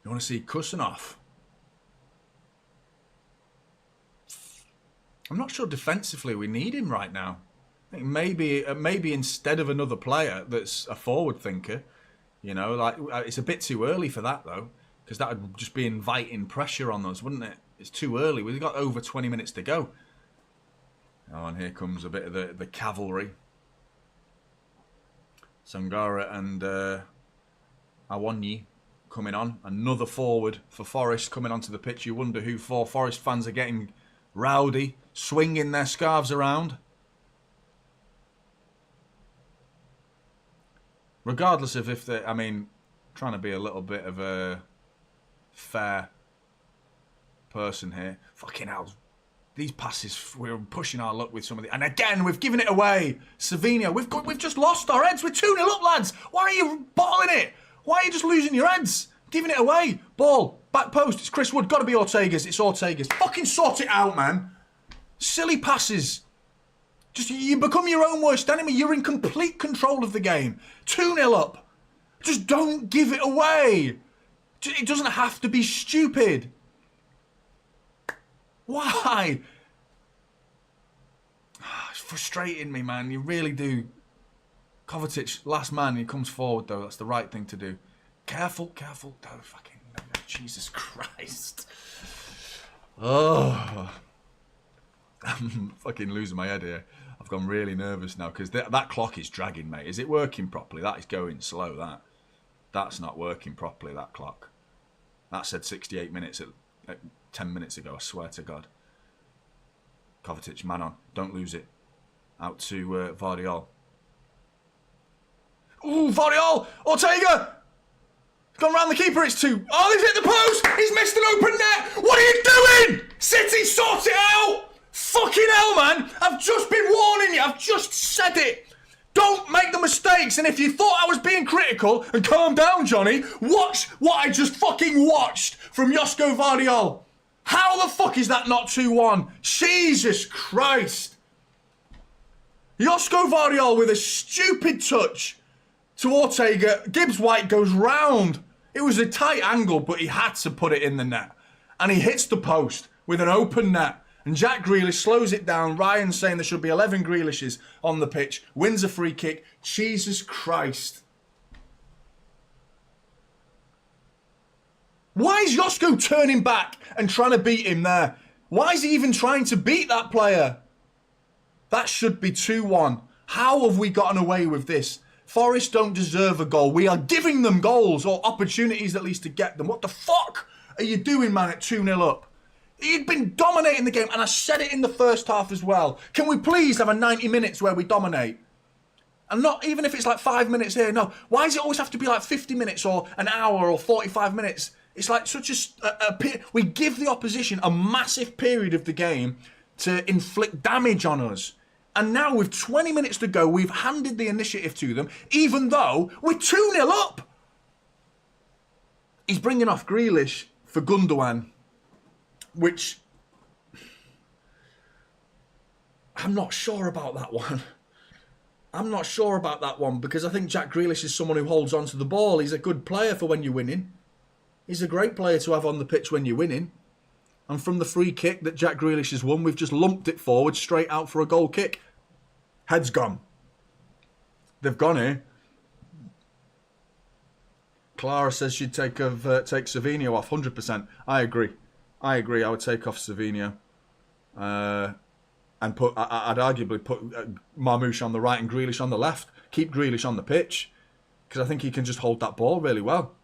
You want to see Kusanov? I'm not sure defensively we need him right now. I think maybe instead of another player that's a forward thinker, you know, like it's a bit too early for that though, because that would just be inviting pressure on us, wouldn't it? It's too early. We've got over 20 minutes to go. Oh, and here comes a bit of the cavalry. Sangara and Awonyi coming on. Another forward for Forest coming onto the pitch. You wonder who for. Forest fans are getting rowdy, swinging their scarves around. Regardless of if they, I mean, trying to be a little bit of a fair person here. Fucking hell. These passes, we're pushing our luck with some of the... And again, we've given it away. Savinho, we've just lost our heads. We're 2-0 up, lads. Why are you bottling it? Why are you just losing your heads? Giving it away. Ball. Back post. It's Chris Wood. Got to be Ortega's. It's Ortega's. Fucking sort it out, man. Silly passes. Just, you become your own worst enemy. You're in complete control of the game. 2-0 up. Just don't give it away. It doesn't have to be stupid. Why? It's frustrating me, man. You really do. Kovacic, last man, he comes forward, though. That's the right thing to do. Careful, careful. Oh, fucking... Jesus Christ. Oh. I'm fucking losing my head here. I've gone really nervous now, because that clock is dragging, mate. Is it working properly? That is going slow, that. That's not working properly, that clock. That said 68 minutes at 10 minutes ago, I swear to God. Kovacic, man on. Don't lose it. Out to Vardiol. Ooh, Vardiol! Ortega! Gone round the keeper, it's 2. Oh, he's hit the post! He's missed an open net! What are you doing? City, sort it out! Fucking hell, man! I've just been warning you. I've just said it. Don't make the mistakes. And if you thought I was being critical, and calm down, Johnny, watch what I just fucking watched from Josko Vardiol. How the fuck is that not 2-1? Jesus Christ. Josko Vardiol with a stupid touch to Ortega. Gibbs-White goes round. It was a tight angle, but he had to put it in the net. And he hits the post with an open net. And Jack Grealish slows it down. Ryan saying there should be 11 Grealishes on the pitch. Wins a free kick. Jesus Christ. Why is Josko turning back and trying to beat him there? Why is he even trying to beat that player? That should be 2-1. How have we gotten away with this? Forest don't deserve a goal. We are giving them goals, or opportunities at least to get them. What the fuck are you doing, man, at 2-0 up? You'd been dominating the game, and I said it in the first half as well. Can we please have a 90 minutes where we dominate? And not even if it's like 5 minutes here, no. Why does it always have to be like 50 minutes or an hour or 45 minutes? It's like such we give the opposition a massive period of the game to inflict damage on us. And now with 20 minutes to go, we've handed the initiative to them, even though we're 2-0 up. He's bringing off Grealish for Gundogan, which I'm not sure about that one. I'm not sure about that one because I think Jack Grealish is someone who holds on to the ball. He's a good player for when you're winning. He's a great player to have on the pitch when you're winning. And from the free kick that Jack Grealish has won, we've just lumped it forward straight out for a goal kick. Head's gone. They've gone here. Clara says she'd take Savinho off. 100%. I agree. I would take off Savinho. And I'd arguably put Marmoush on the right and Grealish on the left. Keep Grealish on the pitch. Because I think he can just hold that ball really well.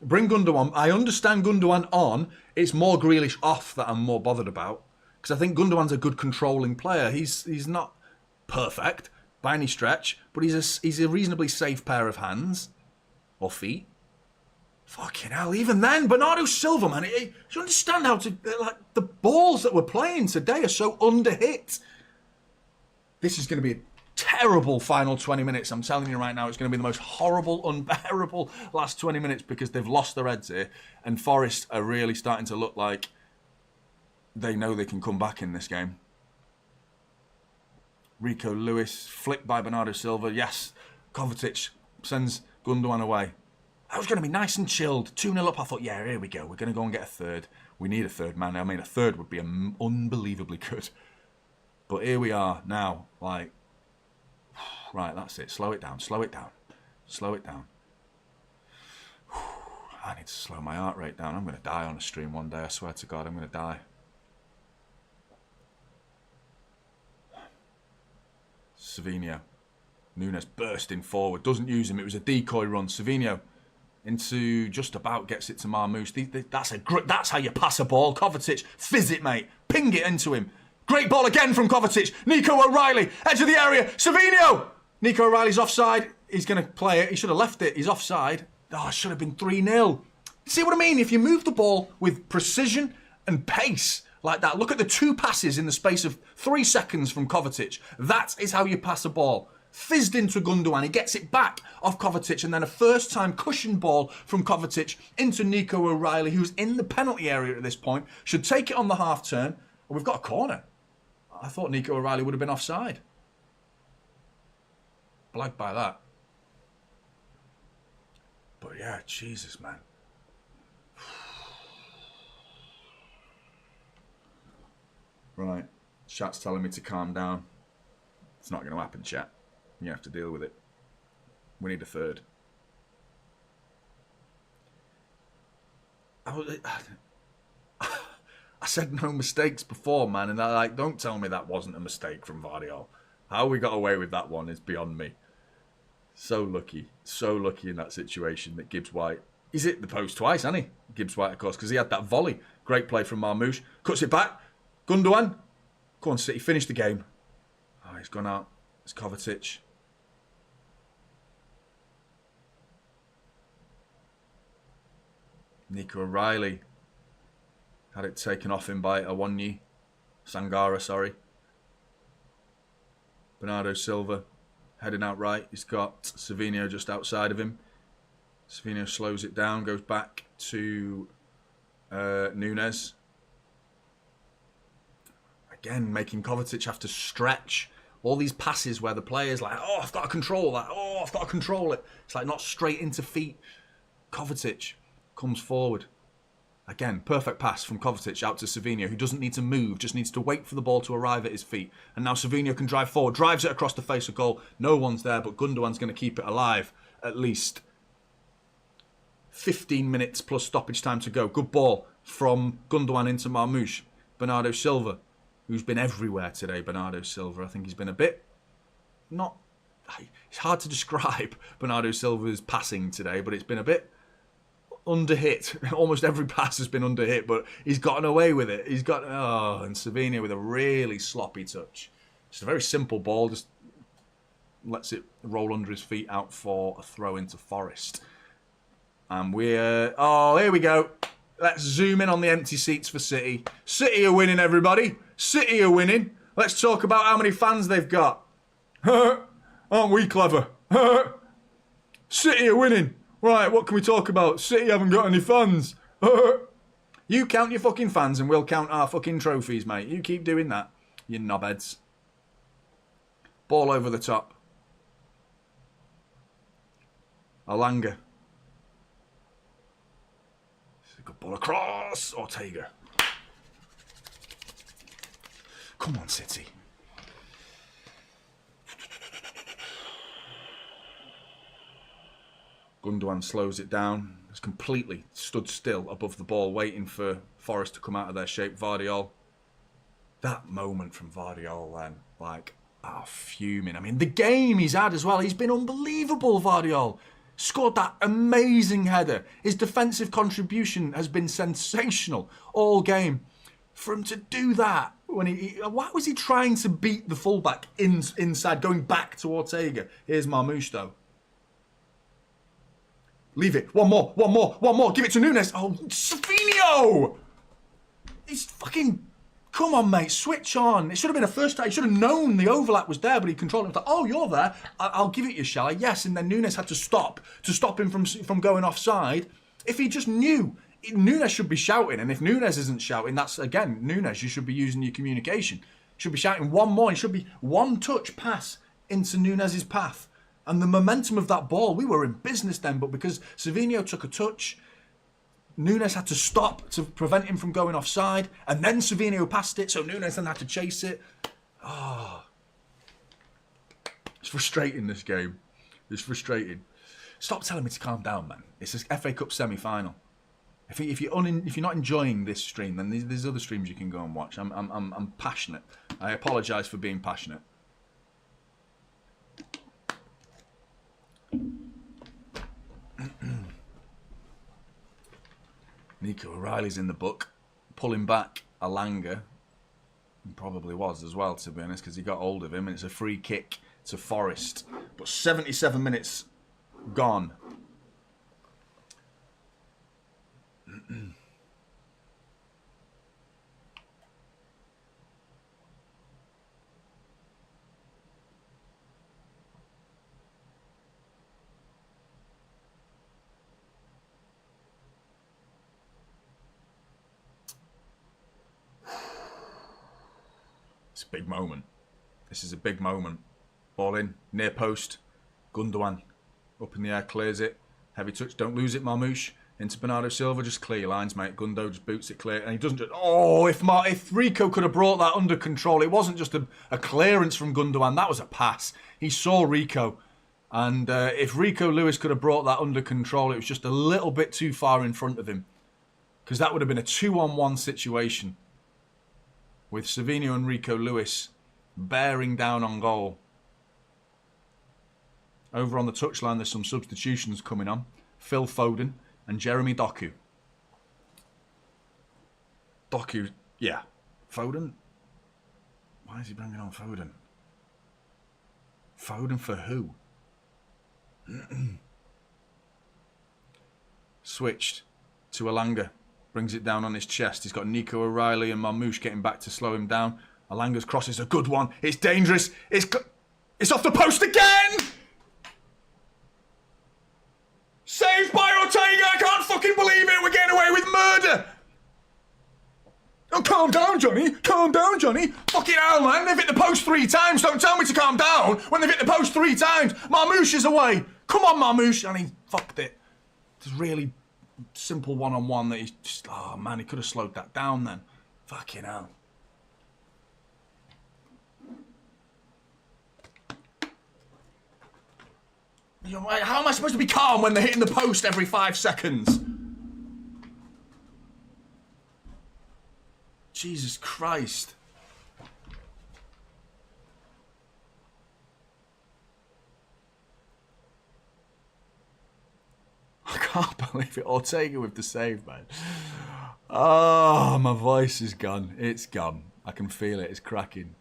Bring Gundogan. I understand Gundogan on. It's more Grealish off that I'm more bothered about. Because I think Gundogan's a good controlling player. He's not perfect by any stretch, but he's a reasonably safe pair of hands. Or feet. Fucking hell, even then, Bernardo Silva, man. Do you understand how the balls that we're playing today are so under-hit? This is going to be a terrible final 20 minutes. I'm telling you right now, it's going to be the most horrible, unbearable last 20 minutes because they've lost their heads here. And Forest are really starting to look like they know they can come back in this game. Rico Lewis, flicked by Bernardo Silva. Yes, Kovacic sends Gundogan away. I was going to be nice and chilled. 2-0 up, I thought, yeah, here we go. We're going to go and get a third. We need a third, man. I mean, a third would be unbelievably good. But here we are now, like, right, that's it. Slow it down, slow it down. Slow it down. I need to slow my heart rate down. I'm going to die on a stream one day. I swear to God, I'm going to die. Savinho. Nunes bursting forward. Doesn't use him. It was a decoy run. Savinho into just about gets it to Marmoush. That's how you pass a ball. Kovacic, fizz it, mate. Ping it into him. Great ball again from Kovacic. Nico O'Reilly, edge of the area. Savinho! Nico O'Reilly's offside. He's going to play it. He should have left it. He's offside. Oh, it should have been 3-0. See what I mean? If you move the ball with precision and pace like that, look at the two passes in the space of 3 seconds from Kovacic. That is how you pass a ball. Fizzed into Gundogan. He gets it back off Kovacic and then a first-time cushion ball from Kovacic into Nico O'Reilly, who's in the penalty area at this point. Should take it on the half-turn. And we've got a corner. I thought Nico O'Reilly would have been offside. Blagged by that. But yeah, Jesus, man. Right. Chat's telling me to calm down. It's not going to happen, chat. You have to deal with it. We need a third. I said no mistakes before, man, and don't tell me that wasn't a mistake from Vardiol. How we got away with that one is beyond me. So lucky in that situation that Gibbs White. He's hit the post twice, hasn't he? Gibbs White, of course, because he had that volley. Great play from Marmoush. Cuts it back. Gundogan. Go on, City. Finish the game. Oh, he's gone out. It's Kovacic. Nico O'Reilly had it taken off him by Awonyi. Sangara, sorry. Bernardo Silva heading out right. He's got Savinho just outside of him. Savinho slows it down, goes back to Nunes. Again, making Kovacic have to stretch. All these passes where the player's like, oh, I've got to control that. Oh, I've got to control it. It's like not straight into feet. Kovacic comes forward. Again, perfect pass from Kovacic out to Savinho, who doesn't need to move, just needs to wait for the ball to arrive at his feet. And now Savinho can drive forward, drives it across the face of goal. No one's there, but Gundogan's going to keep it alive at least. 15 minutes plus stoppage time to go. Good ball from Gundogan into Marmoush. Bernardo Silva, who's been everywhere today, Bernardo Silva. I think he's been a bit... It's hard to describe Bernardo Silva's passing today, but it's been a bit underhit. Almost every pass has been underhit, but he's gotten away with it. He's got... Oh, and Savinho with a really sloppy touch. Just a very simple ball, just lets it roll under his feet out for a throw into Forest. And we're... Oh, here we go. Let's zoom in on the empty seats for City. City are winning, everybody. City are winning. Let's talk about how many fans they've got. Aren't we clever? City are winning. Right, what can we talk about? City haven't got any fans. You count your fucking fans and we'll count our fucking trophies, mate. You keep doing that, you knobheads. Ball over the top. Alanga. Good ball across. Ortega. Come on, City. Gundogan slows it down. Has completely stood still above the ball, waiting for Forest to come out of their shape. Vardiol. That moment from Vardiol then, like, fuming. I mean, the game he's had as well. He's been unbelievable, Vardiol. Scored that amazing header. His defensive contribution has been sensational all game. For him to do that, when why was he trying to beat the fullback inside, going back to Ortega? Here's Marmoush though. Leave it. One more. Give it to Nunes. Oh, Savinho! He's fucking... Come on, mate. Switch on. It should have been a first time. He should have known the overlap was there, but he controlled it. He was like, oh, you're there. I'll give it you, shall I? Yes. And then Nunes had to stop him from going offside. If he just knew, Nunes should be shouting. And if Nunes isn't shouting, that's, again, Nunes, you should be using your communication. You should be shouting one more. It should be one touch pass into Nunes' path. And the momentum of that ball, we were in business then. But because Savinho took a touch, Nunes had to stop to prevent him from going offside, and then Savinho passed it, so Nunes then had to chase it. It's frustrating, this game. It's frustrating. Stop telling me to calm down, man. It's an FA Cup Semi-Final. If you're not enjoying this stream, then there's other streams you can go and watch. I'm passionate. I apologise for being passionate. Nico O'Reilly's in the book, pulling back Alanga. He probably was as well, to be honest, because he got hold of him, and it's a free kick to Forest. But 77 minutes gone. It's a big moment. This is a big moment. Ball in, near post. Gundogan up in the air, clears it. Heavy touch, don't lose it, Marmoush. Into Bernardo Silva, just clear your lines, mate. Gundo just boots it clear. And he doesn't just... Oh, if Rico could have brought that under control, it wasn't just a clearance from Gundogan, that was a pass. He saw Rico. And if Rico Lewis could have brought that under control, it was just a little bit too far in front of him. Because that would have been a 2-on-1 situation. With Savinho and Rico Lewis bearing down on goal. Over on the touchline, there's some substitutions coming on. Phil Foden and Jeremy Doku. Doku, yeah. Foden? Why is he bringing on Foden? Foden for who? Switched to Alanga. Brings it down on his chest. He's got Nico O'Reilly and Marmoush getting back to slow him down. Alanga's cross is a good one. It's dangerous. It's off the post again! Saved by Ortega! I can't fucking believe it! We're getting away with murder! Oh, calm down, Johnny. Calm down, Johnny. Fucking hell, man. They've hit the post 3 times. Don't tell me to calm down when they've hit the post 3 times. Marmoush is away. Come on, Marmoush. And he fucked it. It's really simple one-on-one that he's just... Oh, man, he could have slowed that down then. Fucking hell. How am I supposed to be calm when they're hitting the post every 5 seconds? Jesus Christ. I can't believe it. Ortega with the save, man. Oh, my voice is gone. It's gone. I can feel it. It's cracking.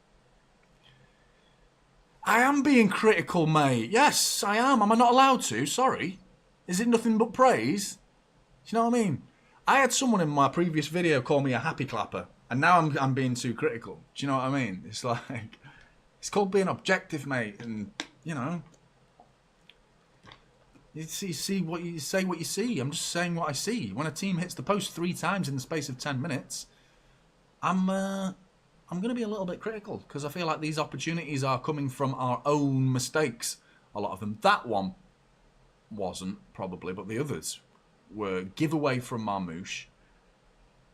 I am being critical, mate. Yes, I am. Am I not allowed to? Sorry. Is it nothing but praise? Do you know what I mean? I had someone in my previous video call me a happy clapper, and now I'm being too critical. Do you know what I mean? It's like, it's called being objective, mate, and, you know, you see what you say what you see. I'm just saying what I see. When a team hits the post 3 times in the space of 10 minutes, I'm going to be a little bit critical because I feel like these opportunities are coming from our own mistakes. A lot of them. That one wasn't, probably, but the others were giveaway from Marmouche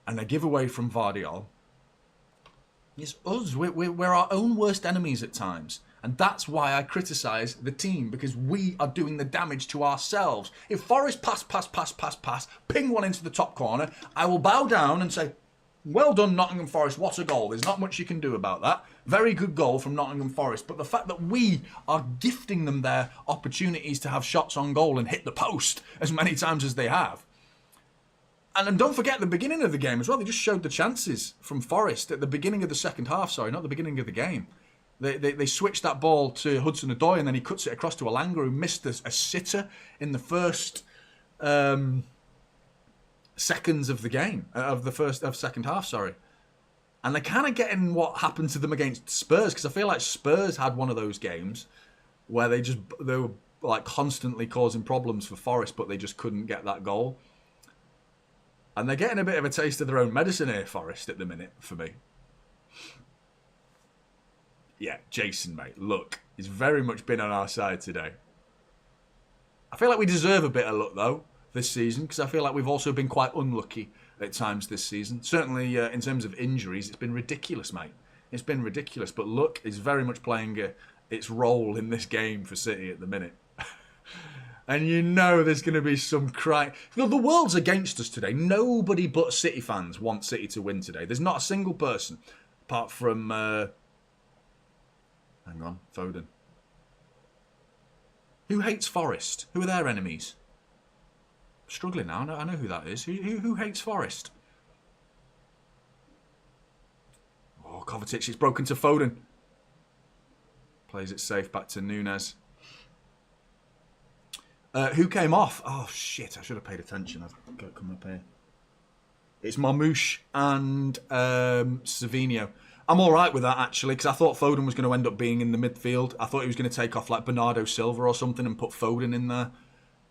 and a giveaway from Vardiol. It's us. We're our own worst enemies at times. And that's why I criticise the team, because we are doing the damage to ourselves. If Forest pass, ping one into the top corner, I will bow down and say, well done, Nottingham Forest, what a goal. There's not much you can do about that. Very good goal from Nottingham Forest. But the fact that we are gifting them their opportunities to have shots on goal and hit the post as many times as they have. And don't forget the beginning of the game as well. They just showed the chances from Forest at the beginning of the second half, not the beginning of the game. They switched that ball to Hudson-Odoi and then he cuts it across to Alanga, who missed a sitter in the first seconds of the game, of second half, And they're kind of getting what happened to them against Spurs, because I feel like Spurs had one of those games where they were like constantly causing problems for Forest, but they just couldn't get that goal. And they're getting a bit of a taste of their own medicine here, Forest, at the minute, for me. Yeah, Jason, mate, look, he's very much been on our side today. I feel like we deserve a bit of luck, though, this season, because I feel like we've also been quite unlucky at times this season. Certainly in terms of injuries, it's been ridiculous, mate. It's been ridiculous, but luck is very much playing its role in this game for City at the minute. And you know there's going to be some crying. The world's against us today. Nobody but City fans want City to win today. There's not a single person, apart from... hang on, Foden. Who hates Forest? Who are their enemies? Struggling now. I know who that is. Who hates Forest? Oh, Kovacic. It's broken to Foden. Plays it safe back to Nunes. Who came off? Oh, shit. I should have paid attention. I've got to come up here. It's Marmouche and Savinho. I'm all right with that, actually, because I thought Foden was going to end up being in the midfield. I thought he was going to take off like Bernardo Silva or something and put Foden in there,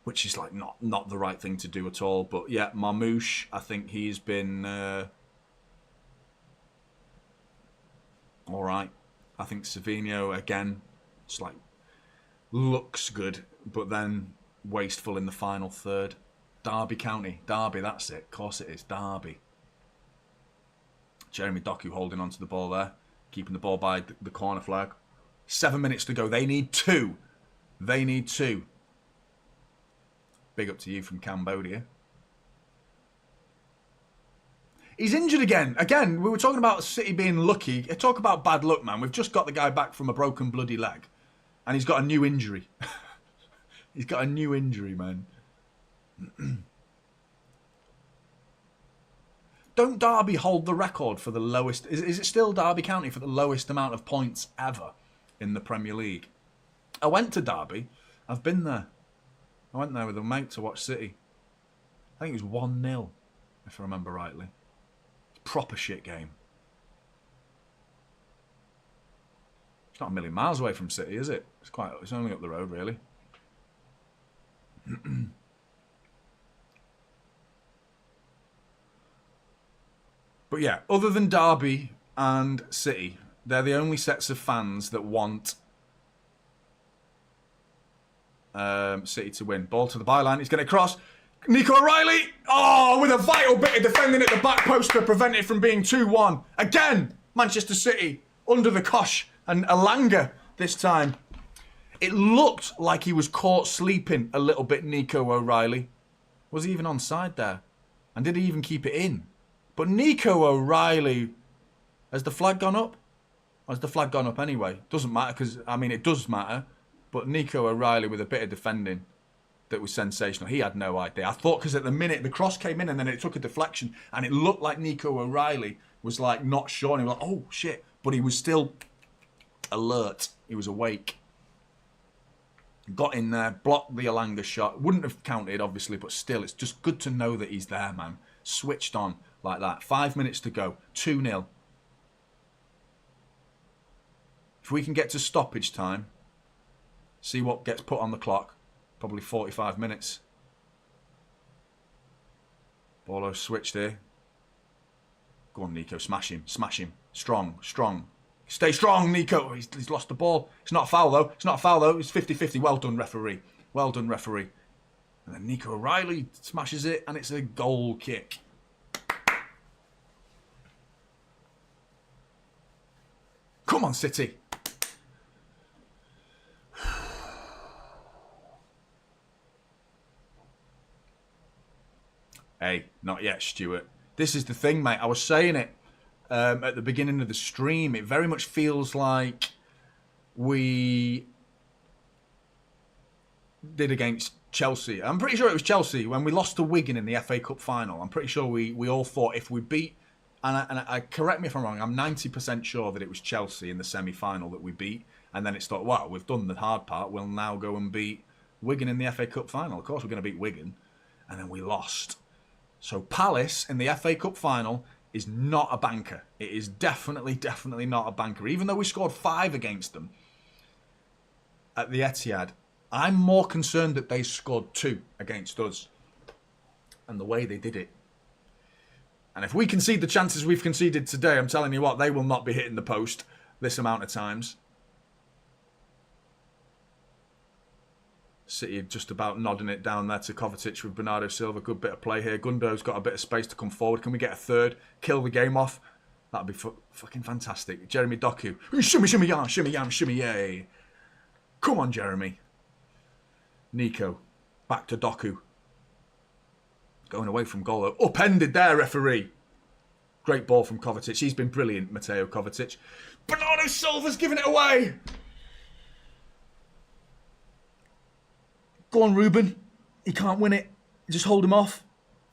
which is like not the right thing to do at all. But yeah, Marmouche, I think he's been all right. I think Savinho, again, it's like looks good, but then wasteful in the final third. Derby County. Derby, that's it. Of course it is. Derby. Jeremy Doku holding onto the ball there. Keeping the ball by the corner flag. 7 minutes to go. They need 2. They need 2. Big up to you from Cambodia. He's injured again. Again, we were talking about City being lucky. Talk about bad luck, man. We've just got the guy back from a broken bloody leg. And he's got a new injury. He's got a new injury, man. Don't Derby hold the record for the lowest... Is it still Derby County for the lowest amount of points ever in the Premier League? I went to Derby. I've been there. I went there with a mate to watch City. I think it was 1-0, if I remember rightly. Proper shit game. It's not a million miles away from City, is it? It's only up the road, really. But yeah, other than Derby and City, they're the only sets of fans that want City to win. Ball to the byline. He's going to cross. Nico O'Reilly. Oh, with a vital bit of defending at the back post to prevent it from being 2-1. Again, Manchester City under the cosh. And Alanga this time. It looked like he was caught sleeping a little bit, Nico O'Reilly. Was he even onside there? And did he even keep it in? But Nico O'Reilly, has the flag gone up? Or has the flag gone up anyway? Doesn't matter, because, I mean, it does matter. But Nico O'Reilly with a bit of defending that was sensational. He had no idea. I thought, because at the minute, the cross came in and then it took a deflection. And it looked like Nico O'Reilly was, like, not sure. And he was like, oh, shit. But he was still alert. He was awake. Got in there, blocked the Alanga shot. Wouldn't have counted, obviously, but still, it's just good to know that he's there, man. Switched on like that. 5 minutes to go. 2-0. If we can get to stoppage time, see what gets put on the clock. Probably 45 minutes. Paulo switched here. Go on, Nico. Smash him. Smash him. Strong. Strong. Stay strong, Nico. He's lost the ball. It's not a foul, though. It's not a foul, though. It's 50-50. Well done, referee. Well done, referee. And then Nico O'Reilly smashes it, and it's a goal kick. Come on, City. Hey, not yet, Stuart. This is the thing, mate. I was saying it at the beginning of the stream. It very much feels like we did against Chelsea. I'm pretty sure it was Chelsea when we lost to Wigan in the FA Cup final. I'm pretty sure we all thought if we beat, and I correct me if I'm wrong, I'm 90% sure that it was Chelsea in the semi-final that we beat. And then it's thought, wow, we've done the hard part. We'll now go and beat Wigan in the FA Cup final. Of course, we're going to beat Wigan. And then we lost. So Palace in the FA Cup final is not a banker. It is definitely not a banker. Even though we scored 5 against them at the Etihad, I'm more concerned that they scored 2 against us and the way they did it. And if we concede the chances we've conceded today, I'm telling you what, they will not be hitting the post this amount of times. City just about nodding it down there to Kovacic with Bernardo Silva. Good bit of play here. Gundo's got a bit of space to come forward. Can we get a third? Kill the game off? That'd be fucking fantastic. Jeremy Doku. Shimmy, shimmy, yam, shimmy, yam, shimmy, yay. Come on, Jeremy. Nico. Back to Doku. Going away from goal, though. Upended there, referee. Great ball from Kovacic. He's been brilliant, Mateo Kovacic. Bernardo Silva's giving it away. Go on, Ruben. He can't win it. Just hold him off.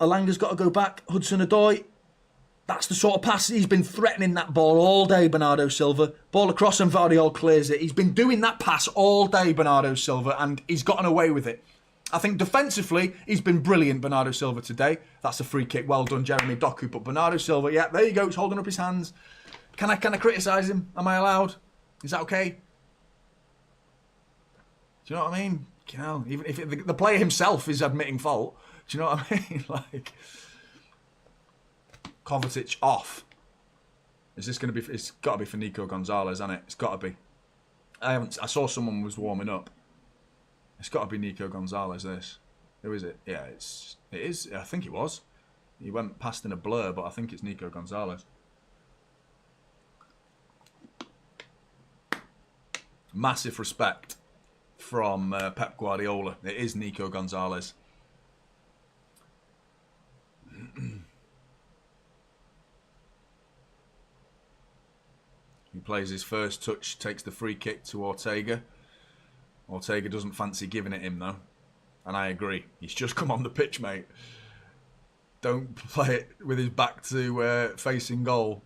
Alanga's got to go back. Hudson-Odoi. That's the sort of pass. He's been threatening that ball all day, Bernardo Silva. Ball across and Vardiol clears it. He's been doing that pass all day, Bernardo Silva, and he's gotten away with it. I think defensively, he's been brilliant, Bernardo Silva, today. That's a free kick. Well done, Jeremy Doku. But Bernardo Silva, yeah, there you go. He's holding up his hands. Can I criticise him? Am I allowed? Is that okay? Do you know what I mean? You know, even if the player himself is admitting fault, do you know what I mean? Like, Kovacic off. Is this going to be? It's got to be for Nico Gonzalez, hasn't it? It's got to be. I saw someone was warming up. It's got to be Nico Gonzalez. This. Who is it? Yeah, it is. I think it was. He went past in a blur, but I think it's Nico Gonzalez. Massive respect from Pep Guardiola. It is Nico Gonzalez. He plays his first touch, takes the free kick to Ortega. Ortega doesn't fancy giving it him, though. And I agree. He's just come on the pitch, mate. Don't play it with his back to facing goal.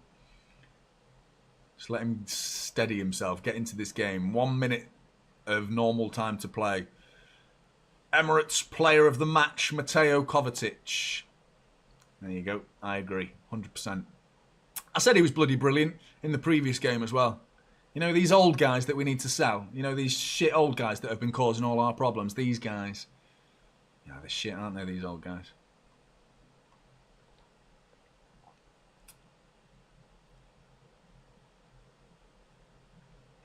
Just let him steady himself, get into this game. 1 minute of normal time to play. Emirates player of the match, Mateo Kovacic. There you go. I agree. 100%. I said he was bloody brilliant in the previous game as well. You know, these old guys that we need to sell. You know, these shit old guys that have been causing all our problems. These guys. Yeah, they're shit, aren't they, these old guys?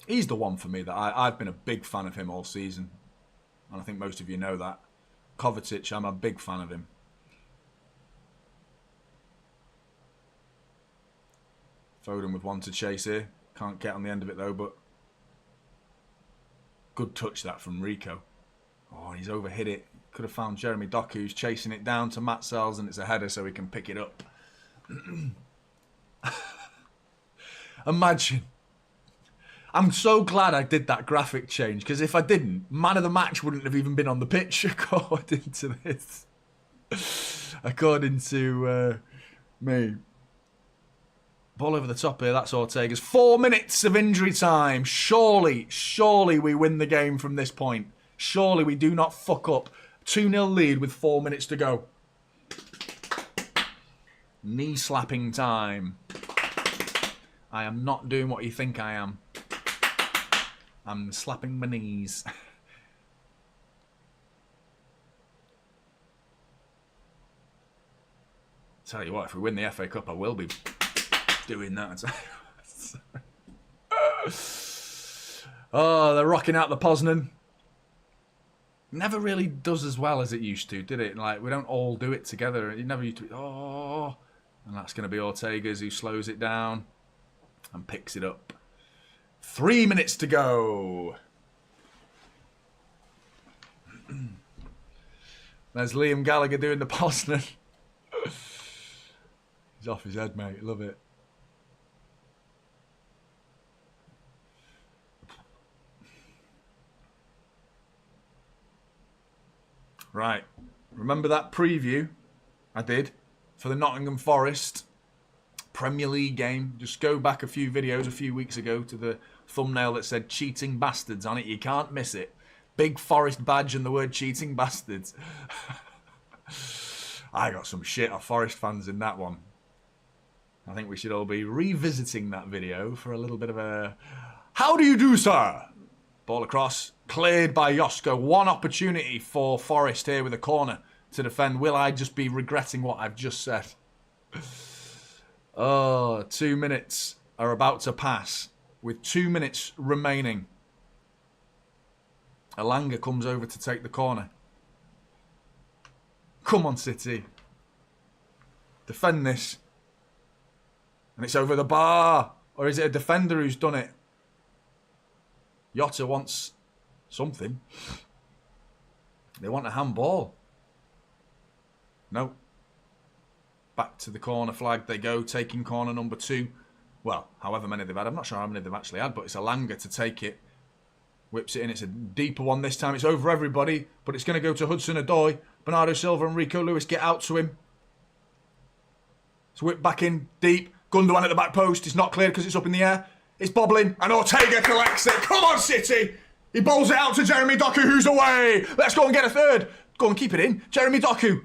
He's the one for me that I've been a big fan of him all season. And I think most of you know that. Kovacic, I'm a big fan of him. Foden with one to chase here. Can't get on the end of it though, but good touch that from Rico. Oh, he's overhit it. Could have found Jeremy Doku, who's chasing it down to Matt Sells, and it's a header so he can pick it up. Imagine. I'm so glad I did that graphic change, because if I didn't, man of the match wouldn't have even been on the pitch according to this. According to me. Ball over the top here, that's Ortega's. 4 minutes of injury time. Surely we win the game from this point. Surely we do not fuck up 2-0 lead with 4 minutes to go. Knee slapping time. I am not doing what you think I am. I'm slapping my knees. Tell you what, if we win the FA Cup, I will be doing that. Oh, they're rocking out the Poznan. Never really does as well as it used to, did it? Like, we don't all do it together. It never used to be, oh. And that's going to be Ortega's who slows it down and picks it up. 3 minutes to go. There's Liam Gallagher doing the Poznan. He's off his head, mate. Love it. Right. Remember that preview I did for the Nottingham Forest Premier League game? Just go back a few videos a few weeks ago to the thumbnail that said cheating bastards on it. You can't miss it. Big Forest badge and the word cheating bastards. I got some shit off Forest fans in that one. I think we should all be revisiting that video for a little bit of a... How do you do, sir? Ball across. Cleared by Josko. One opportunity for Forest here with a corner to defend. Will I just be regretting what I've just said? Oh, 2 minutes are about to pass with 2 minutes remaining. Alanga comes over to take the corner. Come on, City. Defend this. And it's over the bar. Or is it a defender who's done it? Jota wants something. They want a handball. No. Back to the corner flag they go, taking corner number 2. Well, however many they've had. I'm not sure how many they've actually had, but it's Alanga to take it. Whips it in. It's a deeper one this time. It's over everybody, but it's going to go to Hudson-Odoi. Bernardo Silva and Rico Lewis get out to him. It's whipped back in, deep. Gundogan at the back post. It's not cleared because it's up in the air. It's bobbling, and Ortega collects it. Come on, City! He bowls it out to Jeremy Doku, who's away. Let's go and get a third. Go and keep it in. Jeremy Doku.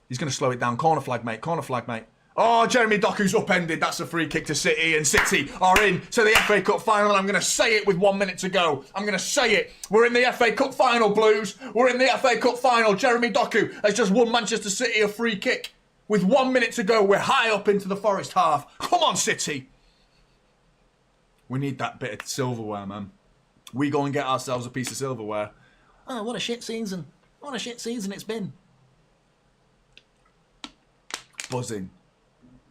He's going to slow it down. Corner flag, mate. Corner flag, mate. Oh, Jeremy Doku's upended. That's a free kick to City, and City are in to the FA Cup final. And I'm going to say it with 1 minute to go. I'm going to say it. We're in the FA Cup final, Blues. We're in the FA Cup final. Jeremy Doku has just won Manchester City a free kick. With 1 minute to go, we're high up into the Forest half. Come on, City. We need that bit of silverware, man. We go and get ourselves a piece of silverware. Oh, what a shit season. What a shit season it's been. Buzzing.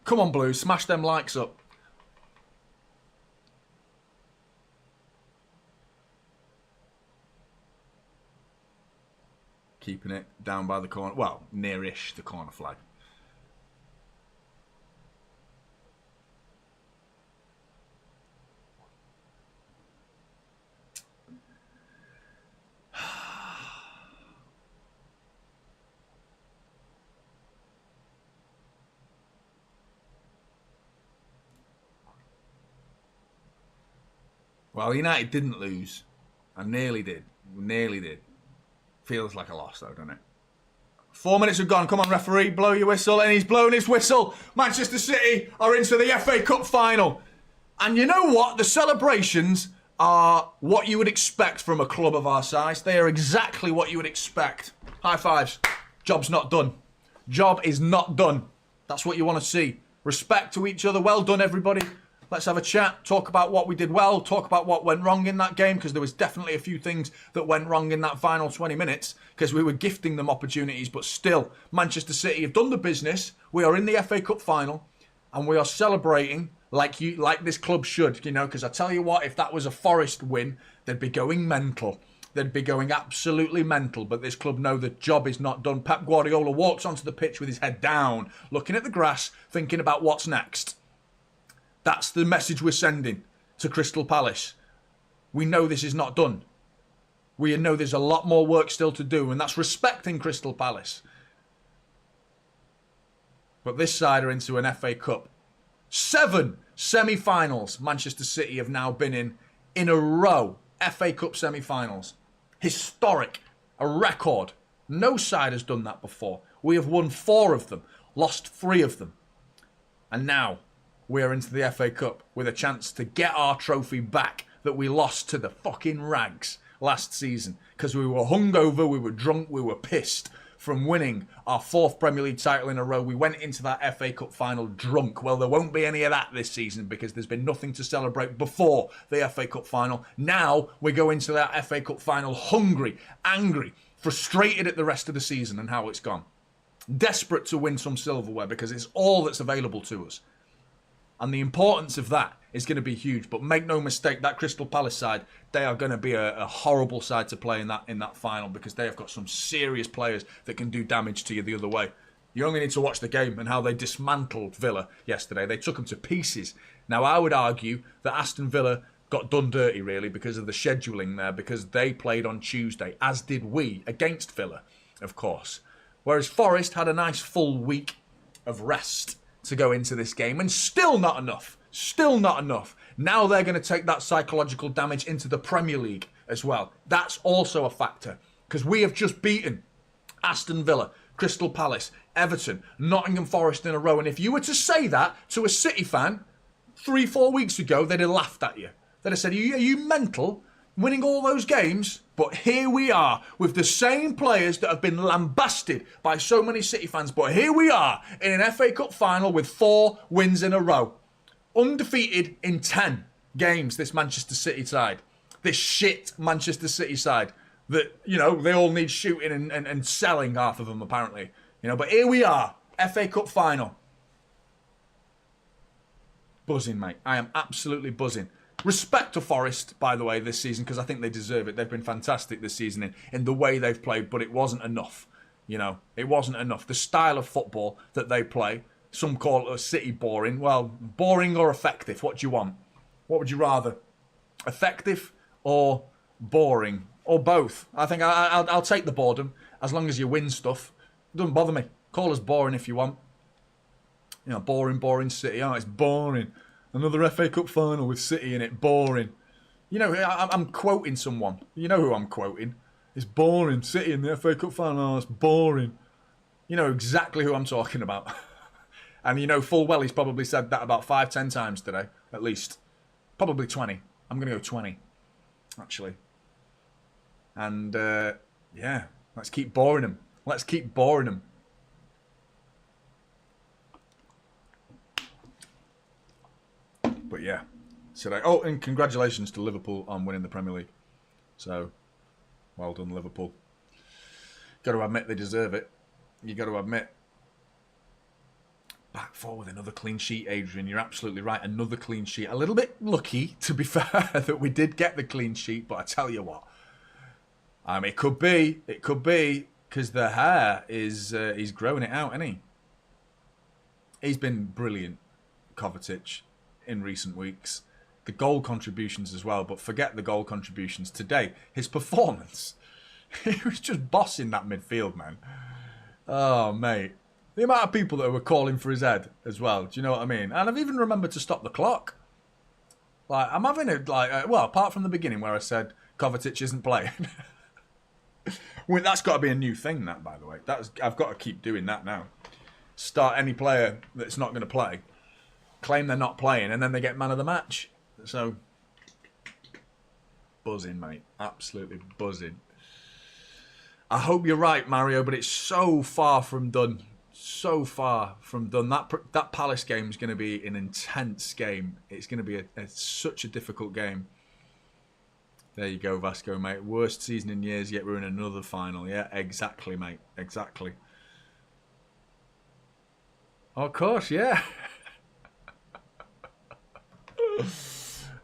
Come on, Blues. Smash them likes up. Keeping it down by the corner. Well, near-ish the corner flag. Well, United didn't lose. I nearly did. Nearly did. Feels like a loss, though, doesn't it? 4 minutes have gone. Come on, referee. Blow your whistle. And he's blown his whistle. Manchester City are into the FA Cup final. And you know what? The celebrations are what you would expect from a club of our size. They are exactly what you would expect. High fives. Job's not done. Job is not done. That's what you want to see. Respect to each other. Well done, everybody. Let's have a chat, talk about what we did well, talk about what went wrong in that game, because there was definitely a few things that went wrong in that final 20 minutes, because we were gifting them opportunities, but still, Manchester City have done the business. We are in the FA Cup final, and we are celebrating like this club should, you know, because I tell you what, if that was a Forest win, they'd be going mental. They'd be going absolutely mental, but this club know the job is not done. Pep Guardiola walks onto the pitch with his head down, looking at the grass, thinking about what's next. That's the message we're sending to Crystal Palace. We know this is not done. We know there's a lot more work still to do, and that's respecting Crystal Palace. But this side are into an FA Cup. 7 semi-finals Manchester City have now been in a row. FA Cup semi-finals. Historic. A record. No side has done that before. We have won 4 of them, lost 3 of them. And now we are into the FA Cup with a chance to get our trophy back that we lost to the fucking rags last season. Because we were hungover, we were drunk, we were pissed from winning our 4th Premier League title in a row. We went into that FA Cup final drunk. Well, there won't be any of that this season because there's been nothing to celebrate before the FA Cup final. Now we go into that FA Cup final hungry, angry, frustrated at the rest of the season and how it's gone. Desperate to win some silverware because it's all that's available to us. And the importance of that is going to be huge. But make no mistake, that Crystal Palace side, they are going to be a horrible side to play in that final because they have got some serious players that can do damage to you the other way. You only need to watch the game and how they dismantled Villa yesterday. They took them to pieces. Now, I would argue that Aston Villa got done dirty, really, because of the scheduling there, because they played on Tuesday, as did we, against Villa, of course. Whereas Forest had a nice full week of rest to go into this game, and still not enough. Still not enough. Now they're going to take that psychological damage into the Premier League as well. That's also a factor, because we have just beaten Aston Villa, Crystal Palace, Everton, Nottingham Forest in a row, and if you were to say that to a City fan 3-4 weeks ago, they'd have laughed at you. They'd have said, are you mental? Winning all those games? But here we are with the same players that have been lambasted by so many City fans. But here we are in an FA Cup final with 4 wins in a row. Undefeated in 10 games, this Manchester City side. This shit Manchester City side. That, you know, they all need shooting and selling, half of them apparently. You know, but here we are. FA Cup final. Buzzing, mate. I am absolutely buzzing. Respect to Forest, by the way, this season, because I think they deserve it. They've been fantastic this season in the way they've played, but it wasn't enough. You know, it wasn't enough. The style of football that they play, some call it City boring. Well, boring or effective? What do you want? What would you rather? Effective or boring? Or both? I think I'll take the boredom, as long as you win stuff. It doesn't bother me. Call us boring if you want. You know, boring City. Oh, it's boring. Another FA Cup final with City in it. Boring. You know, I'm quoting someone. You know who I'm quoting. It's boring. City in the FA Cup final. Oh, it's boring. You know exactly who I'm talking about. And you know full well he's probably said that about 5-10 times today. At least. Probably 20. I'm going to go 20. Actually. And, yeah. Let's keep boring him. Let's keep boring him. But yeah, oh, and congratulations to Liverpool on winning the Premier League. So, well done, Liverpool. Got to admit they deserve it. You got to admit. Back four with another clean sheet, Adrian. You're absolutely right. Another clean sheet. A little bit lucky, to be fair, that we did get the clean sheet. But I tell you what, it could be, because the hair is he's growing it out, isn't he? He's been brilliant, Kovacic, in recent weeks. The goal contributions as well, but forget the goal contributions. Today, his performance, he was just bossing that midfield, man. Oh, mate. The amount of people that were calling for his head as well, do you know what I mean? And I've even remembered to stop the clock. Like, I'm having it, like, well, apart from the beginning where I said Kovacic isn't playing. Well, that's got to be a new thing, that, by the way. I've got to keep doing that now. Start any player that's not going to play, claim they're not playing, and then they get man of the match. So, buzzing, mate. Absolutely buzzing. I hope you're right, Mario, but it's so far from done. So far from done. That Palace game is going to be an intense game. It's going to be such a difficult game. There you go, Vasco, mate. Worst season in years, yet we're in another final. Yeah, exactly, mate. Exactly. Of course, yeah.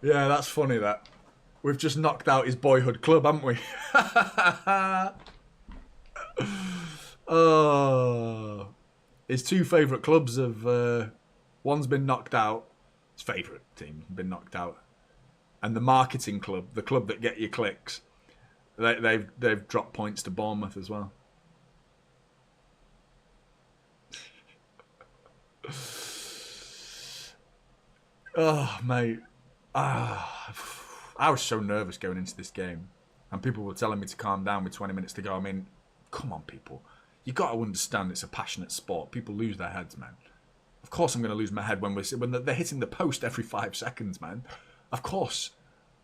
Yeah, that's funny, that. We've just knocked out his boyhood club, haven't we? Oh. His two favourite clubs have... one's been knocked out. His favourite team been knocked out. And the marketing club, the club that get you clicks, they've dropped points to Bournemouth as well. Oh, mate. I was so nervous going into this game. And people were telling me to calm down with 20 minutes to go. I mean, come on, people. You got to understand it's a passionate sport. People lose their heads, man. Of course I'm going to lose my head when they're hitting the post every 5 seconds, man. Of course.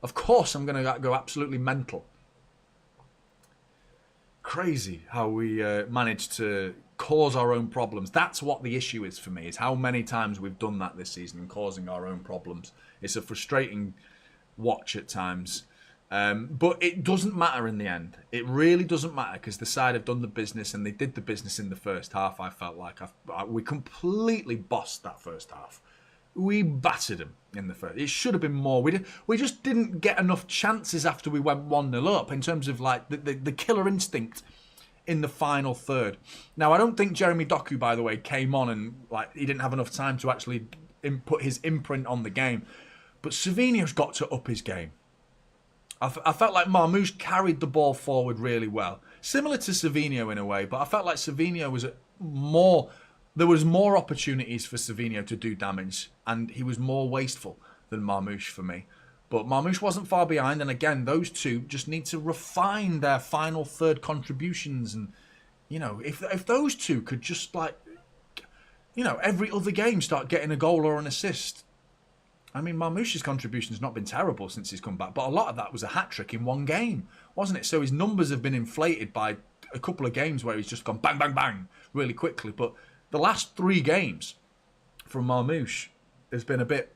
Of course I'm going to go absolutely mental. Crazy how we managed to cause our own problems. That's what the issue is for me, is how many times we've done that this season and causing our own problems. It's a frustrating watch at times. But it doesn't matter in the end. It really doesn't matter because the side have done the business and they did the business in the first half. I felt like we completely bossed that first half. We battered them in the first. It should have been more. We just didn't get enough chances after we went 1-0 up in terms of like the killer instinct in the final third. Now, I don't think Jeremy Doku, by the way, came on and like he didn't have enough time to actually put his imprint on the game. But Savinho's got to up his game. I felt like Marmoush carried the ball forward really well. Similar to Savinho in a way, but I felt like Savinho was more... There was more opportunities for Savinho to do damage, and he was more wasteful than Marmoush for me. But Marmoush wasn't far behind, and again, those two just need to refine their final third contributions. And, you know, if those two could just, like, you know, every other game start getting a goal or an assist... I mean, Marmoush's contribution has not been terrible since he's come back, but a lot of that was a hat-trick in one game, wasn't it? So his numbers have been inflated by a couple of games where he's just gone bang, bang, bang really quickly. But the last 3 games from Marmoush has been a bit,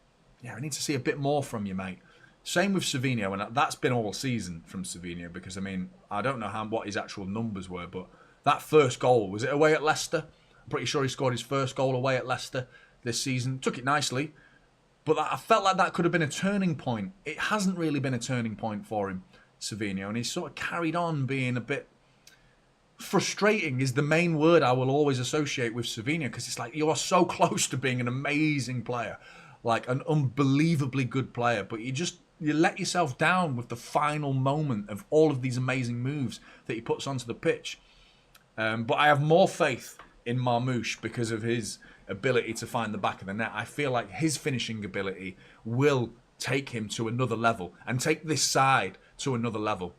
I need to see a bit more from you, mate. Same with Savinho, and that's been all season from Savinho because, I mean, I don't know what his actual numbers were, but that first goal, was it away at Leicester? I'm pretty sure he scored his first goal away at Leicester this season. Took it nicely. But I felt like that could have been a turning point. It hasn't really been a turning point for him, Savinho. And he's sort of carried on being a bit frustrating is the main word I will always associate with Savinho. Because it's like you are so close to being an amazing player. Like an unbelievably good player. But you let yourself down with the final moment of all of these amazing moves that he puts onto the pitch. But I have more faith in Marmoush because of his ability to find the back of the net. I feel like his finishing ability will take him to another level and take this side to another level.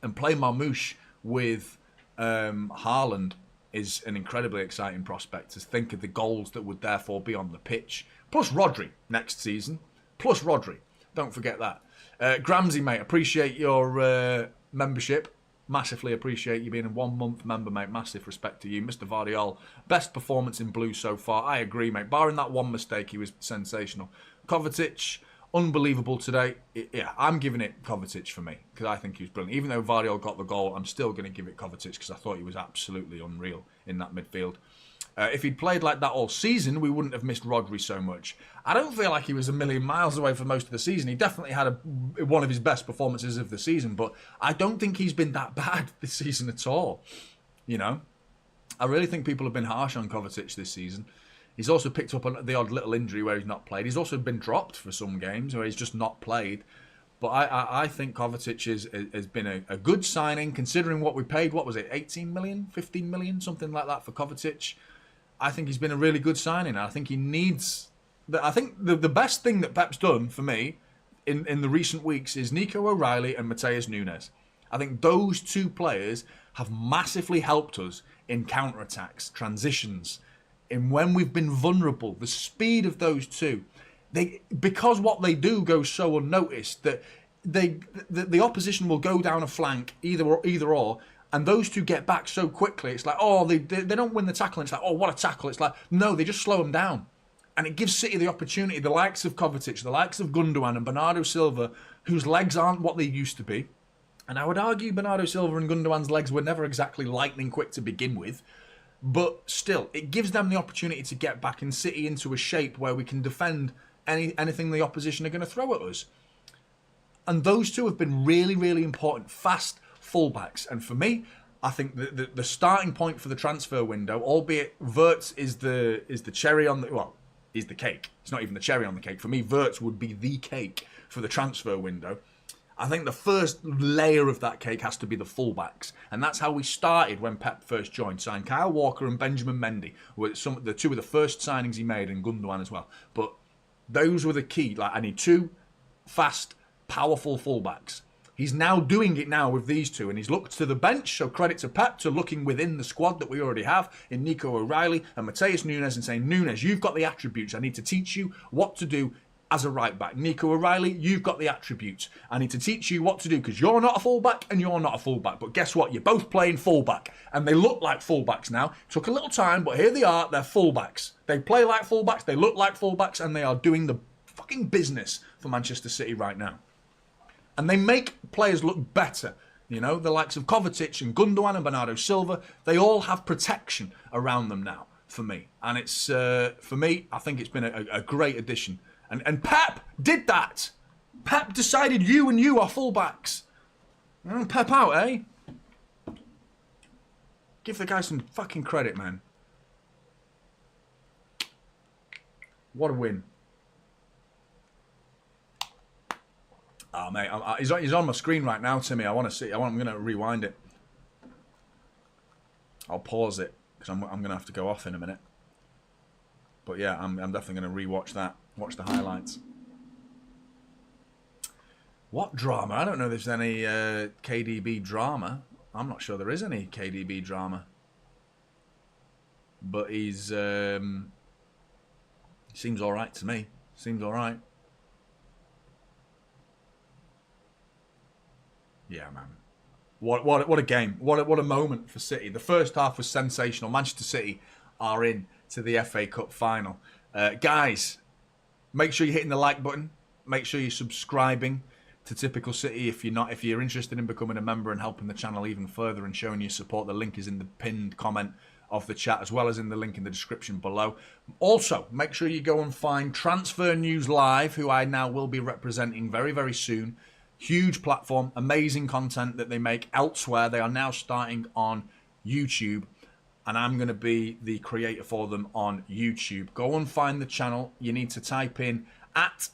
And play Marmoush with Haaland is an incredibly exciting prospect to think of the goals that would therefore be on the pitch. Plus Rodri next season. Plus Rodri. Don't forget that. Gramsy, mate, appreciate your membership. Massively appreciate you being a 1-month member, mate. Massive respect to you. Mr. Vardiol, best performance in blue so far. I agree, mate. Barring that one mistake, he was sensational. Kovacic, unbelievable today. I'm giving it Kovacic for me because I think he was brilliant. Even though Vardiol got the goal, I'm still going to give it Kovacic because I thought he was absolutely unreal in that midfield. If he'd played like that all season, we wouldn't have missed Rodri so much. I don't feel like he was a million miles away for most of the season. He definitely had one of his best performances of the season, but I don't think he's been that bad this season at all. You know, I really think people have been harsh on Kovacic this season. He's also picked up the odd little injury where he's not played. He's also been dropped for some games where he's just not played. But I think Kovacic has been a good signing, considering what we paid. What was it, 18 million, 15 million, something like that for Kovacic. I think he's been a really good signing. I think he needs... I think the best thing that Pep's done for me in the recent weeks is Nico O'Reilly and Mateus Nunes. I think those two players have massively helped us in counter-attacks, transitions, in when we've been vulnerable. The speed of those two, because what they do goes so unnoticed that the opposition will go down a flank, either or, and those two get back so quickly. It's like, oh, they don't win the tackle. And it's like, oh, what a tackle. It's like, no, they just slow them down. And it gives City the opportunity, the likes of Kovacic, the likes of Gundogan and Bernardo Silva, whose legs aren't what they used to be. And I would argue Bernardo Silva and Gundogan's legs were never exactly lightning quick to begin with. But still, it gives them the opportunity to get back in City into a shape where we can defend anything the opposition are going to throw at us. And those two have been really, really important. Fast fullbacks. And for me, I think the starting point for the transfer window, albeit Wirtz is the cherry on the... Well, is the cake. It's not even the cherry on the cake. For me, Wirtz would be the cake for the transfer window. I think the first layer of that cake has to be the fullbacks. And that's how we started when Pep first joined. Signed Kyle Walker and Benjamin Mendy. Were the two of the first signings he made, and Gundogan as well. But those were the key. Like, I need two fast, powerful fullbacks. He's now doing it now with these two, and he's looked to the bench, so credit to Pep, to looking within the squad that we already have in Nico O'Reilly and Mateus Nunes and saying, Nunes, you've got the attributes. I need to teach you what to do as a right back. Nico O'Reilly, you've got the attributes. I need to teach you what to do because you're not a fullback and you're not a fullback. But guess what? You're both playing fullback, and they look like fullbacks now. Took a little time, but here they are. They're fullbacks. They play like fullbacks. They look like fullbacks, and they are doing the fucking business for Manchester City right now. And they make players look better. You know, the likes of Kovacic and Gundogan and Bernardo Silva, they all have protection around them now for me. And it's, for me, I think it's been a great addition. And Pep did that. Pep decided you and you are fullbacks. Pep out, eh? Give the guy some fucking credit, man. What a win. Oh, mate, he's on my screen right now, Timmy. I want to see. I'm going to rewind it. I'll pause it because I'm going to have to go off in a minute. But yeah, I'm definitely going to rewatch that. Watch the highlights. What drama? I don't know if there's any KDB drama. I'm not sure there is any KDB drama. But he's... seems all right to me. Seems all right. Yeah, man. What a game. What a moment for City. The first half was sensational. Manchester City are in to the FA Cup final. Guys, make sure you're hitting the like button. Make sure you're subscribing to Typical City if you're not. If you're interested in becoming a member and helping the channel even further and showing your support, the link is in the pinned comment of the chat as well as in the link in the description below. Also, make sure you go and find Transfer News Live, who I now will be representing very, very soon. Huge platform, amazing content that they make elsewhere. They are now starting on YouTube, and I'm going to be the creator for them on YouTube. Go and find the channel. You need to type in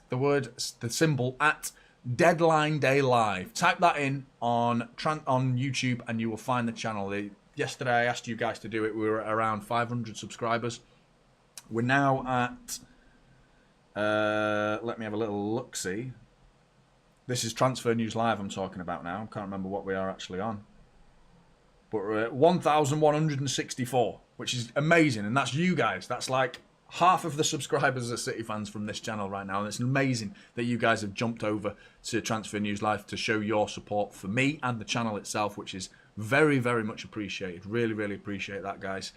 the symbol at Deadline Day Live. Type that in on YouTube, and you will find the channel. Yesterday, I asked you guys to do it. We were at around 500 subscribers. We're now at. Let me have a little look-see. This is Transfer News Live I'm talking about now. I can't remember what we are actually on. But we're at 1,164, which is amazing. And that's you guys. That's like half of the subscribers are City fans from this channel right now. And it's amazing that you guys have jumped over to Transfer News Live to show your support for me and the channel itself, which is very, very much appreciated. Really, really appreciate that, guys.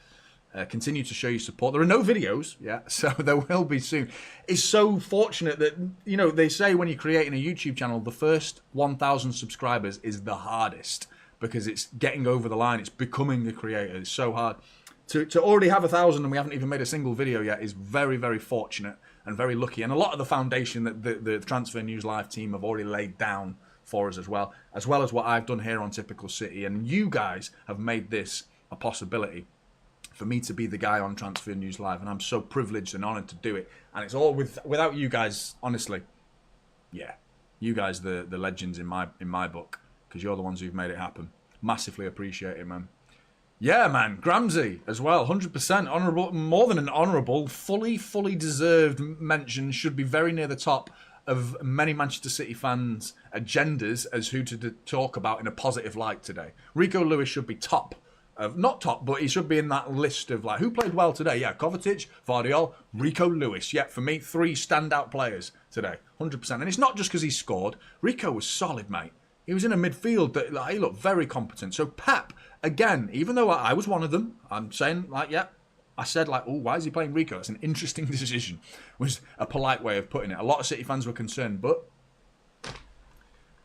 Continue to show your support. There are no videos yet, so there will be soon. It's so fortunate that, you know, they say when you're creating a YouTube channel, the first 1,000 subscribers is the hardest because it's getting over the line. It's becoming a creator. It's so hard. To already have 1,000 and we haven't even made a single video yet is very, very fortunate and very lucky. And a lot of the foundation that the Transfer News Live team have already laid down for us as well as what I've done here on Typical City. And you guys have made this a possibility for me to be the guy on Transfer News Live, and I'm so privileged and honoured to do it. And it's all without you guys, honestly. Yeah, you guys the legends in my book, because you're the ones who've made it happen. Massively appreciate it, man. Yeah, man, Gramsci as well, 100% honourable, more than an honourable, fully deserved mention. Should be very near the top of many Manchester City fans' agendas as who to talk about in a positive light today. Rico Lewis should be top. Not top, but he should be in that list of like who played well today. Yeah, Kovacic, Vardiol, Rico Lewis. Yeah, for me, 3 standout players today, 100%. And it's not just because he scored. Rico was solid, mate. He was in a midfield that he looked very competent. So Pep, again, even though I was one of them, I'm saying like, yeah, I said like, oh, why is he playing Rico? That's an interesting decision. Was a polite way of putting it. A lot of City fans were concerned, but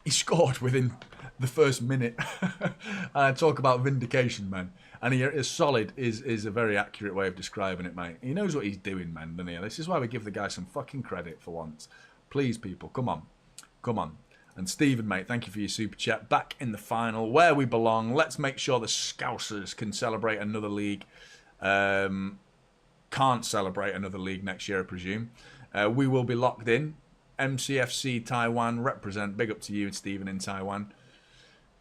he scored within the first minute. And I talk about vindication, man. And he is solid is a very accurate way of describing it, mate. He knows what he's doing, man, doesn't he? This is why we give the guy some fucking credit for once. Please, people, come on. Come on. And Stephen, mate, thank you for your super chat. Back in the final, where we belong. Let's make sure the Scousers can celebrate another league. Can't celebrate another league next year, I presume. We will be locked in. MCFC Taiwan represent. Big up to you, Stephen, in Taiwan.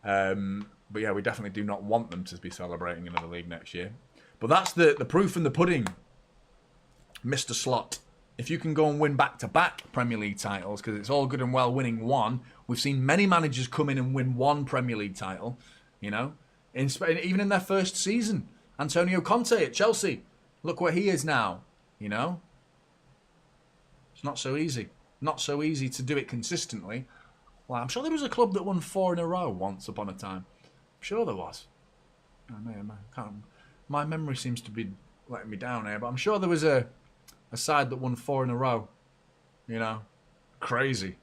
But yeah, we definitely do not want them to be celebrating another league next year. But that's the proof in the pudding, Mr. Slot. if you can go and win back-to-back Premier League titles, because it's all good and well winning one. We've seen many managers come in and win one Premier League title, you know, even in their first season. Antonio Conte at Chelsea, look where he is now, you know. It's not so easy. Not so easy to do it consistently. Well, I'm sure there was a club that won 4 in a row once upon a time. I'm sure there was. My memory seems to be letting me down here, but I'm sure there was a side that won 4 in a row. You know, crazy.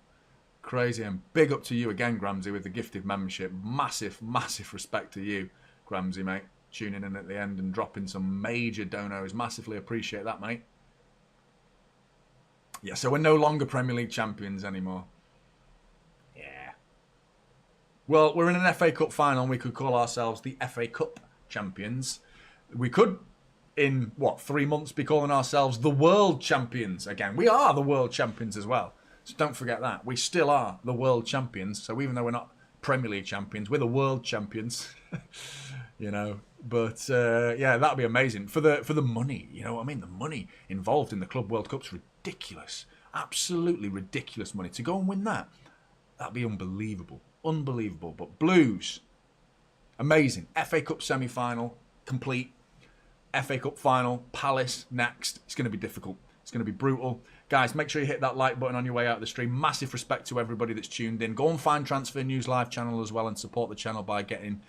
Crazy. And big up to you again, Gramsy, with the gifted membership. Massive, massive respect to you, Gramsy, mate. Tuning in at the end and dropping some major donos. Massively appreciate that, mate. Yeah, so we're no longer Premier League champions anymore. Yeah. Well, we're in an FA Cup final and we could call ourselves the FA Cup champions. We could, in, 3 months, be calling ourselves the world champions again. We are the world champions as well. So don't forget that. We still are the world champions. So even though we're not Premier League champions, we're the world champions. You know, but yeah, that'd be amazing for the money. You know what I mean? The money involved in the Club World Cup's ridiculous, absolutely ridiculous money. To go and win that'd be unbelievable, unbelievable. But Blues, amazing. FA Cup semi-final complete. FA Cup final, Palace next. It's going to be difficult. It's going to be brutal. Guys, make sure you hit that like button on your way out of the stream. Massive respect to everybody that's tuned in. Go and find Transfer News Live channel as well and support the channel by getting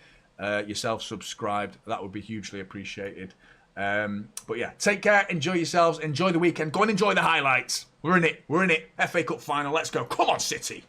yourself subscribed. That would be hugely appreciated. But yeah, take care, enjoy yourselves, enjoy the weekend, go and enjoy the highlights. We're in it, FA Cup final, let's go, come on City.